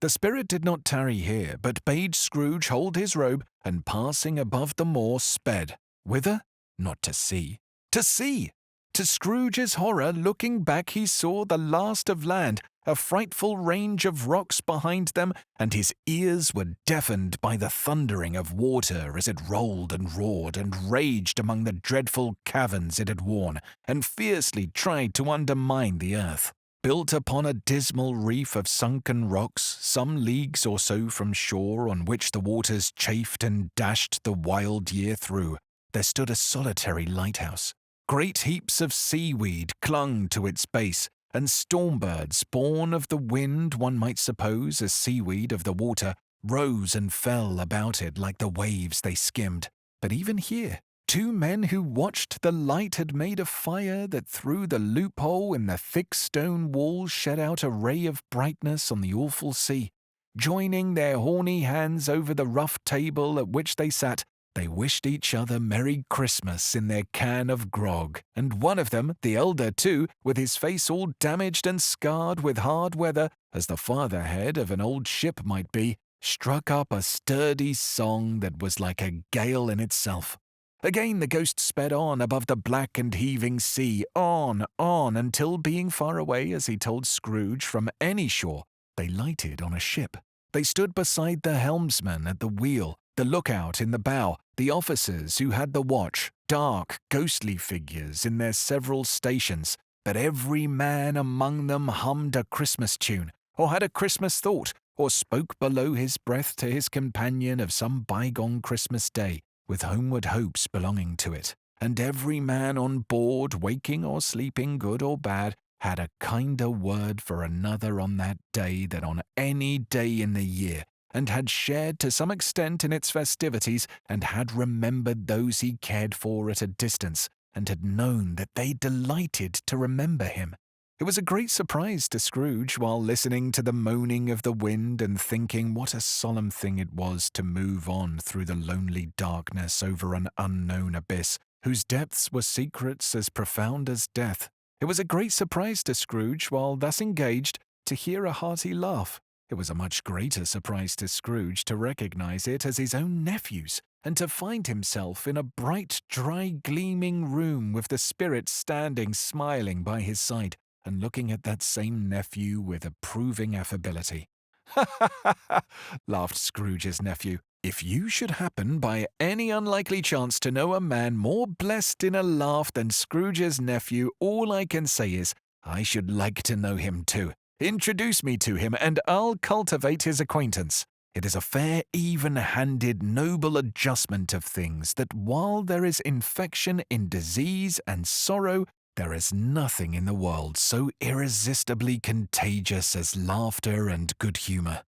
The spirit did not tarry here, but bade Scrooge hold his robe, and passing above the moor sped. Whither? Not to see. To see! To Scrooge's horror, looking back, he saw the last of land, a frightful range of rocks behind them, and his ears were deafened by the thundering of water as it rolled and roared and raged among the dreadful caverns it had worn, and fiercely tried to undermine the earth. Built upon a dismal reef of sunken rocks, some leagues or so from shore, on which the waters chafed and dashed the wild year through, there stood a solitary lighthouse. Great heaps of seaweed clung to its base, and stormbirds, born of the wind, one might suppose, as seaweed of the water, rose and fell about it like the waves they skimmed. But even here, two men who watched the light had made a fire that through the loophole in the thick stone wall shed out a ray of brightness on the awful sea. Joining their horny hands over the rough table at which they sat, they wished each other Merry Christmas in their can of grog, and one of them, the elder too, with his face all damaged and scarred with hard weather, as the farther head of an old ship might be, struck up a sturdy song that was like a gale in itself. Again the ghost sped on above the black and heaving sea, on, until being far away, as he told Scrooge, from any shore, they lighted on a ship. They stood beside the helmsman at the wheel, the lookout in the bow, the officers who had the watch, dark, ghostly figures in their several stations, but every man among them hummed a Christmas tune, or had a Christmas thought, or spoke below his breath to his companion of some bygone Christmas day, with homeward hopes belonging to it. And every man on board, waking or sleeping, good or bad, had a kinder word for another on that day than on any day in the year, and had shared to some extent in its festivities, and had remembered those he cared for at a distance, and had known that they delighted to remember him. It was a great surprise to Scrooge, while listening to the moaning of the wind and thinking what a solemn thing it was to move on through the lonely darkness over an unknown abyss, whose depths were secrets as profound as death. It was a great surprise to Scrooge, while thus engaged, to hear a hearty laugh. It was a much greater surprise to Scrooge to recognize it as his own nephew's, and to find himself in a bright, dry, gleaming room with the spirit standing smiling by his side, and looking at that same nephew with approving affability. "Ha ha ha ha!" laughed Scrooge's nephew. "If you should happen by any unlikely chance to know a man more blessed in a laugh than Scrooge's nephew, all I can say is, I should like to know him too. Introduce me to him, and I'll cultivate his acquaintance. It is a fair, even-handed, noble adjustment of things that while there is infection in disease and sorrow, there is nothing in the world so irresistibly contagious as laughter and good humour."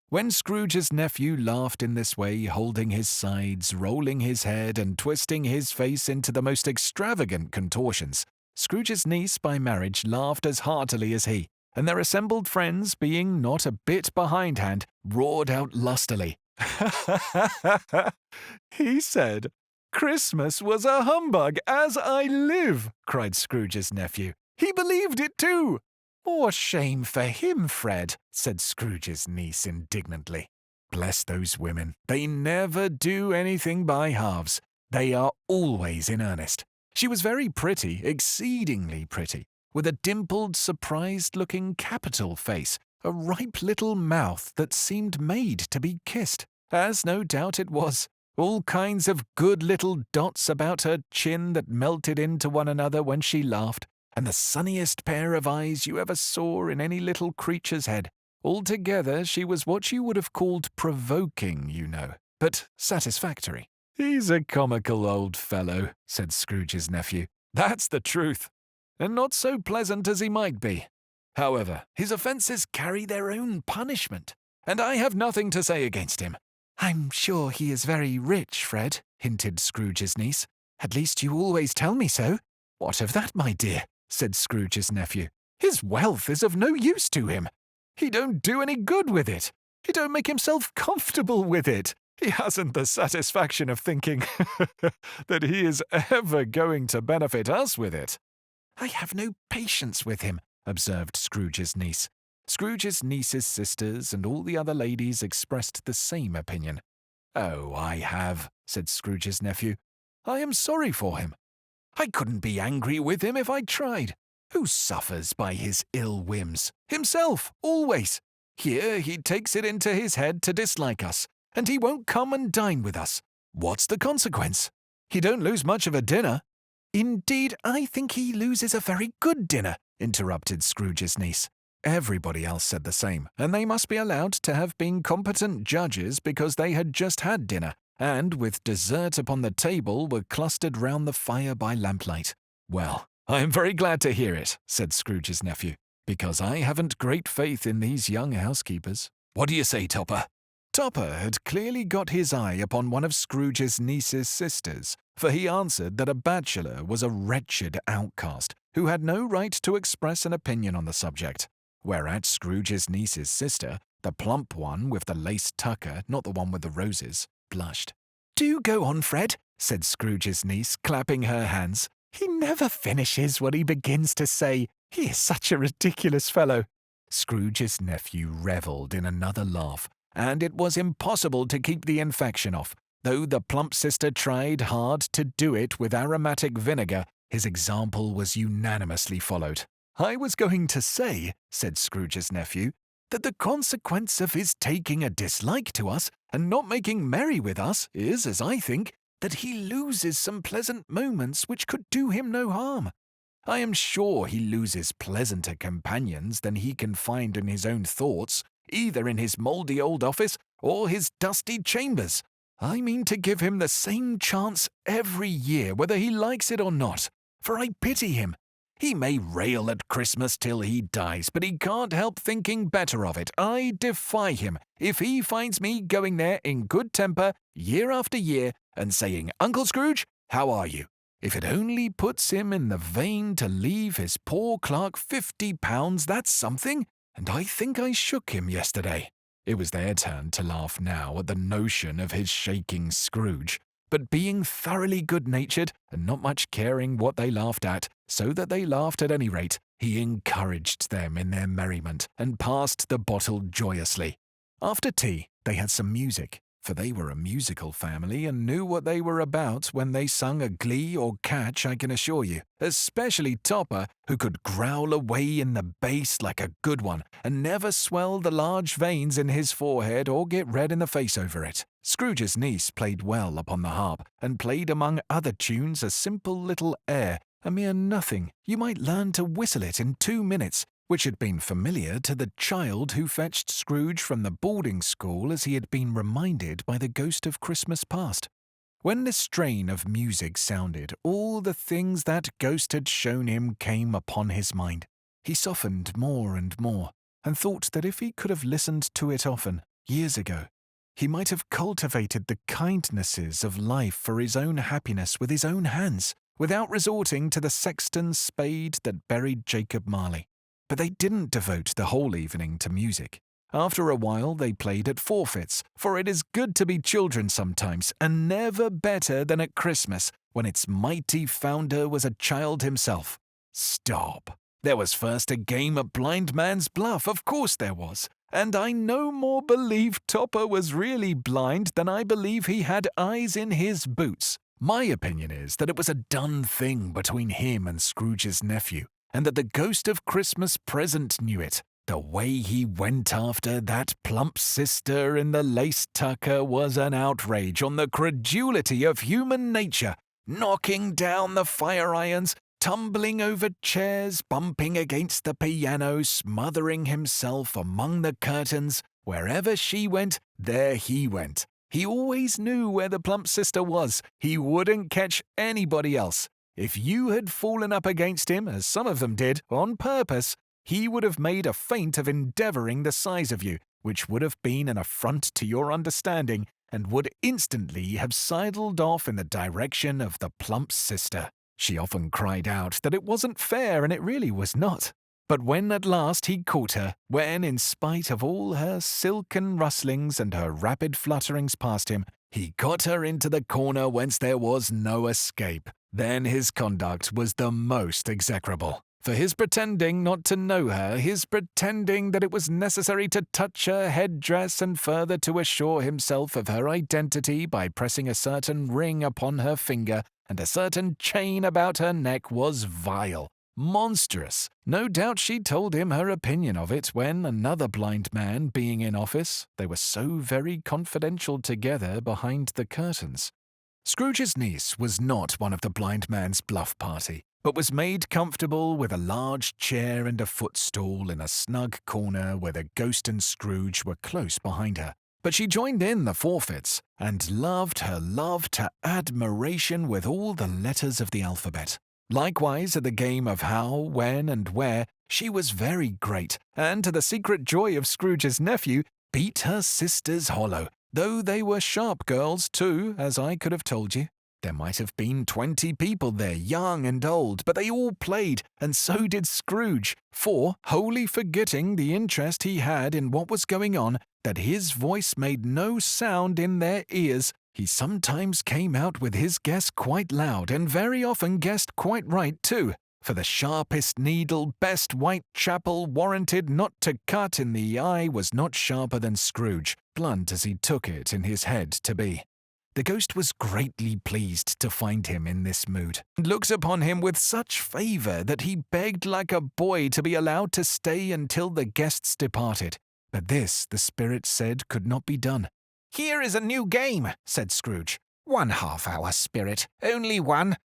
When Scrooge's nephew laughed in this way, holding his sides, rolling his head, and twisting his face into the most extravagant contortions, Scrooge's niece by marriage laughed as heartily as he, and their assembled friends, being not a bit behindhand, roared out lustily. "He said Christmas was a humbug, as I live!" cried Scrooge's nephew. "He believed it too!" "More shame for him, Fred," said Scrooge's niece indignantly. "Bless those women. They never do anything by halves. They are always in earnest." She was very pretty, exceedingly pretty, with a dimpled, surprised-looking capital face, a ripe little mouth that seemed made to be kissed, as no doubt it was, all kinds of good little dots about her chin that melted into one another when she laughed, and the sunniest pair of eyes you ever saw in any little creature's head. Altogether, she was what you would have called provoking, you know, but satisfactory. "He's a comical old fellow," said Scrooge's nephew. "That's the truth. And not so pleasant as he might be. However, his offences carry their own punishment, and I have nothing to say against him." "I'm sure he is very rich, Fred," hinted Scrooge's niece. "At least you always tell me so." "What of that, my dear?" said Scrooge's nephew. "His wealth is of no use to him. He don't do any good with it. He don't make himself comfortable with it. He hasn't the satisfaction of thinking that he is ever going to benefit us with it." "I have no patience with him," observed Scrooge's niece. Scrooge's niece's sisters and all the other ladies expressed the same opinion. "Oh, I have," said Scrooge's nephew. "I am sorry for him. I couldn't be angry with him if I tried. Who suffers by his ill whims? Himself, always. Here he takes it into his head to dislike us, and he won't come and dine with us. What's the consequence? He don't lose much of a dinner." "Indeed, I think he loses a very good dinner," interrupted Scrooge's niece. Everybody else said the same, and they must be allowed to have been competent judges because they had just had dinner, and with dessert upon the table were clustered round the fire by lamplight. "Well, I am very glad to hear it," said Scrooge's nephew, "because I haven't great faith in these young housekeepers. What do you say, Topper?" Topper had clearly got his eye upon one of Scrooge's niece's sisters, for he answered that a bachelor was a wretched outcast who had no right to express an opinion on the subject, whereat Scrooge's niece's sister, the plump one with the lace tucker, not the one with the roses, blushed. "Do go on, Fred," said Scrooge's niece, clapping her hands. "He never finishes what he begins to say. He is such a ridiculous fellow." Scrooge's nephew revelled in another laugh, and it was impossible to keep the infection off. Though the plump sister tried hard to do it with aromatic vinegar, his example was unanimously followed. "I was going to say," said Scrooge's nephew, "that the consequence of his taking a dislike to us and not making merry with us is, as I think, that he loses some pleasant moments which could do him no harm. I am sure he loses pleasanter companions than he can find in his own thoughts, either in his mouldy old office or his dusty chambers. I mean to give him the same chance every year, whether he likes it or not, for I pity him. He may rail at Christmas till he dies, but he can't help thinking better of it. I defy him if he finds me going there in good temper year after year and saying, 'Uncle Scrooge, how are you?' If it only puts him in the vein to leave his poor clerk £50, that's something, and I think I shook him yesterday." It was their turn to laugh now at the notion of his shaking Scrooge, but being thoroughly good-natured and not much caring what they laughed at, so that they laughed at any rate, he encouraged them in their merriment and passed the bottle joyously. After tea, they had some music, for they were a musical family and knew what they were about when they sung a glee or catch, I can assure you, especially Topper, who could growl away in the bass like a good one and never swell the large veins in his forehead or get red in the face over it. Scrooge's niece played well upon the harp and played among other tunes a simple little air, a mere nothing. You might learn to whistle it in 2 minutes, which had been familiar to the child who fetched Scrooge from the boarding school as he had been reminded by the ghost of Christmas past. When this strain of music sounded, all the things that ghost had shown him came upon his mind. He softened more and more, and thought that if he could have listened to it often, years ago, he might have cultivated the kindnesses of life for his own happiness with his own hands, without resorting to the sexton's spade that buried Jacob Marley. But they didn't devote the whole evening to music. After a while they played at forfeits, for it is good to be children sometimes, and never better than at Christmas, when its mighty founder was a child himself. Stop. There was first a game at blind man's bluff, of course there was, and I no more believe Topper was really blind than I believe he had eyes in his boots. My opinion is that it was a done thing between him and Scrooge's nephew, and that the ghost of Christmas present knew it. The way he went after that plump sister in the lace tucker was an outrage on the credulity of human nature, knocking down the fire irons, tumbling over chairs, bumping against the piano, smothering himself among the curtains. Wherever she went, there he went. He always knew where the plump sister was. He wouldn't catch anybody else. If you had fallen up against him, as some of them did, on purpose, he would have made a feint of endeavouring the size of you, which would have been an affront to your understanding, and would instantly have sidled off in the direction of the plump sister. She often cried out that it wasn't fair, and it really was not. But when at last he caught her, when, in spite of all her silken rustlings and her rapid flutterings past him, he got her into the corner whence there was no escape, then his conduct was the most execrable. For his pretending not to know her, his pretending that it was necessary to touch her headdress and further to assure himself of her identity by pressing a certain ring upon her finger and a certain chain about her neck was vile, monstrous. No doubt she told him her opinion of it when, another blind man being in office, they were so very confidential together behind the curtains. Scrooge's niece was not one of the blind man's bluff party, but was made comfortable with a large chair and a footstool in a snug corner where the ghost and Scrooge were close behind her. But she joined in the forfeits, and loved her love to admiration with all the letters of the alphabet. Likewise, at the game of how, when, and where, she was very great, and to the secret joy of Scrooge's nephew, beat her sisters hollow, though they were sharp girls too, as I could have told you. There might have been 20 people there, young and old, but they all played, and so did Scrooge, for, wholly forgetting the interest he had in what was going on, that his voice made no sound in their ears, he sometimes came out with his guess quite loud, and very often guessed quite right too, for the sharpest needle best Whitechapel warranted not to cut in the eye was not sharper than Scrooge, blunt as he took it in his head to be. The ghost was greatly pleased to find him in this mood, and looked upon him with such favour that he begged like a boy to be allowed to stay until the guests departed. But this, the spirit said, could not be done. "Here is a new game," said Scrooge. "1 half-hour, spirit, only one."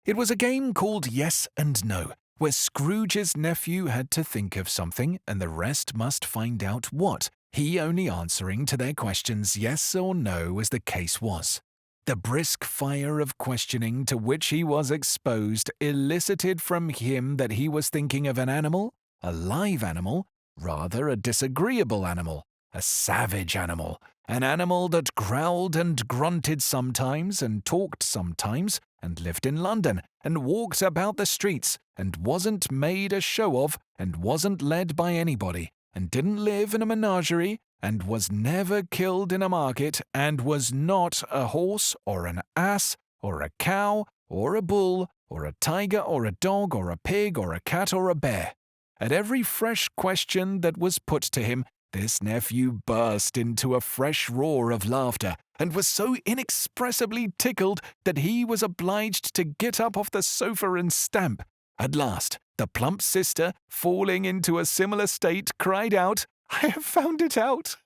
It was a game called Yes and No, where Scrooge's nephew had to think of something, and the rest must find out what, he only answering to their questions yes or no as the case was. The brisk fire of questioning to which he was exposed elicited from him that he was thinking of an animal, a live animal, rather a disagreeable animal, a savage animal, an animal that growled and grunted sometimes and talked sometimes and lived in London and walked about the streets and wasn't made a show of and wasn't led by anybody and didn't live in a menagerie and was never killed in a market and was not a horse or an ass or a cow or a bull or a tiger or a dog or a pig or a cat or a bear. At every fresh question that was put to him, this nephew burst into a fresh roar of laughter and was so inexpressibly tickled that he was obliged to get up off the sofa and stamp. At last, the plump sister, falling into a similar state, cried out, "I have found it out.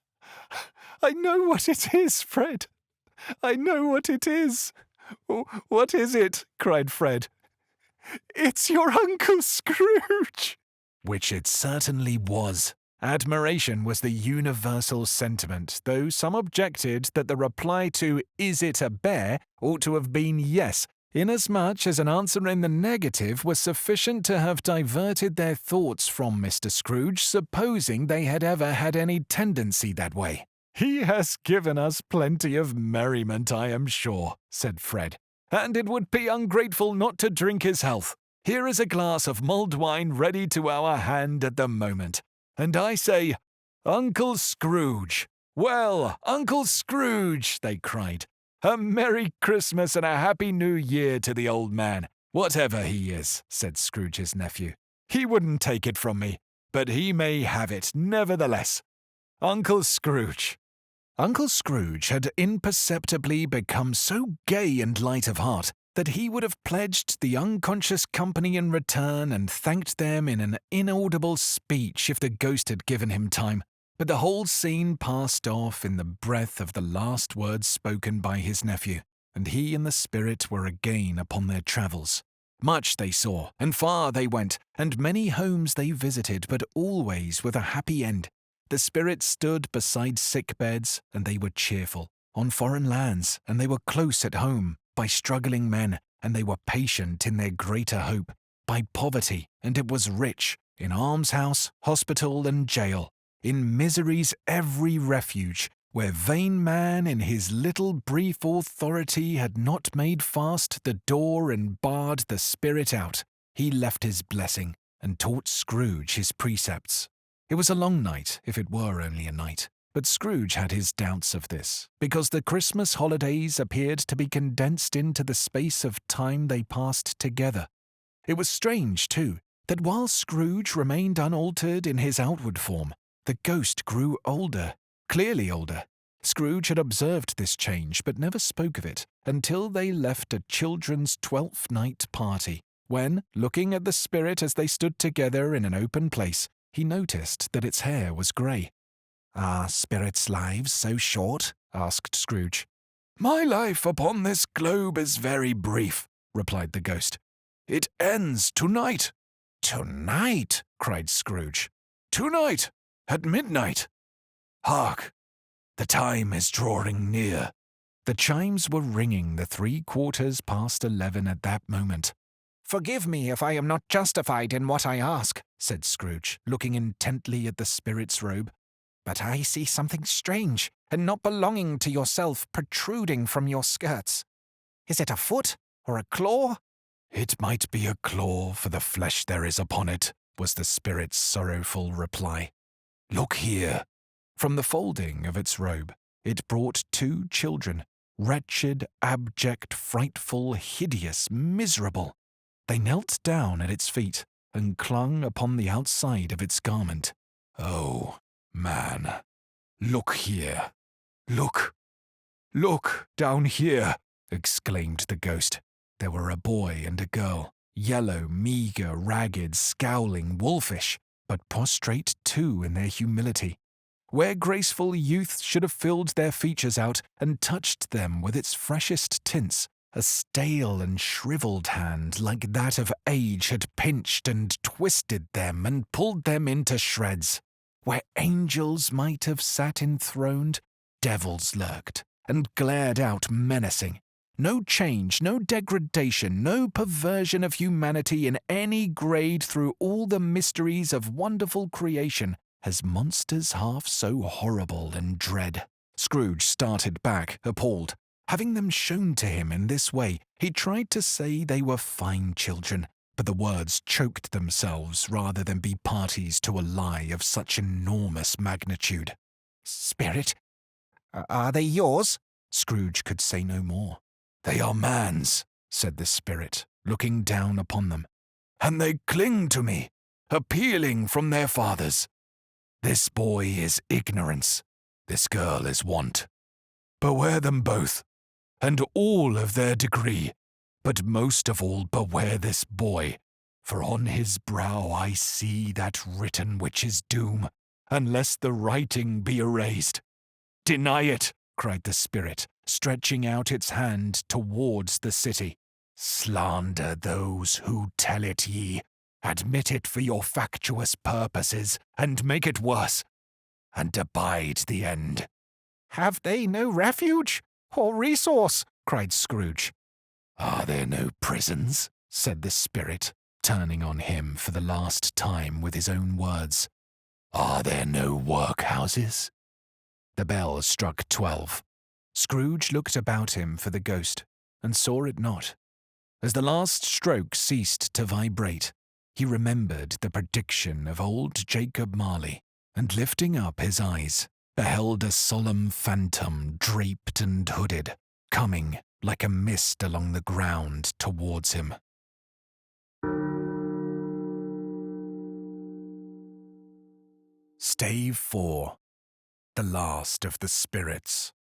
I know what it is, Fred. I know what it is." "What is it?" cried Fred. "It's your Uncle Scrooge." Which it certainly was. Admiration was the universal sentiment, though some objected that the reply to "Is it a bear?" ought to have been yes, inasmuch as an answer in the negative was sufficient to have diverted their thoughts from Mr. Scrooge, supposing they had ever had any tendency that way. "He has given us plenty of merriment, I am sure," said Fred, "and it would be ungrateful not to drink his health. Here is a glass of mulled wine ready to our hand at the moment. And I say, Uncle Scrooge." "Well, Uncle Scrooge," they cried, "a Merry Christmas and a Happy New Year to the old man, whatever he is," said Scrooge's nephew. "He wouldn't take it from me, but he may have it nevertheless. Uncle Scrooge." Uncle Scrooge had imperceptibly become so gay and light of heart that he would have pledged the unconscious company in return and thanked them in an inaudible speech if the ghost had given him time. But the whole scene passed off in the breath of the last words spoken by his nephew, and he and the spirit were again upon their travels. Much they saw, and far they went, and many homes they visited, but always with a happy end. The spirit stood beside sick beds, and they were cheerful, on foreign lands, and they were close at home, by struggling men, and they were patient in their greater hope, by poverty, and it was rich, in almshouse, hospital, and jail, in misery's every refuge, where vain man in his little brief authority had not made fast the door and barred the spirit out. He left his blessing, and taught Scrooge his precepts. It was a long night, if it were only a night. But Scrooge had his doubts of this, because the Christmas holidays appeared to be condensed into the space of time they passed together. It was strange, too, that while Scrooge remained unaltered in his outward form, the ghost grew older, clearly older. Scrooge had observed this change, but never spoke of it, until they left a children's 12th night party, when, looking at the spirit as they stood together in an open place, he noticed that its hair was grey. "Are spirits' lives so short?" asked Scrooge. "My life upon this globe is very brief," replied the ghost. "It ends tonight." "Tonight?" cried Scrooge. "Tonight, at midnight. Hark! The time is drawing near." The chimes were ringing the 11:15 at that moment. "Forgive me if I am not justified in what I ask," said Scrooge, looking intently at the spirit's robe. "But I see something strange and not belonging to yourself protruding from your skirts. Is it a foot or a claw?" "It might be a claw for the flesh there is upon it," was the spirit's sorrowful reply. "Look here." From the folding of its robe, it brought 2 children, wretched, abject, frightful, hideous, miserable. They knelt down at its feet and clung upon the outside of its garment. "Oh, man, look here. Look down here," exclaimed the ghost. There were a boy and a girl, yellow, meagre, ragged, scowling, wolfish, but prostrate too in their humility. Where graceful youth should have filled their features out and touched them with its freshest tints, a stale and shriveled hand like that of age had pinched and twisted them and pulled them into shreds. Where angels might have sat enthroned, devils lurked and glared out menacing, No change, no degradation, no perversion of humanity in any grade through all the mysteries of wonderful creation has monsters half so horrible and dread. Scrooge started back, appalled. Having them shown to him in this way, he tried to say they were fine children, but the words choked themselves rather than be parties to a lie of such enormous magnitude. Spirit? Are they yours? Scrooge could say no more. They are man's, said the spirit, looking down upon them, and they cling to me, appealing from their fathers. This boy is ignorance, this girl is want. Beware them both, and all of their degree, but most of all beware this boy, for on his brow I see that written which is doom, unless the writing be erased. Deny it, cried the spirit, stretching out its hand towards the city. Slander those who tell it ye. Admit it for your factious purposes, and make it worse, and abide the end. Have they no refuge or resource? Cried Scrooge. Are there no prisons? Said the spirit, turning on him for the last time with his own words. Are there no workhouses? The bell struck 12. Scrooge looked about him for the ghost, and saw it not. As the last stroke ceased to vibrate, he remembered the prediction of old Jacob Marley, and lifting up his eyes, beheld a solemn phantom draped and hooded, coming like a mist along the ground towards him. Stave 4. The Last of the Spirits.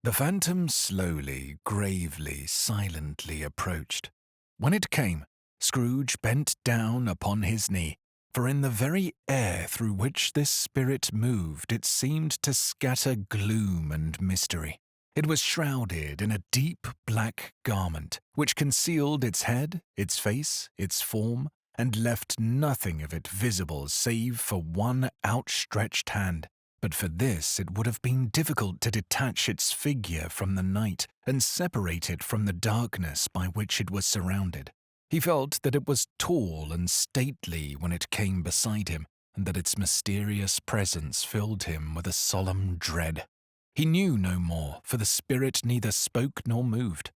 The phantom slowly, gravely, silently approached. When it came, Scrooge bent down upon his knee, for in the very air through which this spirit moved it seemed to scatter gloom and mystery. It was shrouded in a deep black garment, which concealed its head, its face, its form, and left nothing of it visible save for one outstretched hand. But for this it would have been difficult to detach its figure from the night and separate it from the darkness by which it was surrounded. He felt that it was tall and stately when it came beside him, and that its mysterious presence filled him with a solemn dread. He knew no more, for the spirit neither spoke nor moved.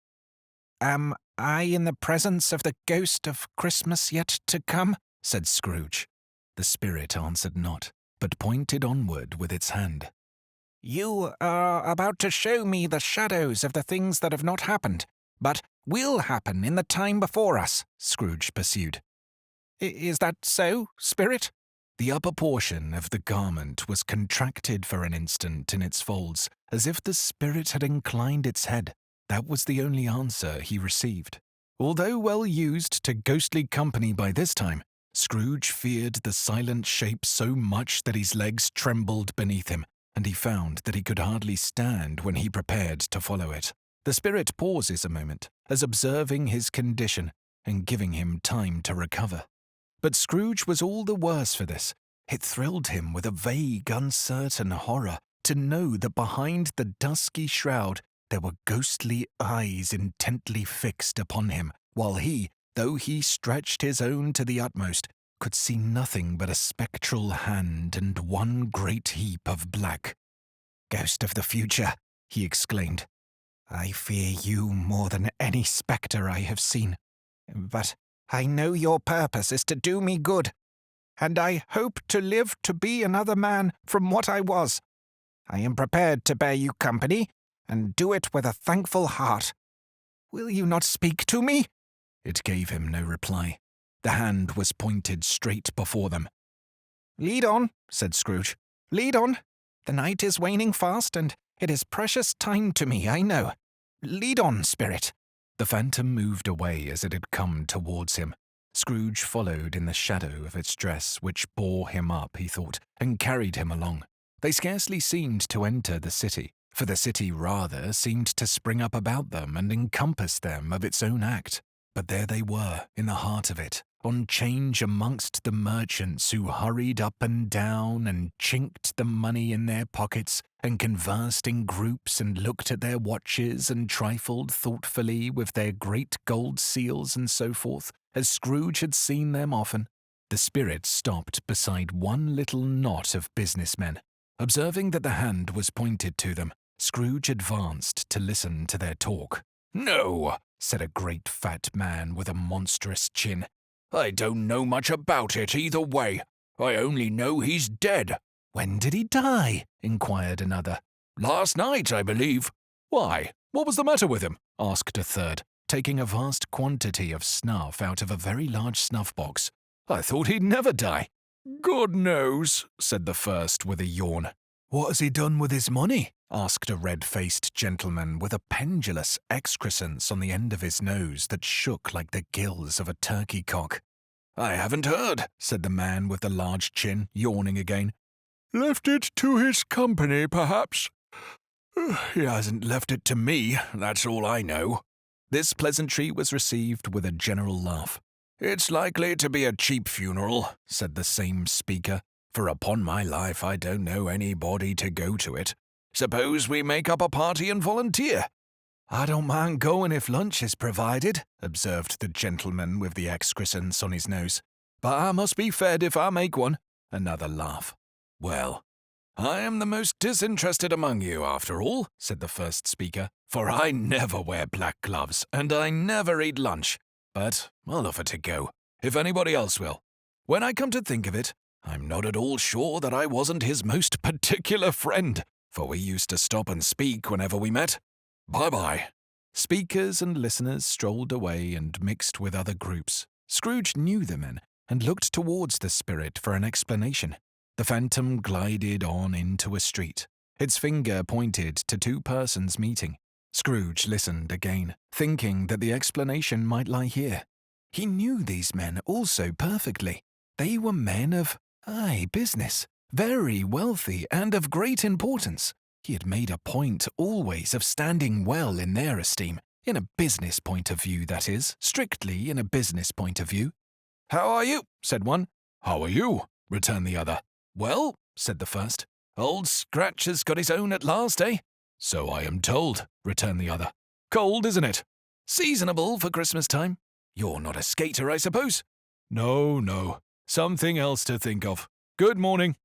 Am I in the presence of the ghost of Christmas yet to come? Said Scrooge. The spirit answered not, but pointed onward with its hand. You are about to show me the shadows of the things that have not happened, but will happen in the time before us, Scrooge pursued. Is that so, spirit? The upper portion of the garment was contracted for an instant in its folds, as if the spirit had inclined its head. That was the only answer he received. Although well used to ghostly company by this time, Scrooge feared the silent shape so much that his legs trembled beneath him, and he found that he could hardly stand when he prepared to follow it. The spirit pauses a moment, as observing his condition, and giving him time to recover. But Scrooge was all the worse for this. It thrilled him with a vague, uncertain horror to know that behind the dusky shroud there were ghostly eyes intently fixed upon him, while he, though he stretched his own to the utmost, could see nothing but a spectral hand and one great heap of black. "Ghost of the future," he exclaimed, "I fear you more than any spectre I have seen. But I know your purpose is to do me good, and I hope to live to be another man from what I was. I am prepared to bear you company, and do it with a thankful heart. Will you not speak to me?" It gave him no reply. The hand was pointed straight before them. "Lead on," said Scrooge. "Lead on. The night is waning fast, and it is precious time to me, I know. Lead on, spirit." The phantom moved away as it had come towards him. Scrooge followed in the shadow of its dress, which bore him up, he thought, and carried him along. They scarcely seemed to enter the city, for the city rather seemed to spring up about them and encompass them of its own act. But there they were, in the heart of it, on change amongst the merchants who hurried up and down and chinked the money in their pockets and conversed in groups and looked at their watches and trifled thoughtfully with their great gold seals and so forth, as Scrooge had seen them often, the spirit stopped beside one little knot of businessmen. Observing that the hand was pointed to them, Scrooge advanced to listen to their talk. "No," said a great fat man with a monstrous chin. "I don't know much about it either way. I only know he's dead." "When did he die?" inquired another. "Last night, I believe." "Why? What was the matter with him?" asked a third, taking a vast quantity of snuff out of a very large snuff-box. "I thought he'd never die." "God knows," said the first with a yawn. "What has he done with his money?" asked a red-faced gentleman with a pendulous excrescence on the end of his nose that shook like the gills of a turkey cock. "I haven't heard," said the man with the large chin, yawning again. "Left it to his company, perhaps. He hasn't left it to me, that's all I know." This pleasantry was received with a general laugh. "It's likely to be a cheap funeral," said the same speaker. "for upon my life I don't know anybody to go to it. Suppose we make up a party and volunteer?" "I don't mind going if lunch is provided," observed the gentleman with the excrescence on his nose. "But I must be fed if I make one." Another laugh. "Well, I am the most disinterested among you, after all," said the first speaker, "for I never wear black gloves, and I never eat lunch. But I'll offer to go, if anybody else will. When I come to think of it, I'm not at all sure that I wasn't his most particular friend, for we used to stop and speak whenever we met. Bye-bye." Speakers and listeners strolled away and mixed with other groups. Scrooge knew the men and looked towards the spirit for an explanation. The phantom glided on into a street. Its finger pointed to two persons meeting. Scrooge listened again, thinking that the explanation might lie here. He knew these men also perfectly. They were men of, business, very wealthy and of great importance. He had made a point always of standing well in their esteem, in a business point of view, that is, strictly in a business point of view. "How are you?" said one. "How are you?" returned the other. "Well," said the first, "old Scratch has got his own at last, eh?" "So I am told," returned the other. "Cold, isn't it?" "Seasonable for Christmas time. You're not a skater, I suppose?" No. Something else to think of. Good morning."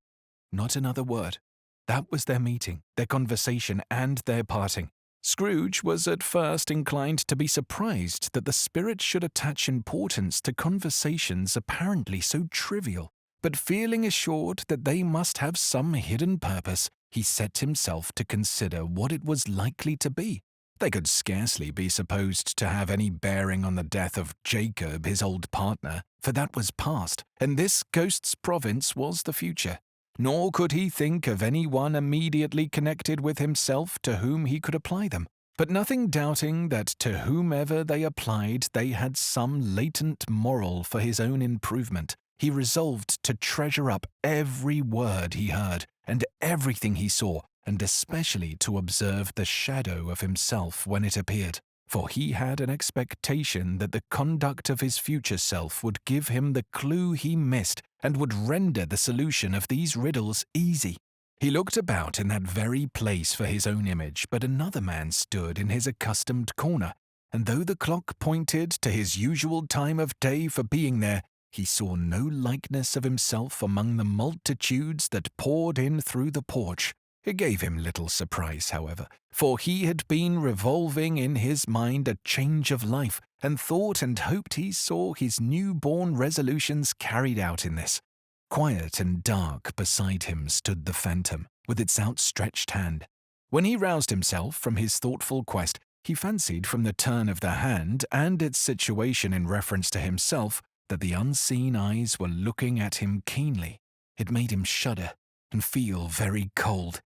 Not another word. That was their meeting, their conversation, and their parting. Scrooge was at first inclined to be surprised that the spirit should attach importance to conversations apparently so trivial, but feeling assured that they must have some hidden purpose, he set himself to consider what it was likely to be. They could scarcely be supposed to have any bearing on the death of Jacob, his old partner, for that was past, and this ghost's province was the future. Nor could he think of any one immediately connected with himself to whom he could apply them. But nothing doubting that to whomever they applied they had some latent moral for his own improvement, he resolved to treasure up every word he heard and everything he saw, and especially to observe the shadow of himself when it appeared, for he had an expectation that the conduct of his future self would give him the clue he missed and would render the solution of these riddles easy. He looked about in that very place for his own image, but another man stood in his accustomed corner, and though the clock pointed to his usual time of day for being there, he saw no likeness of himself among the multitudes that poured in through the porch. It gave him little surprise, however, for he had been revolving in his mind a change of life, and thought and hoped he saw his new-born resolutions carried out in this. Quiet and dark beside him stood the phantom, with its outstretched hand. When he roused himself from his thoughtful quest, he fancied from the turn of the hand and its situation in reference to himself that the unseen eyes were looking at him keenly. It made him shudder and feel very cold.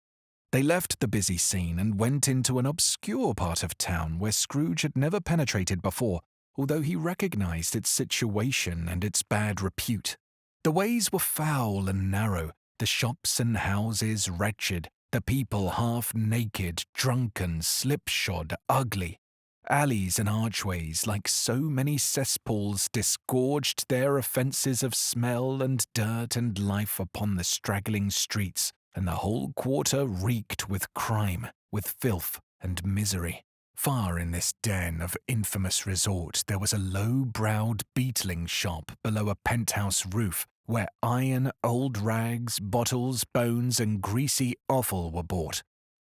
They left the busy scene and went into an obscure part of town where Scrooge had never penetrated before, although he recognized its situation and its bad repute. The ways were foul and narrow, the shops and houses wretched, the people half naked, drunken, slipshod, ugly. Alleys and archways, like so many cesspools, disgorged their offences of smell and dirt and life upon the straggling streets, and the whole quarter reeked with crime, with filth and misery. Far in this den of infamous resort there was a low-browed beetling shop below a penthouse roof, where iron, old rags, bottles, bones, and greasy offal were bought.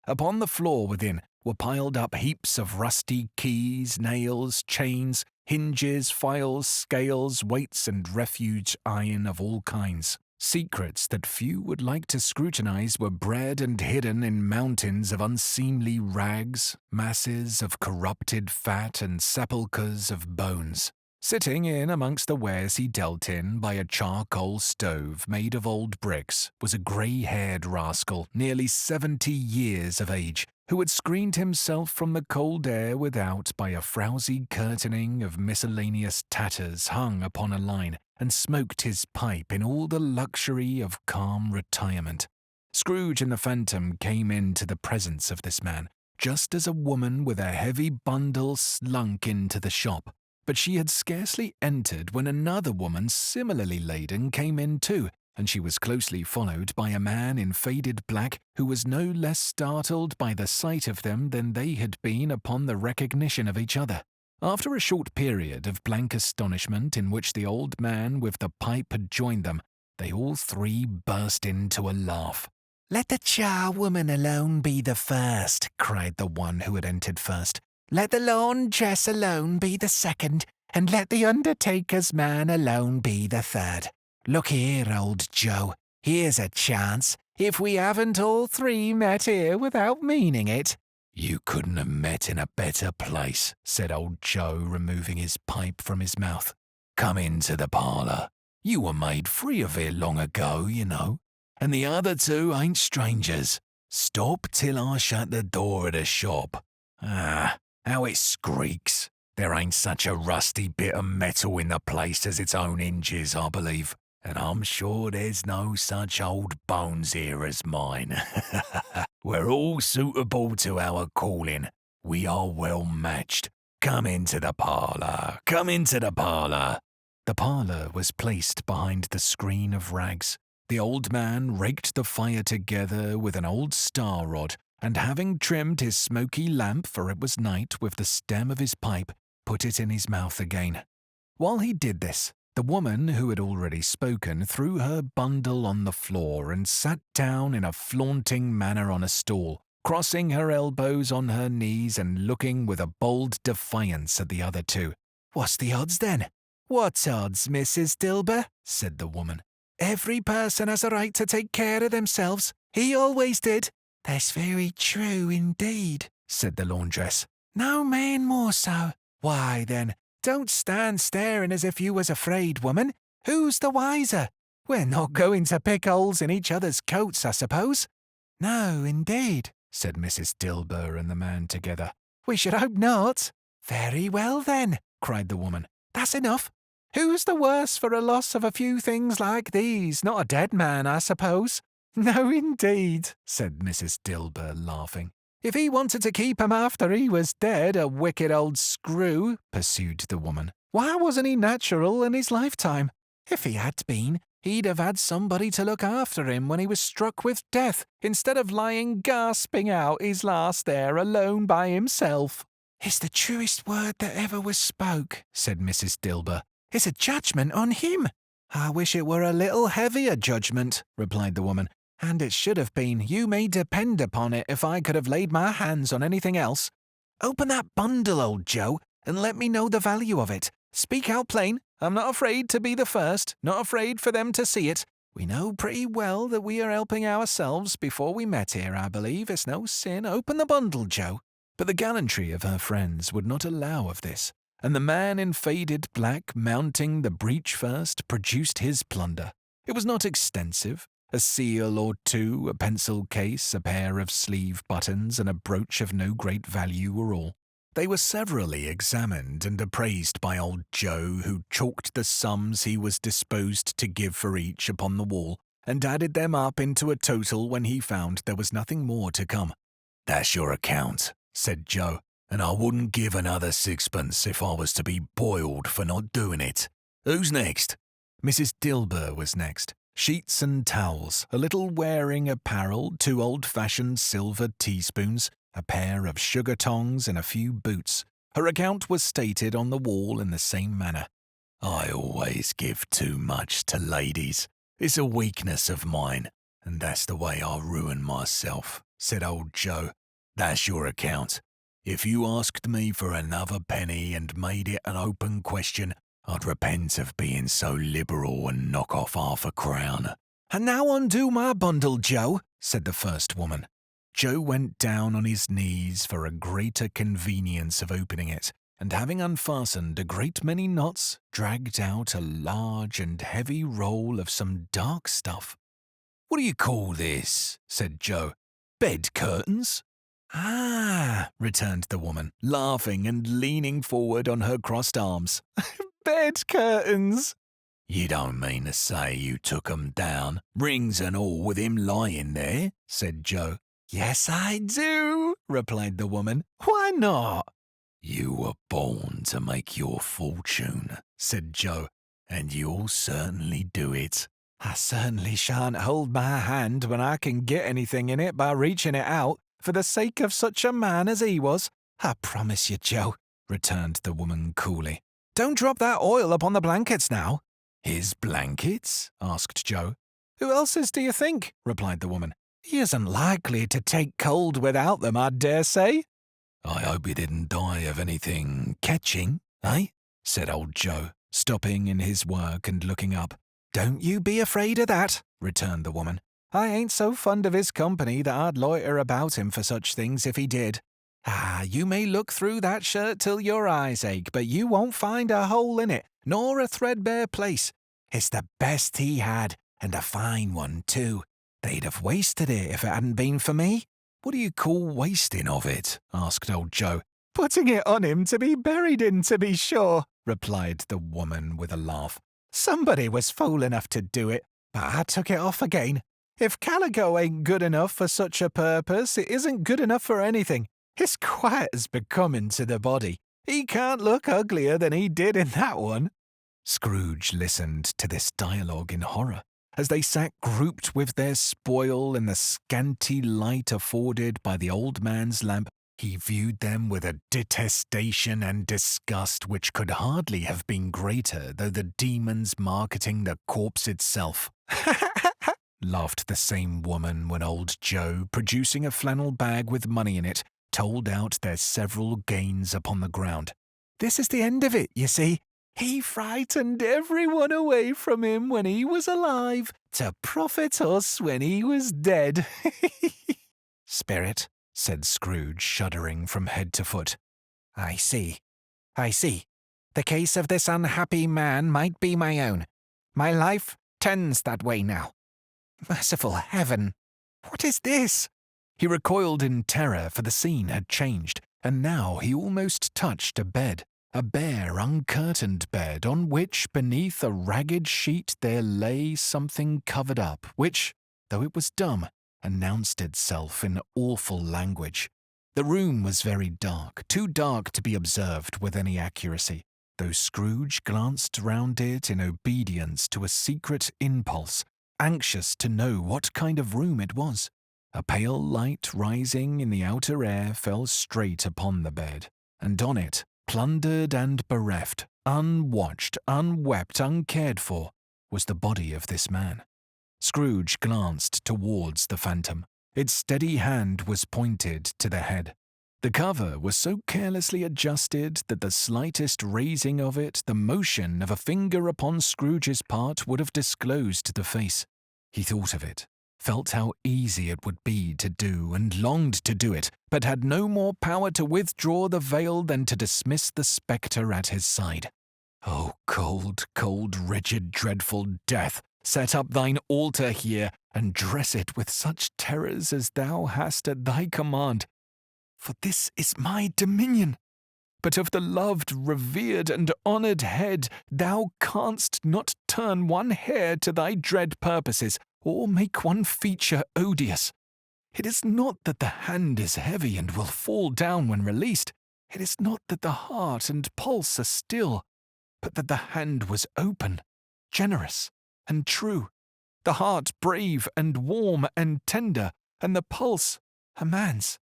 Upon the floor within were piled up heaps of rusty keys, nails, chains, hinges, files, scales, weights, and refuge iron of all kinds. Secrets that few would like to scrutinize were bred and hidden in mountains of unseemly rags, masses of corrupted fat, and sepulchres of bones. Sitting in amongst the wares he dealt in by a charcoal stove made of old bricks was a grey-haired rascal nearly 70 years of age, who had screened himself from the cold air without by a frowsy curtaining of miscellaneous tatters hung upon a line, and smoked his pipe in all the luxury of calm retirement. Scrooge and the Phantom came into the presence of this man, just as a woman with a heavy bundle slunk into the shop. But she had scarcely entered when another woman similarly laden came in too, and she was closely followed by a man in faded black who was no less startled by the sight of them than they had been upon the recognition of each other. After a short period of blank astonishment in which the old man with the pipe had joined them, they all three burst into a laugh. "Let the charwoman alone be the first," cried the one who had entered first. "Let the laundress alone be the second, and let the undertaker's man alone be the third. Look here, old Joe, here's a chance, if we haven't all three met here without meaning it." "You couldn't have met in a better place," said old Joe, removing his pipe from his mouth. "Come into the parlour. You were made free of it long ago, you know, and the other two ain't strangers. Stop till I shut the door of the shop. Ah, how it squeaks. There ain't such a rusty bit of metal in the place as its own hinges, I believe, and I'm sure there's no such old bones here as mine. We're all suitable to our calling. We are well matched. Come into the parlour. Come into the parlour." The parlour was placed behind the screen of rags. The old man raked the fire together with an old star rod, and having trimmed his smoky lamp, for it was night, with the stem of his pipe, put it in his mouth again. While he did this, the woman who had already spoken threw her bundle on the floor and sat down in a flaunting manner on a stool, crossing her elbows on her knees and looking with a bold defiance at the other two. "What's the odds, then?" "What odds, Mrs. Dilber?" said the woman. "Every person has a right to take care of themselves. He always did." "That's very true indeed," said the laundress. "No man more so." "Why, then, don't stand staring as if you was afraid, woman. Who's the wiser? We're not going to pick holes in each other's coats, I suppose." "No, indeed," said Mrs. Dilber and the man together. "We should hope not." "Very well, then," cried the woman. "That's enough. Who's the worse for a loss of a few things like these? Not a dead man, I suppose." "No, indeed," said Mrs. Dilber, laughing. "If he wanted to keep 'em after he was dead, a wicked old screw," pursued the woman, "why wasn't he natural in his lifetime? If he had been, he'd have had somebody to look after him when he was struck with death, instead of lying gasping out his last there alone by himself." "It's the truest word that ever was spoke," said Mrs. Dilber. "It's a judgment on him." "I wish it were a little heavier judgment," replied the woman. "And it should have been, you may depend upon it, if I could have laid my hands on anything else. Open that bundle, old Joe, and let me know the value of it. Speak out plain. I'm not afraid to be the first, not afraid for them to see it. We know pretty well that we are helping ourselves before we met here, I believe. It's no sin. Open the bundle, Joe." But the gallantry of her friends would not allow of this, and the man in faded black, mounting the breach first, produced his plunder. It was not extensive. A seal or two, a pencil case, a pair of sleeve buttons, and a brooch of no great value were all. They were severally examined and appraised by old Joe, who chalked the sums he was disposed to give for each upon the wall, and added them up into a total when he found there was nothing more to come. "That's your account," said Joe, and I wouldn't give another sixpence if I was to be boiled for not doing it. Who's next?" Mrs. Dilber was next. Sheets and towels, a little wearing apparel, 2 old-fashioned silver teaspoons, a pair of sugar tongs and a few boots. Her account was stated on the wall in the same manner. "I always give too much to ladies. It's a weakness of mine, and that's the way I ruin myself," said old Joe. "That's your account. If you asked me for another penny and made it an open question, I'd repent of being so liberal and knock off half a crown." "And now undo my bundle, Joe," said the first woman. Joe went down on his knees for a greater convenience of opening it, and having unfastened a great many knots, dragged out a large and heavy roll of some dark stuff. "What do you call this?" said Joe. "Bed curtains?" "Ah," returned the woman, laughing and leaning forward on her crossed arms. "Bed curtains." "You don't mean to say you took 'em down, rings and all, with him lying there?" said Joe. "Yes, I do," replied the woman. "Why not?" "You were born to make your fortune," said Joe, "and you'll certainly do it." "I certainly shan't hold my hand when I can get anything in it by reaching it out, for the sake of such a man as he was. I promise you, Joe," returned the woman coolly. "Don't drop that oil upon the blankets now." "His blankets?" asked Joe. "Who else's do you think?" replied the woman. "He isn't likely to take cold without them, I dare say." "I hope he didn't die of anything catching, eh?" said old Joe, stopping in his work and looking up. "Don't you be afraid of that," returned the woman. "I ain't so fond of his company that I'd loiter about him for such things if he did. Ah, you may look through that shirt till your eyes ache, but you won't find a hole in it, nor a threadbare place. It's the best he had, and a fine one, too. They'd have wasted it if it hadn't been for me." "What do you call wasting of it?" asked old Joe. "Putting it on him to be buried in, to be sure," replied the woman with a laugh. "Somebody was fool enough to do it, but I took it off again. If calico ain't good enough for such a purpose, it isn't good enough for anything. It's quite as becoming to the body. He can't look uglier than he did in that one." Scrooge listened to this dialogue in horror. As they sat grouped with their spoil in the scanty light afforded by the old man's lamp, he viewed them with a detestation and disgust which could hardly have been greater though the demons marketing the corpse itself. Laughed the same woman when old Joe, producing a flannel bag with money in it, told out their several gains upon the ground. "This is the end of it, you see. He frightened everyone away from him when he was alive, to profit us when he was dead." "Spirit," said Scrooge, shuddering from head to foot. I see. The case of this unhappy man might be my own. My life tends that way now. Merciful heaven! What is this?" He recoiled in terror, for the scene had changed, and now he almost touched a bed. A bare, uncurtained bed, on which, beneath a ragged sheet, there lay something covered up, which, though it was dumb, announced itself in awful language. The room was very dark, too dark to be observed with any accuracy, though Scrooge glanced round it in obedience to a secret impulse, anxious to know what kind of room it was. A pale light rising in the outer air fell straight upon the bed, and on it, plundered and bereft, unwatched, unwept, uncared for, was the body of this man. Scrooge glanced towards the phantom. Its steady hand was pointed to the head. The cover was so carelessly adjusted that the slightest raising of it, the motion of a finger upon Scrooge's part, would have disclosed the face. He thought of it, felt how easy it would be to do, and longed to do it, but had no more power to withdraw the veil than to dismiss the spectre at his side. "O cold, cold, wretched, dreadful death, set up thine altar here, and dress it with such terrors as thou hast at thy command. For this is my dominion. But of the loved, revered, and honoured head, thou canst not turn one hair to thy dread purposes, or make one feature odious. It is not that the hand is heavy and will fall down when released. It is not that the heart and pulse are still, but that the hand was open, generous, and true, the heart brave and warm and tender, and the pulse a man's.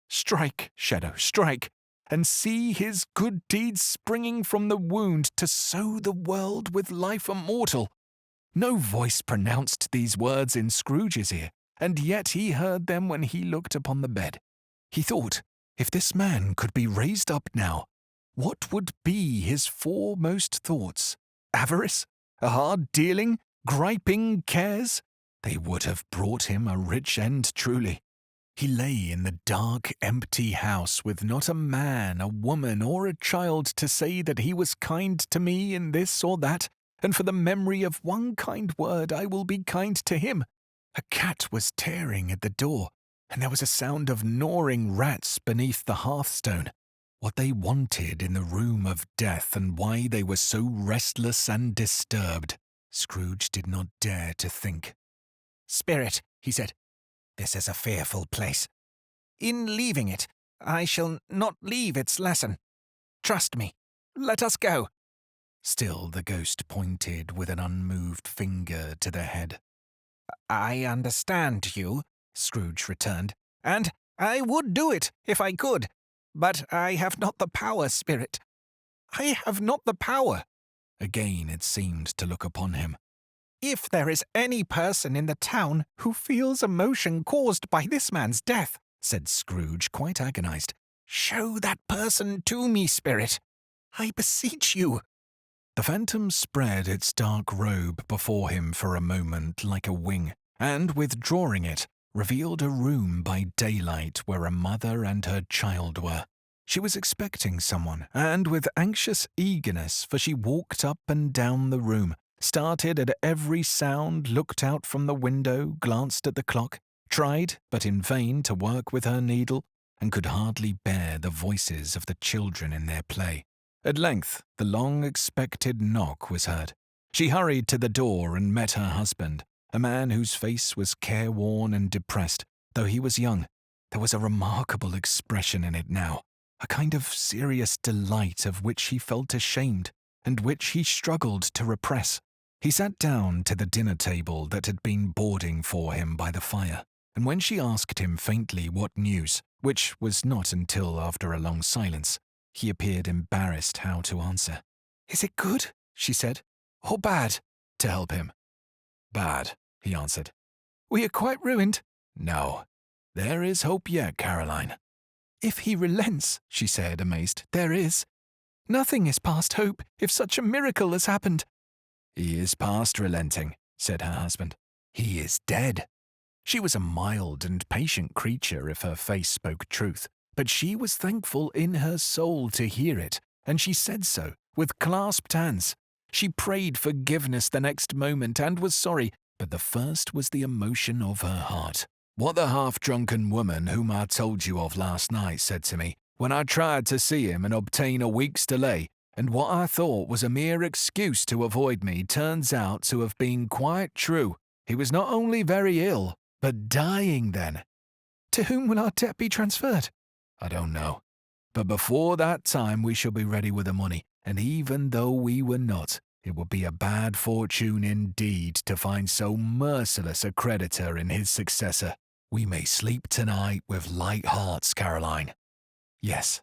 Strike, shadow, strike, and see his good deeds springing from the wound to sow the world with life immortal. No voice pronounced these words in Scrooge's ear, and yet he heard them when he looked upon the bed. He thought, if this man could be raised up now, what would be his foremost thoughts? Avarice? A hard dealing? Griping cares? They would have brought him a rich end truly. He lay in the dark, empty house with not a man, a woman, or a child to say that he was kind to me in this or that, and for the memory of one kind word I will be kind to him. A cat was tearing at the door, and there was a sound of gnawing rats beneath the hearthstone. What they wanted in the room of death and why they were so restless and disturbed, Scrooge did not dare to think. "Spirit," he said, "this is a fearful place. In leaving it, I shall not leave its lesson. Trust me. Let us go." Still the ghost pointed with an unmoved finger to the head. "I understand you," Scrooge returned, "and I would do it if I could. But I have not the power, Spirit. I have not the power." Again it seemed to look upon him. "If there is any person in the town who feels emotion caused by this man's death," said Scrooge, quite agonized, "show that person to me, Spirit. I beseech you." The phantom spread its dark robe before him for a moment like a wing, and, withdrawing it, revealed a room by daylight where a mother and her child were. She was expecting someone, and with anxious eagerness, for she walked up and down the room, started at every sound, looked out from the window, glanced at the clock, tried, but in vain, to work with her needle, and could hardly bear the voices of the children in their play. At length, the long-expected knock was heard. She hurried to the door and met her husband, a man whose face was careworn and depressed, though he was young. There was a remarkable expression in it now, a kind of serious delight of which he felt ashamed, and which he struggled to repress. He sat down to the dinner table that had been boarding for him by the fire, and when she asked him faintly what news, which was not until after a long silence, he appeared embarrassed how to answer. "Is it good," she said, "or bad?" to help him. "Bad," he answered. "We are quite ruined?" "No. There is hope yet, Caroline." "If he relents," she said, amazed, "there is. Nothing is past hope if such a miracle has happened." "He is past relenting," said her husband. "He is dead." She was a mild and patient creature if her face spoke truth, but she was thankful in her soul to hear it, and she said so, with clasped hands. She prayed forgiveness the next moment and was sorry, but the first was the emotion of her heart. What the half-drunken woman whom I told you of last night said to me, when I tried to see him and obtain a week's delay, and what I thought was a mere excuse to avoid me, turns out to have been quite true. He was not only very ill, but dying then. To whom will our debt be transferred? I don't know. But before that time we shall be ready with the money, and even though we were not, it would be a bad fortune indeed to find so merciless a creditor in his successor. We may sleep tonight with light hearts, Caroline. Yes,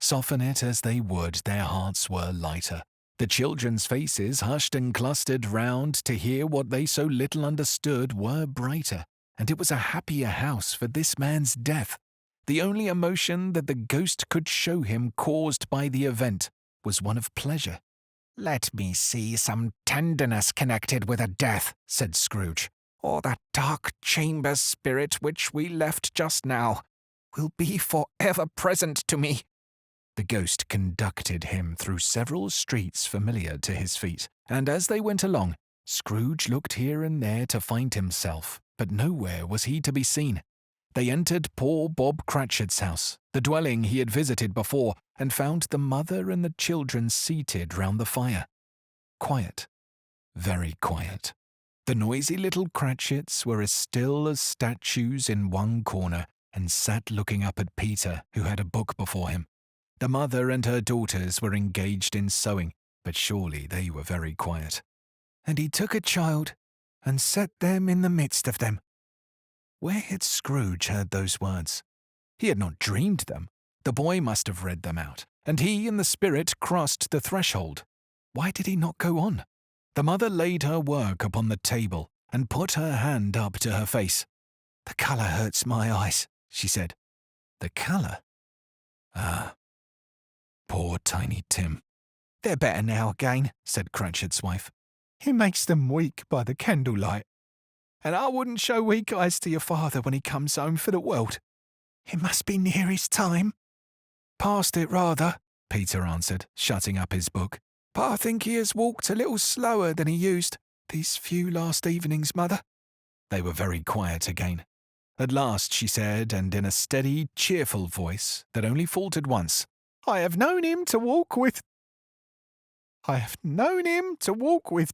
soften it as they would, their hearts were lighter. The children's faces, hushed and clustered round to hear what they so little understood, were brighter, and it was a happier house for this man's death. The only emotion that the ghost could show him caused by the event was one of pleasure. "Let me see some tenderness connected with a death," said Scrooge, "or that dark chamber spirit which we left just now will be forever present to me." The ghost conducted him through several streets familiar to his feet, and as they went along, Scrooge looked here and there to find himself, but nowhere was he to be seen. They entered poor Bob Cratchit's house, the dwelling he had visited before, and found the mother and the children seated round the fire. Quiet, very quiet. The noisy little Cratchits were as still as statues in one corner, and sat looking up at Peter, who had a book before him. The mother and her daughters were engaged in sewing, but surely they were very quiet. And he took a child and set them in the midst of them. Where had Scrooge heard those words? He had not dreamed them. The boy must have read them out, and he and the spirit crossed the threshold. Why did he not go on? The mother laid her work upon the table and put her hand up to her face. "The colour hurts my eyes," she said. The colour? Ah, poor Tiny Tim. "They're better now again," said Cratchit's wife. "He makes them weak by the candlelight. And I wouldn't show weak eyes to your father when he comes home for the world. It must be near his time." "Past it, rather," Peter answered, shutting up his book. "But I think he has walked a little slower than he used these few last evenings, Mother." They were very quiet again. At last she said, and in a steady, cheerful voice that only faltered once, I have known him to walk with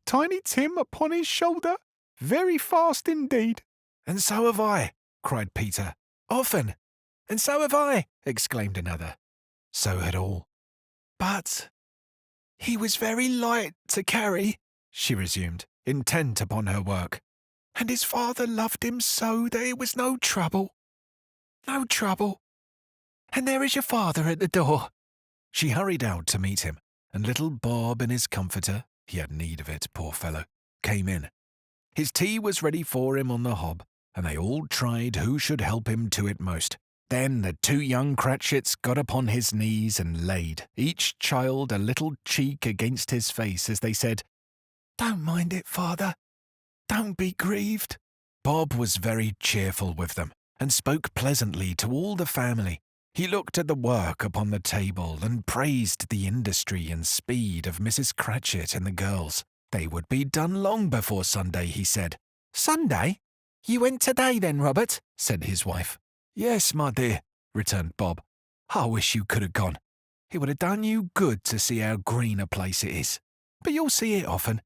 Tiny Tim upon his shoulder very fast indeed." "And so have I," cried Peter. "Often." "And so have I," exclaimed another. So had all. "But he was very light to carry," she resumed, intent upon her work. "And his father loved him so that it was no trouble. No trouble. And there is your father at the door." She hurried out to meet him, and little Bob in his comforter, he had need of it, poor fellow, came in. His tea was ready for him on the hob, and they all tried who should help him to it most. Then the two young Cratchits got upon his knees and laid, each child a little cheek against his face as they said, "Don't mind it, father. Don't be grieved." Bob was very cheerful with them, and spoke pleasantly to all the family. He looked at the work upon the table and praised the industry and speed of Mrs. Cratchit and the girls. They would be done long before Sunday, he said. "Sunday? You went today then, Robert?" said his wife. "Yes, my dear," returned Bob. "I wish you could have gone. It would have done you good to see how green a place it is. But you'll see it often.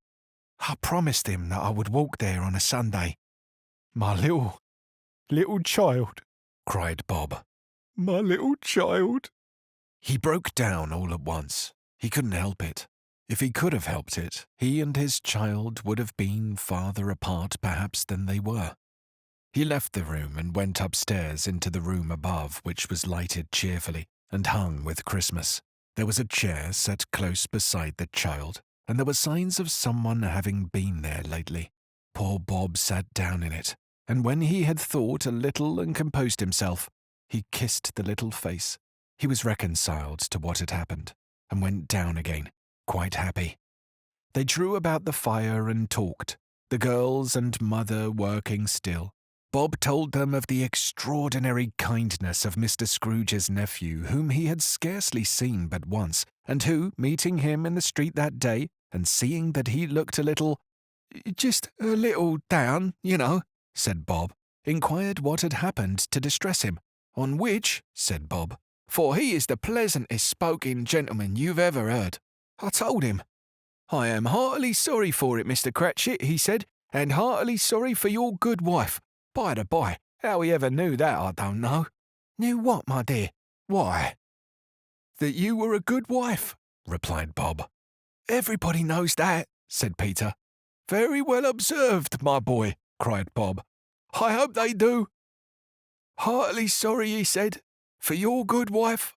I promised him that I would walk there on a Sunday." "My little child," cried Bob. "My little child." He broke down all at once. He couldn't help it. If he could have helped it, he and his child would have been farther apart perhaps than they were. He left the room and went upstairs into the room above, which was lighted cheerfully and hung with Christmas. There was a chair set close beside the child, and there were signs of someone having been there lately. Poor Bob sat down in it, and when he had thought a little and composed himself, he kissed the little face. He was reconciled to what had happened, and went down again, quite happy. They drew about the fire and talked, the girls and mother working still. Bob told them of the extraordinary kindness of Mr. Scrooge's nephew, whom he had scarcely seen but once, and who, meeting him in the street that day, and seeing that he looked "Just a little down, you know," said Bob, inquired what had happened to distress him. "On which," said Bob, "for he is the pleasantest spoken gentleman you've ever heard, I told him. 'I am heartily sorry for it, Mr. Cratchit,' he said, 'and heartily sorry for your good wife.' By the by, how he ever knew that I don't know." "Knew what, my dear?" "Why, that you were a good wife," replied Bob. "Everybody knows that," said Peter. "Very well observed, my boy," cried Bob. "I hope they do. Heartily sorry," he said, "for your good wife.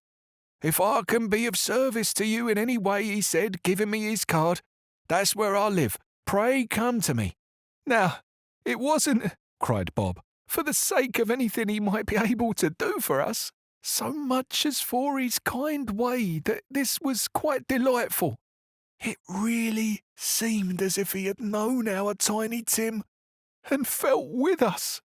If I can be of service to you in any way," he said, giving me his card, "that's where I live. Pray come to me." "Now, it wasn't," cried Bob, "for the sake of anything he might be able to do for us, so much as for his kind way that this was quite delightful. It really seemed as if he had known our Tiny Tim, and felt with us."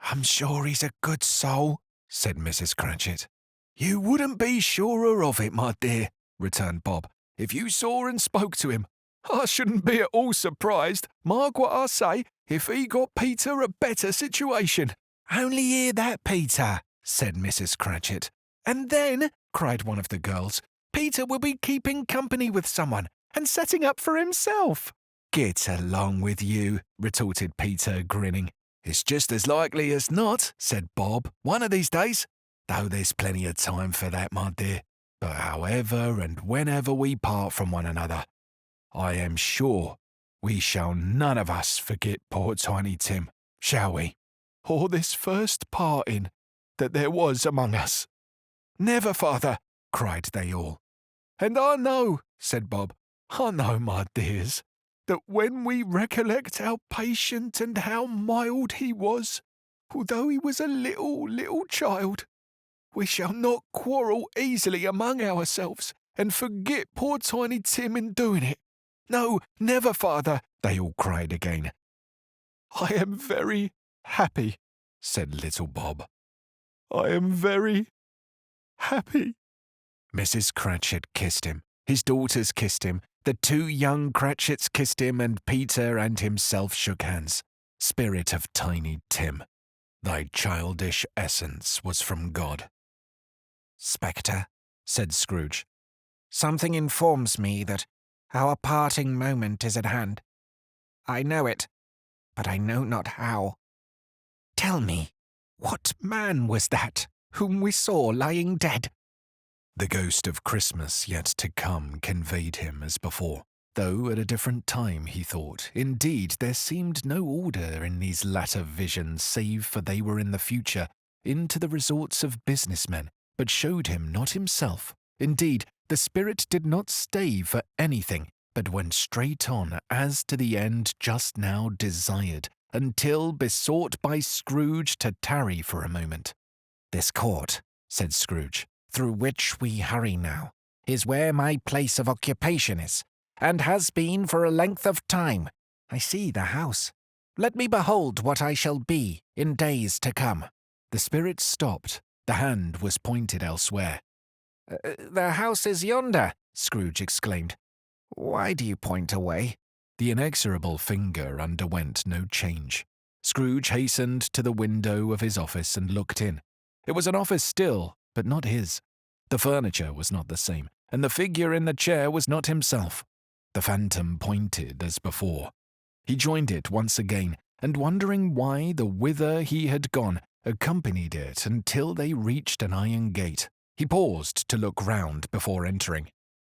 "I'm sure he's a good soul," said Mrs. Cratchit. "You wouldn't be surer of it, my dear," returned Bob, "if you saw and spoke to him. I shouldn't be at all surprised, mark what I say, if he got Peter a better situation." "Only hear that, Peter," said Mrs. Cratchit. "And then," cried one of the girls, "Peter will be keeping company with someone, and setting up for himself." "Get along with you," retorted Peter, grinning. "It's just as likely as not," said Bob, "one of these days. Though there's plenty of time for that, my dear. But however and whenever we part from one another, I am sure we shall none of us forget poor Tiny Tim, shall we? Or this first parting that there was among us. Never, father, cried they all. And I know, said Bob, I know, my dears, that when we recollect how patient and how mild he was, although he was a little child, we shall not quarrel easily among ourselves and forget poor Tiny Tim in doing it. No, never, father, they all cried again. I am very happy, said little Bob. I am very happy. Mrs. Cratchit kissed him. His daughters kissed him. The two young Cratchits kissed him, and Peter and himself shook hands. Spirit of Tiny Tim, thy childish essence was from God. Spectre, said Scrooge, something informs me that our parting moment is at hand. I know it, but I know not how. Tell me, what man was that whom we saw lying dead? The ghost of Christmas yet to come conveyed him as before, though at a different time, he thought. Indeed, there seemed no order in these latter visions, save for they were in the future, into the resorts of businessmen, but showed him not himself. Indeed, the spirit did not stay for anything, but went straight on as to the end just now desired, until besought by Scrooge to tarry for a moment. This court, said Scrooge, through which we hurry now, is where my place of occupation is, and has been for a length of time. I see the house. Let me behold what I shall be in days to come. The spirit stopped. The hand was pointed elsewhere. The house is yonder, Scrooge exclaimed. Why do you point away? The inexorable finger underwent no change. Scrooge hastened to the window of his office and looked in. It was an office still, but not his. The furniture was not the same, and the figure in the chair was not himself. The phantom pointed as before. He joined it once again, and wondering why the whither he had gone, accompanied it until they reached an iron gate. He paused to look round before entering.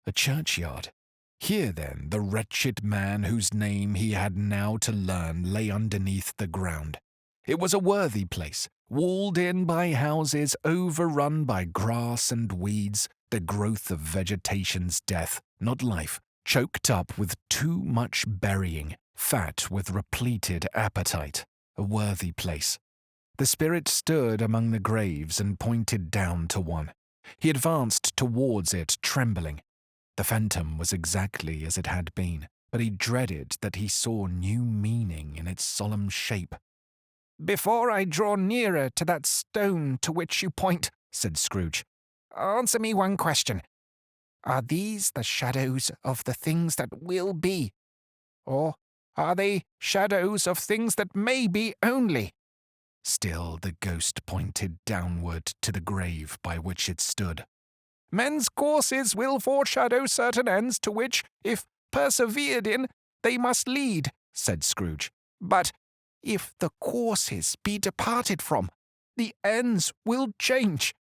A churchyard. Here, then, the wretched man whose name he had now to learn lay underneath the ground. It was a worthy place, walled in by houses, overrun by grass and weeds, the growth of vegetation's death, not life, choked up with too much burying, fat with repleted appetite. A worthy place. The spirit stood among the graves and pointed down to one. He advanced towards it, trembling. The phantom was exactly as it had been, but he dreaded that he saw new meaning in its solemn shape. Before I draw nearer to that stone to which you point, said Scrooge, answer me one question. Are these the shadows of the things that will be? Or are they shadows of things that may be only? Still the ghost pointed downward to the grave by which it stood. Men's courses will foreshadow certain ends to which, if persevered in, they must lead, said Scrooge. But if the courses be departed from, the ends will change.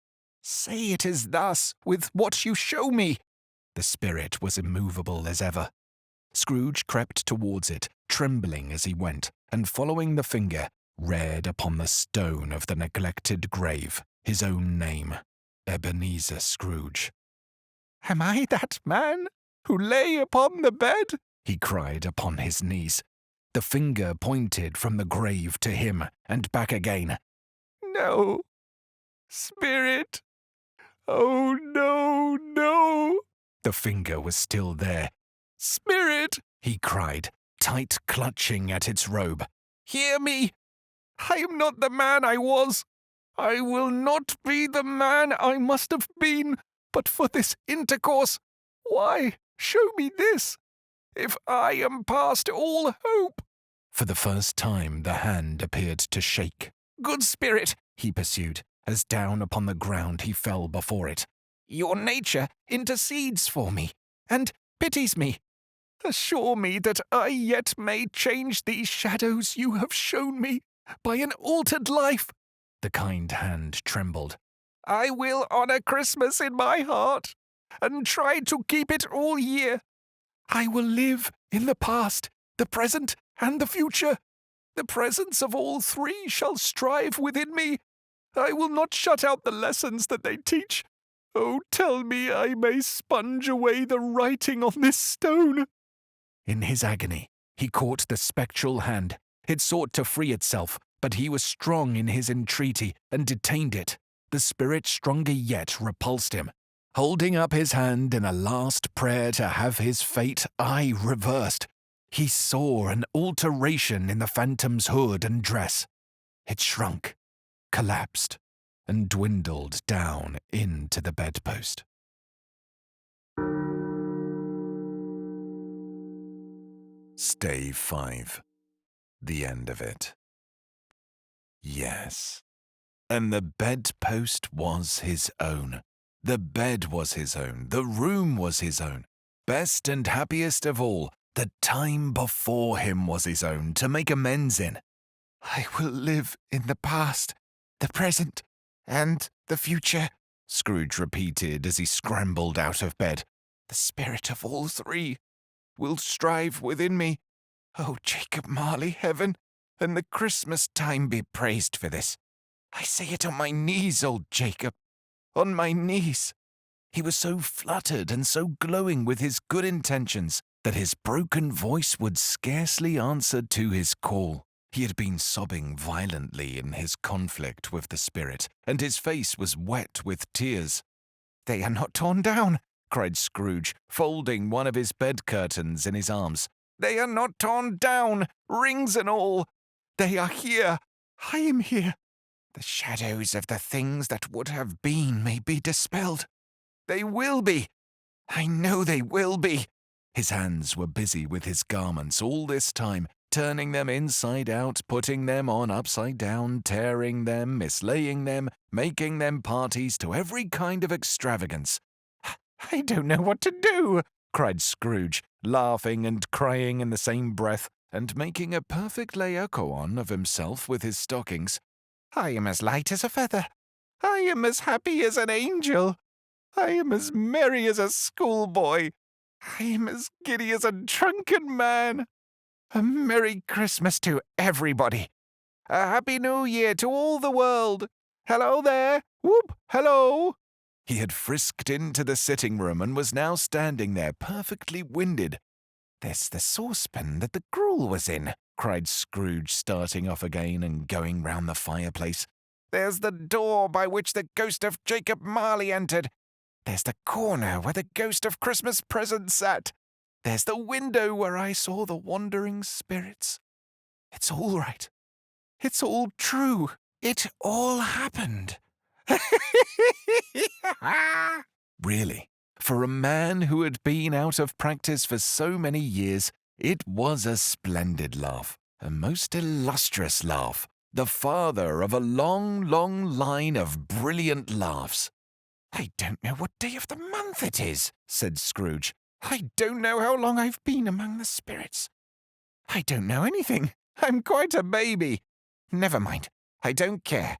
Say it is thus with what you show me. The spirit was immovable as ever. Scrooge crept towards it, trembling as he went, and following the finger, read upon the stone of the neglected grave his own name, Ebenezer Scrooge. Am I that man who lay upon the bed? He cried upon his knees. The finger pointed from the grave to him and back again. No, spirit. Oh, no, no. The finger was still there. Spirit, he cried, tight clutching at its robe. Hear me. I am not the man I was. I will not be the man I must have been, but for this intercourse. Why, show me this, if I am past all hope. For the first time the hand appeared to shake. Good spirit, he pursued, as down upon the ground he fell before it. Your nature intercedes for me, and pities me. Assure me that I yet may change these shadows you have shown me by an altered life. The kind hand trembled. I will honour Christmas in my heart, and try to keep it all year. I will live in the past, the present, and the future. The presence of all three shall strive within me. I will not shut out the lessons that they teach. Oh, tell me I may sponge away the writing on this stone." In his agony, he caught the spectral hand. It sought to free itself, but he was strong in his entreaty and detained it. The spirit, stronger yet, repulsed him. Holding up his hand in a last prayer to have his fate reversed, he saw an alteration in the phantom's hood and dress. It shrunk, collapsed, and dwindled down into the bedpost. Stave 5. The end of it. Yes. And the bedpost was his own. The bed was his own. The room was his own. Best and happiest of all, the time before him was his own to make amends in. "I will live in the past, the present, and the future," Scrooge repeated as he scrambled out of bed. "The spirit of all three will strive within me. Oh, Jacob Marley, heaven and the Christmas time be praised for this. I say it on my knees, old Jacob, on my knees." He was so fluttered and so glowing with his good intentions that his broken voice would scarcely answer to his call. He had been sobbing violently in his conflict with the spirit, and his face was wet with tears. "They are not torn down," cried Scrooge, folding one of his bed curtains in his arms. "They are not torn down, rings and all. They are here. I am here. The shadows of the things that would have been may be dispelled. They will be. I know they will be." His hands were busy with his garments all this time, turning them inside out, putting them on upside down, tearing them, mislaying them, making them parties to every kind of extravagance. "I don't know what to do," cried Scrooge, laughing and crying in the same breath, and making a perfect Laocoon of himself with his stockings. "I am as light as a feather. I am as happy as an angel. I am as merry as a schoolboy. I am as giddy as a drunken man. A Merry Christmas to everybody. A Happy New Year to all the world. Hello there. Whoop, hello." He had frisked into the sitting room and was now standing there perfectly winded. "There's the saucepan that the gruel was in," cried Scrooge, starting off again and going round the fireplace. "There's the door by which the ghost of Jacob Marley entered. There's the corner where the ghost of Christmas present sat. There's the window where I saw the wandering spirits. It's all right. It's all true. It all happened." Really, for a man who had been out of practice for so many years, it was a splendid laugh, a most illustrious laugh, the father of a long, long line of brilliant laughs. "I don't know what day of the month it is," said Scrooge. "I don't know how long I've been among the spirits. I don't know anything. I'm quite a baby. Never mind. I don't care.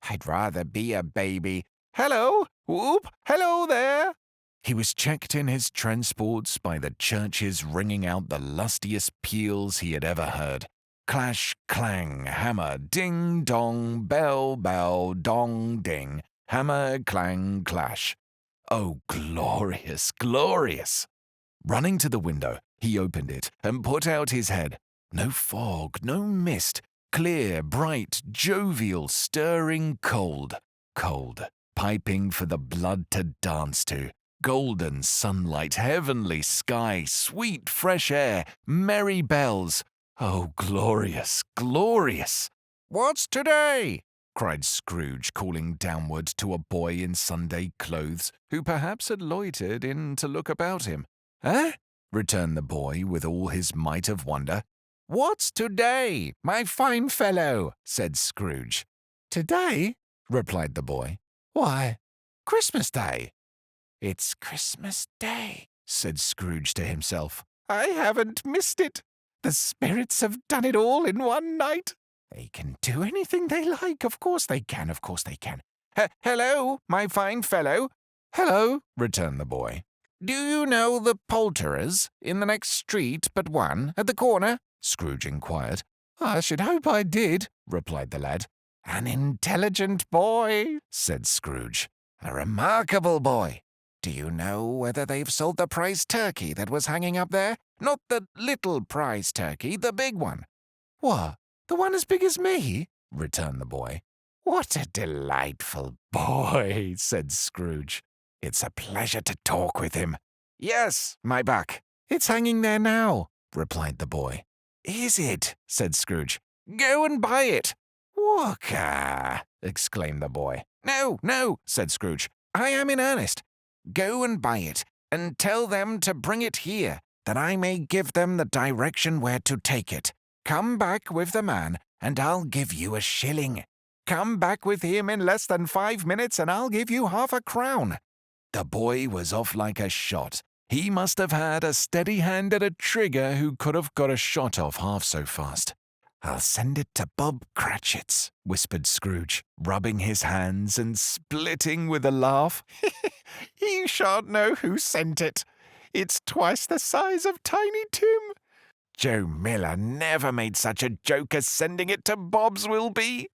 I'd rather be a baby. Hello, whoop, hello there." He was checked in his transports by the churches ringing out the lustiest peals he had ever heard. Clash, clang, hammer, ding, dong, bell, bell, dong, ding, hammer, clang, clash. Oh, glorious, glorious! Running to the window, he opened it and put out his head. No fog, no mist, clear, bright, jovial, stirring cold, cold, piping for the blood to dance to. Golden sunlight, heavenly sky, sweet fresh air, merry bells. Oh, glorious, glorious! "What's today?" cried Scrooge, calling downward to a boy in Sunday clothes, who perhaps had loitered in to look about him. "Eh?" returned the boy with all his might of wonder. "What's today, my fine fellow?" said Scrooge. "Today?" replied the boy. "Why, Christmas Day." "It's Christmas Day," said Scrooge to himself. "I haven't missed it. The spirits have done it all in one night. They can do anything they like. Of course they can, of course they can. Hello, my fine fellow. "Hello," returned the boy. "Do you know the poulterers in the next street but one, at the corner?" Scrooge inquired. "I should hope I did," replied the lad. "An intelligent boy," said Scrooge. "A remarkable boy. Do you know whether they've sold the prize turkey that was hanging up there? Not the little prize turkey, the big one." "What, the one as big as me?" returned the boy. "What a delightful boy," said Scrooge. "It's a pleasure to talk with him." "Yes, my buck. It's hanging there now," replied the boy. "Is it?" said Scrooge. "Go and buy it." "Walker!" exclaimed the boy. "No, no," said Scrooge. "I am in earnest. Go and buy it, and tell them to bring it here, that I may give them the direction where to take it. Come back with the man, and I'll give you a shilling. Come back with him in less than 5 minutes, and I'll give you half a crown." The boy was off like a shot. He must have had a steady hand at a trigger who could have got a shot off half so fast. "I'll send it to Bob Cratchit's," whispered Scrooge, rubbing his hands and splitting with a laugh. "He shan't know who sent it. It's twice the size of Tiny Tim. Joe Miller never made such a joke as sending it to Bob's will be."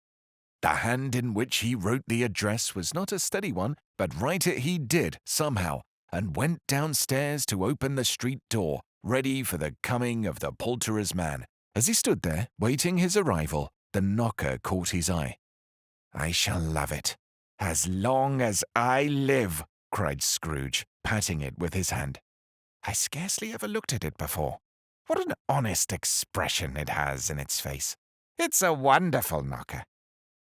The hand in which he wrote the address was not a steady one, but write it he did somehow, and went downstairs to open the street door, ready for the coming of the poulterer's man. As he stood there, waiting his arrival, the knocker caught his eye. "I shall love it, as long as I live," cried Scrooge, patting it with his hand. "I scarcely ever looked at it before. What an honest expression it has in its face. It's a wonderful knocker.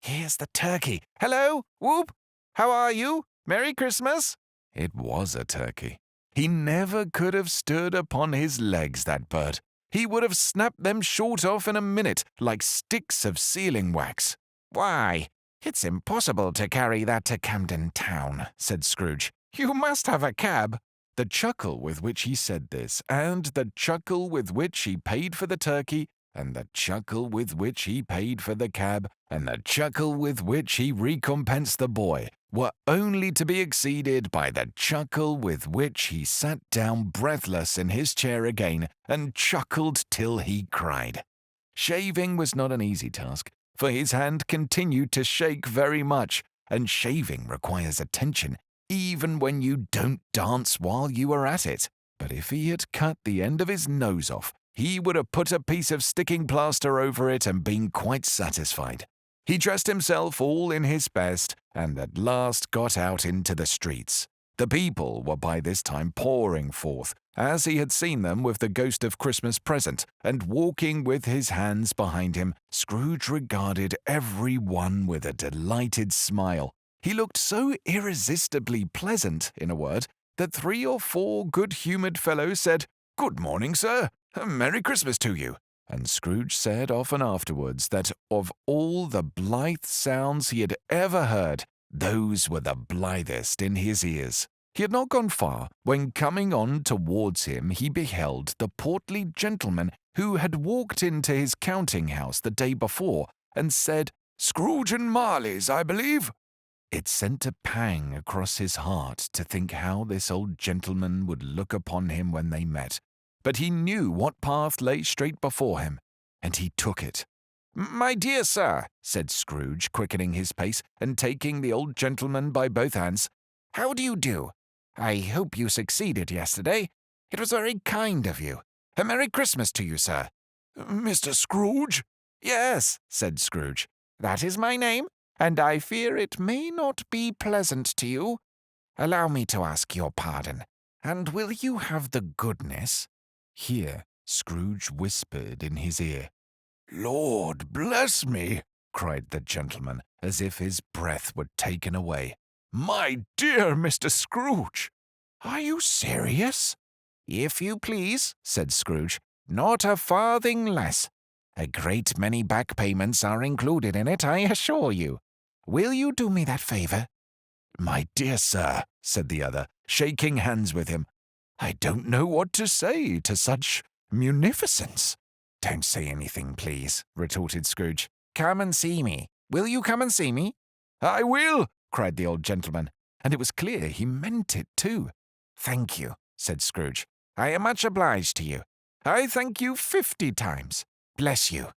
Here's the turkey. Hello, Whoop! How are you? Merry Christmas!" It was a turkey. He never could have stood upon his legs, that bird. He would have snapped them short off in a minute, like sticks of sealing wax. "Why, it's impossible to carry that to Camden Town," said Scrooge. "You must have a cab." The chuckle with which he said this, and the chuckle with which he paid for the turkey, and the chuckle with which he paid for the cab, and the chuckle with which he recompensed the boy, were only to be exceeded by the chuckle with which he sat down breathless in his chair again and chuckled till he cried. Shaving was not an easy task, for his hand continued to shake very much, and shaving requires attention, even when you don't dance while you are at it. But if he had cut the end of his nose off, he would have put a piece of sticking plaster over it and been quite satisfied. He dressed himself all in his best, and at last got out into the streets. The people were by this time pouring forth, as he had seen them with the ghost of Christmas present, and walking with his hands behind him, Scrooge regarded every one with a delighted smile. He looked so irresistibly pleasant, in a word, that 3 or 4 good-humoured fellows said, "Good morning, sir. Merry Christmas to you." And Scrooge said often afterwards that of all the blithe sounds he had ever heard, those were the blithest in his ears. He had not gone far when, coming on towards him, he beheld the portly gentleman who had walked into his counting-house the day before and said, "Scrooge and Marley's, I believe." It sent a pang across his heart to think how this old gentleman would look upon him when they met. But he knew what path lay straight before him, and he took it. "My dear sir," said Scrooge, quickening his pace and taking the old gentleman by both hands, "how do you do? I hope you succeeded yesterday. It was very kind of you. A Merry Christmas to you, sir." "Mr. Scrooge?" "Yes," said Scrooge. "That is my name, and I fear it may not be pleasant to you. Allow me to ask your pardon, and will you have the goodness—" Here Scrooge whispered in his ear. "Lord bless me!" cried the gentleman, as if his breath were taken away. "My dear Mr. Scrooge!" "Are you serious?" "If you please," said Scrooge. "Not a farthing less. A great many back payments are included in it, I assure you. Will you do me that favour?" "My dear sir," said the other, shaking hands with him, "I don't know what to say to such munificence." "Don't say anything, please," retorted Scrooge. "Come and see me. Will you come and see me?" "I will," cried the old gentleman. and it was clear he meant it too. "Thank you," said Scrooge. "I am much obliged to you. I thank you 50 times. Bless you."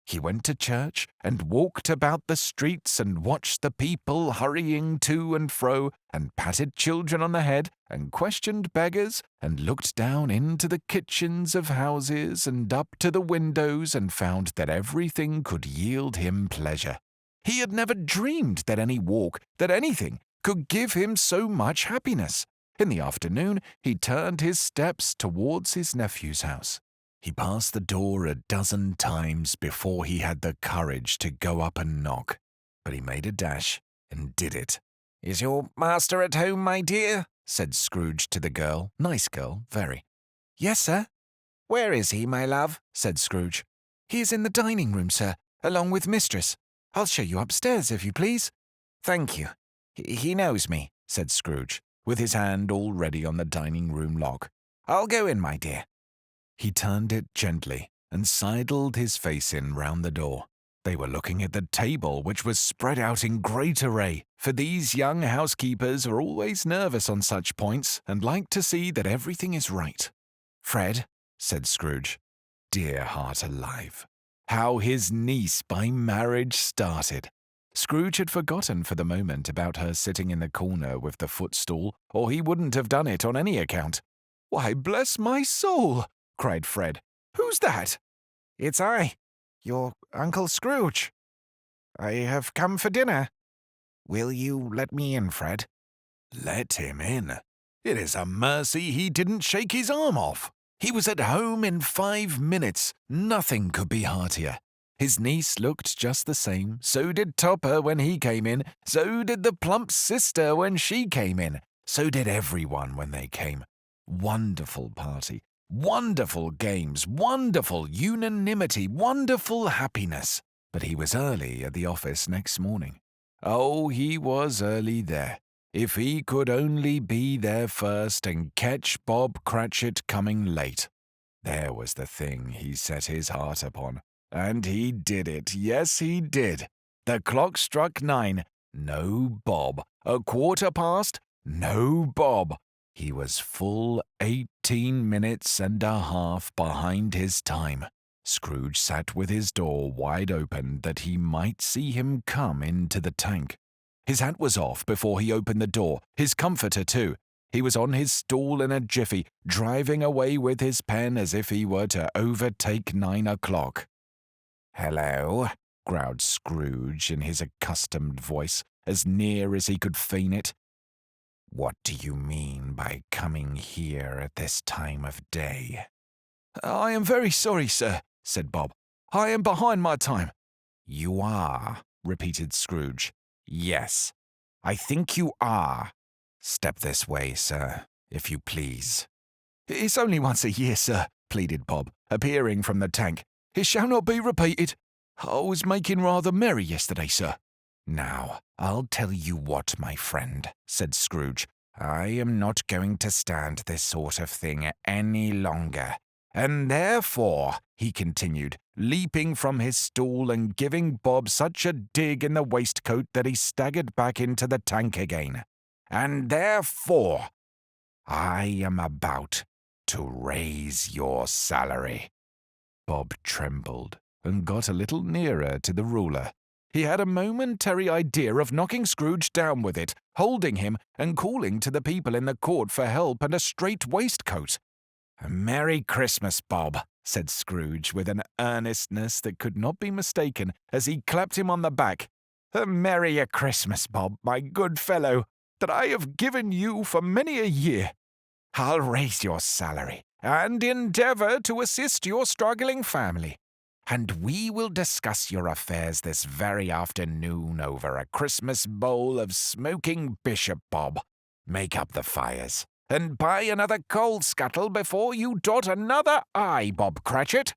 He went to church and walked about the streets and watched the people hurrying to and fro, and patted children on the head and questioned beggars, and looked down into the kitchens of houses and up to the windows and found that everything could yield him pleasure. He had never dreamed that any walk, that anything, could give him so much happiness. In the afternoon, he turned his steps towards his nephew's house. He passed the door a dozen times before he had the courage to go up and knock, but he made a dash and did it. "Is your master at home, my dear?" said Scrooge to the girl. Nice girl, very. "Yes, sir." "Where is he, my love?" said Scrooge. "He is in the dining room, sir, along with mistress. I'll show you upstairs, if you please." "Thank you. He knows me," said Scrooge, with his hand already on the dining room lock. "I'll go in, my dear." He turned it gently and sidled his face in round the door. They were looking at the table, which was spread out in great array, for these young housekeepers are always nervous on such points and like to see that everything is right. "Fred," said Scrooge. Dear heart alive, how his niece by marriage started! Scrooge had forgotten for the moment about her sitting in the corner with the footstool, or he wouldn't have done it on any account. "Why, bless my soul!" cried Fred. "Who's that?" "It's I, your Uncle Scrooge. I have come for dinner. Will you let me in, Fred?" Let him in? It is a mercy he didn't shake his arm off. He was at home in 5 minutes. Nothing could be heartier. His niece looked just the same. So did Topper when he came in. So did the plump sister when she came in. So did everyone when they came. Wonderful party. Wonderful games, wonderful unanimity, wonderful happiness. But he was early at the office next morning. Oh, he was early there. If he could only be there first and catch Bob Cratchit coming late. There was the thing he set his heart upon. And he did it. Yes, he did. The clock struck 9. No Bob. 1:15. No Bob. He was full 18 minutes and a half behind his time. Scrooge sat with his door wide open that he might see him come into the tank. His hat was off before he opened the door, his comforter too. He was on his stool in a jiffy, driving away with his pen as if he were to overtake 9 o'clock. "Hello," growled Scrooge in his accustomed voice, as near as he could feign it. "What do you mean by coming here at this time of day?" "I am very sorry, sir," said Bob. "I am behind my time." "You are," repeated Scrooge. "Yes, I think you are. Step this way, sir, if you please." "It's only once a year, sir," pleaded Bob, appearing from the tank. "It shall not be repeated. I was making rather merry yesterday, sir." "Now, I'll tell you what, my friend," said Scrooge. "I am not going to stand this sort of thing any longer. And therefore," he continued, leaping from his stool and giving Bob such a dig in the waistcoat that he staggered back into the tank again, "and therefore, I am about to raise your salary." Bob trembled and got a little nearer to the ruler. He had a momentary idea of knocking Scrooge down with it, holding him and calling to the people in the court for help and a straight waistcoat. "Merry Christmas, Bob," said Scrooge with an earnestness that could not be mistaken as he clapped him on the back. "A merry Christmas, Bob, my good fellow, that I have given you for many a year. I'll raise your salary and endeavour to assist your struggling family. And we will discuss your affairs this very afternoon over a Christmas bowl of smoking bishop, Bob. Make up the fires, and buy another coal scuttle before you dot another I, Bob Cratchit."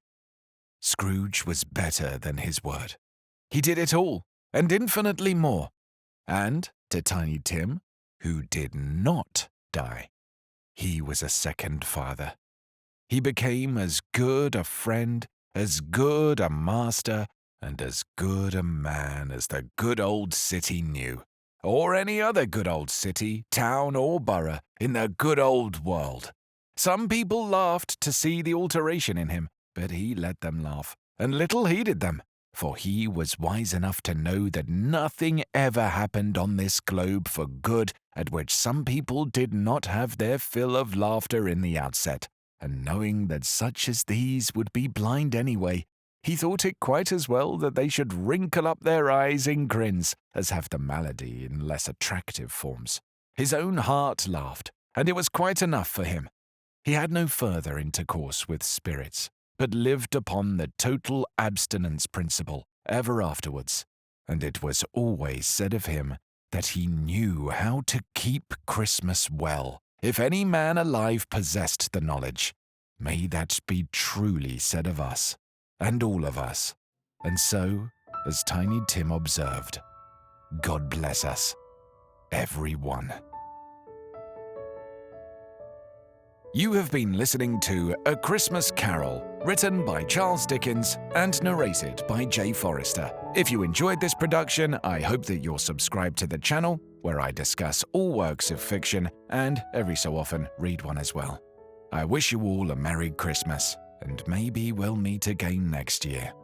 Scrooge was better than his word. He did it all, and infinitely more. And to Tiny Tim, who did not die, he was a second father. He became as good a friend, as good a master, and as good a man as the good old city knew. or any other good old city, town, or borough in the good old world. Some people laughed to see the alteration in him, but he let them laugh, and little heeded them, for he was wise enough to know that nothing ever happened on this globe for good at which some people did not have their fill of laughter in the outset, and knowing that such as these would be blind anyway, he thought it quite as well that they should wrinkle up their eyes in grins as have the malady in less attractive forms. His own heart laughed, and it was quite enough for him. He had no further intercourse with spirits, but lived upon the total abstinence principle ever afterwards, and it was always said of him that he knew how to keep Christmas well. If any man alive possessed the knowledge, may that be truly said of us, and all of us. And so, as Tiny Tim observed, God bless us, every one. You have been listening to A Christmas Carol, written by Charles Dickens and narrated by Jay Forrester. If you enjoyed this production, I hope that you'll subscribe to the channel, where I discuss all works of fiction and, every so often, read one as well. I wish you all a Merry Christmas, and maybe we'll meet again next year.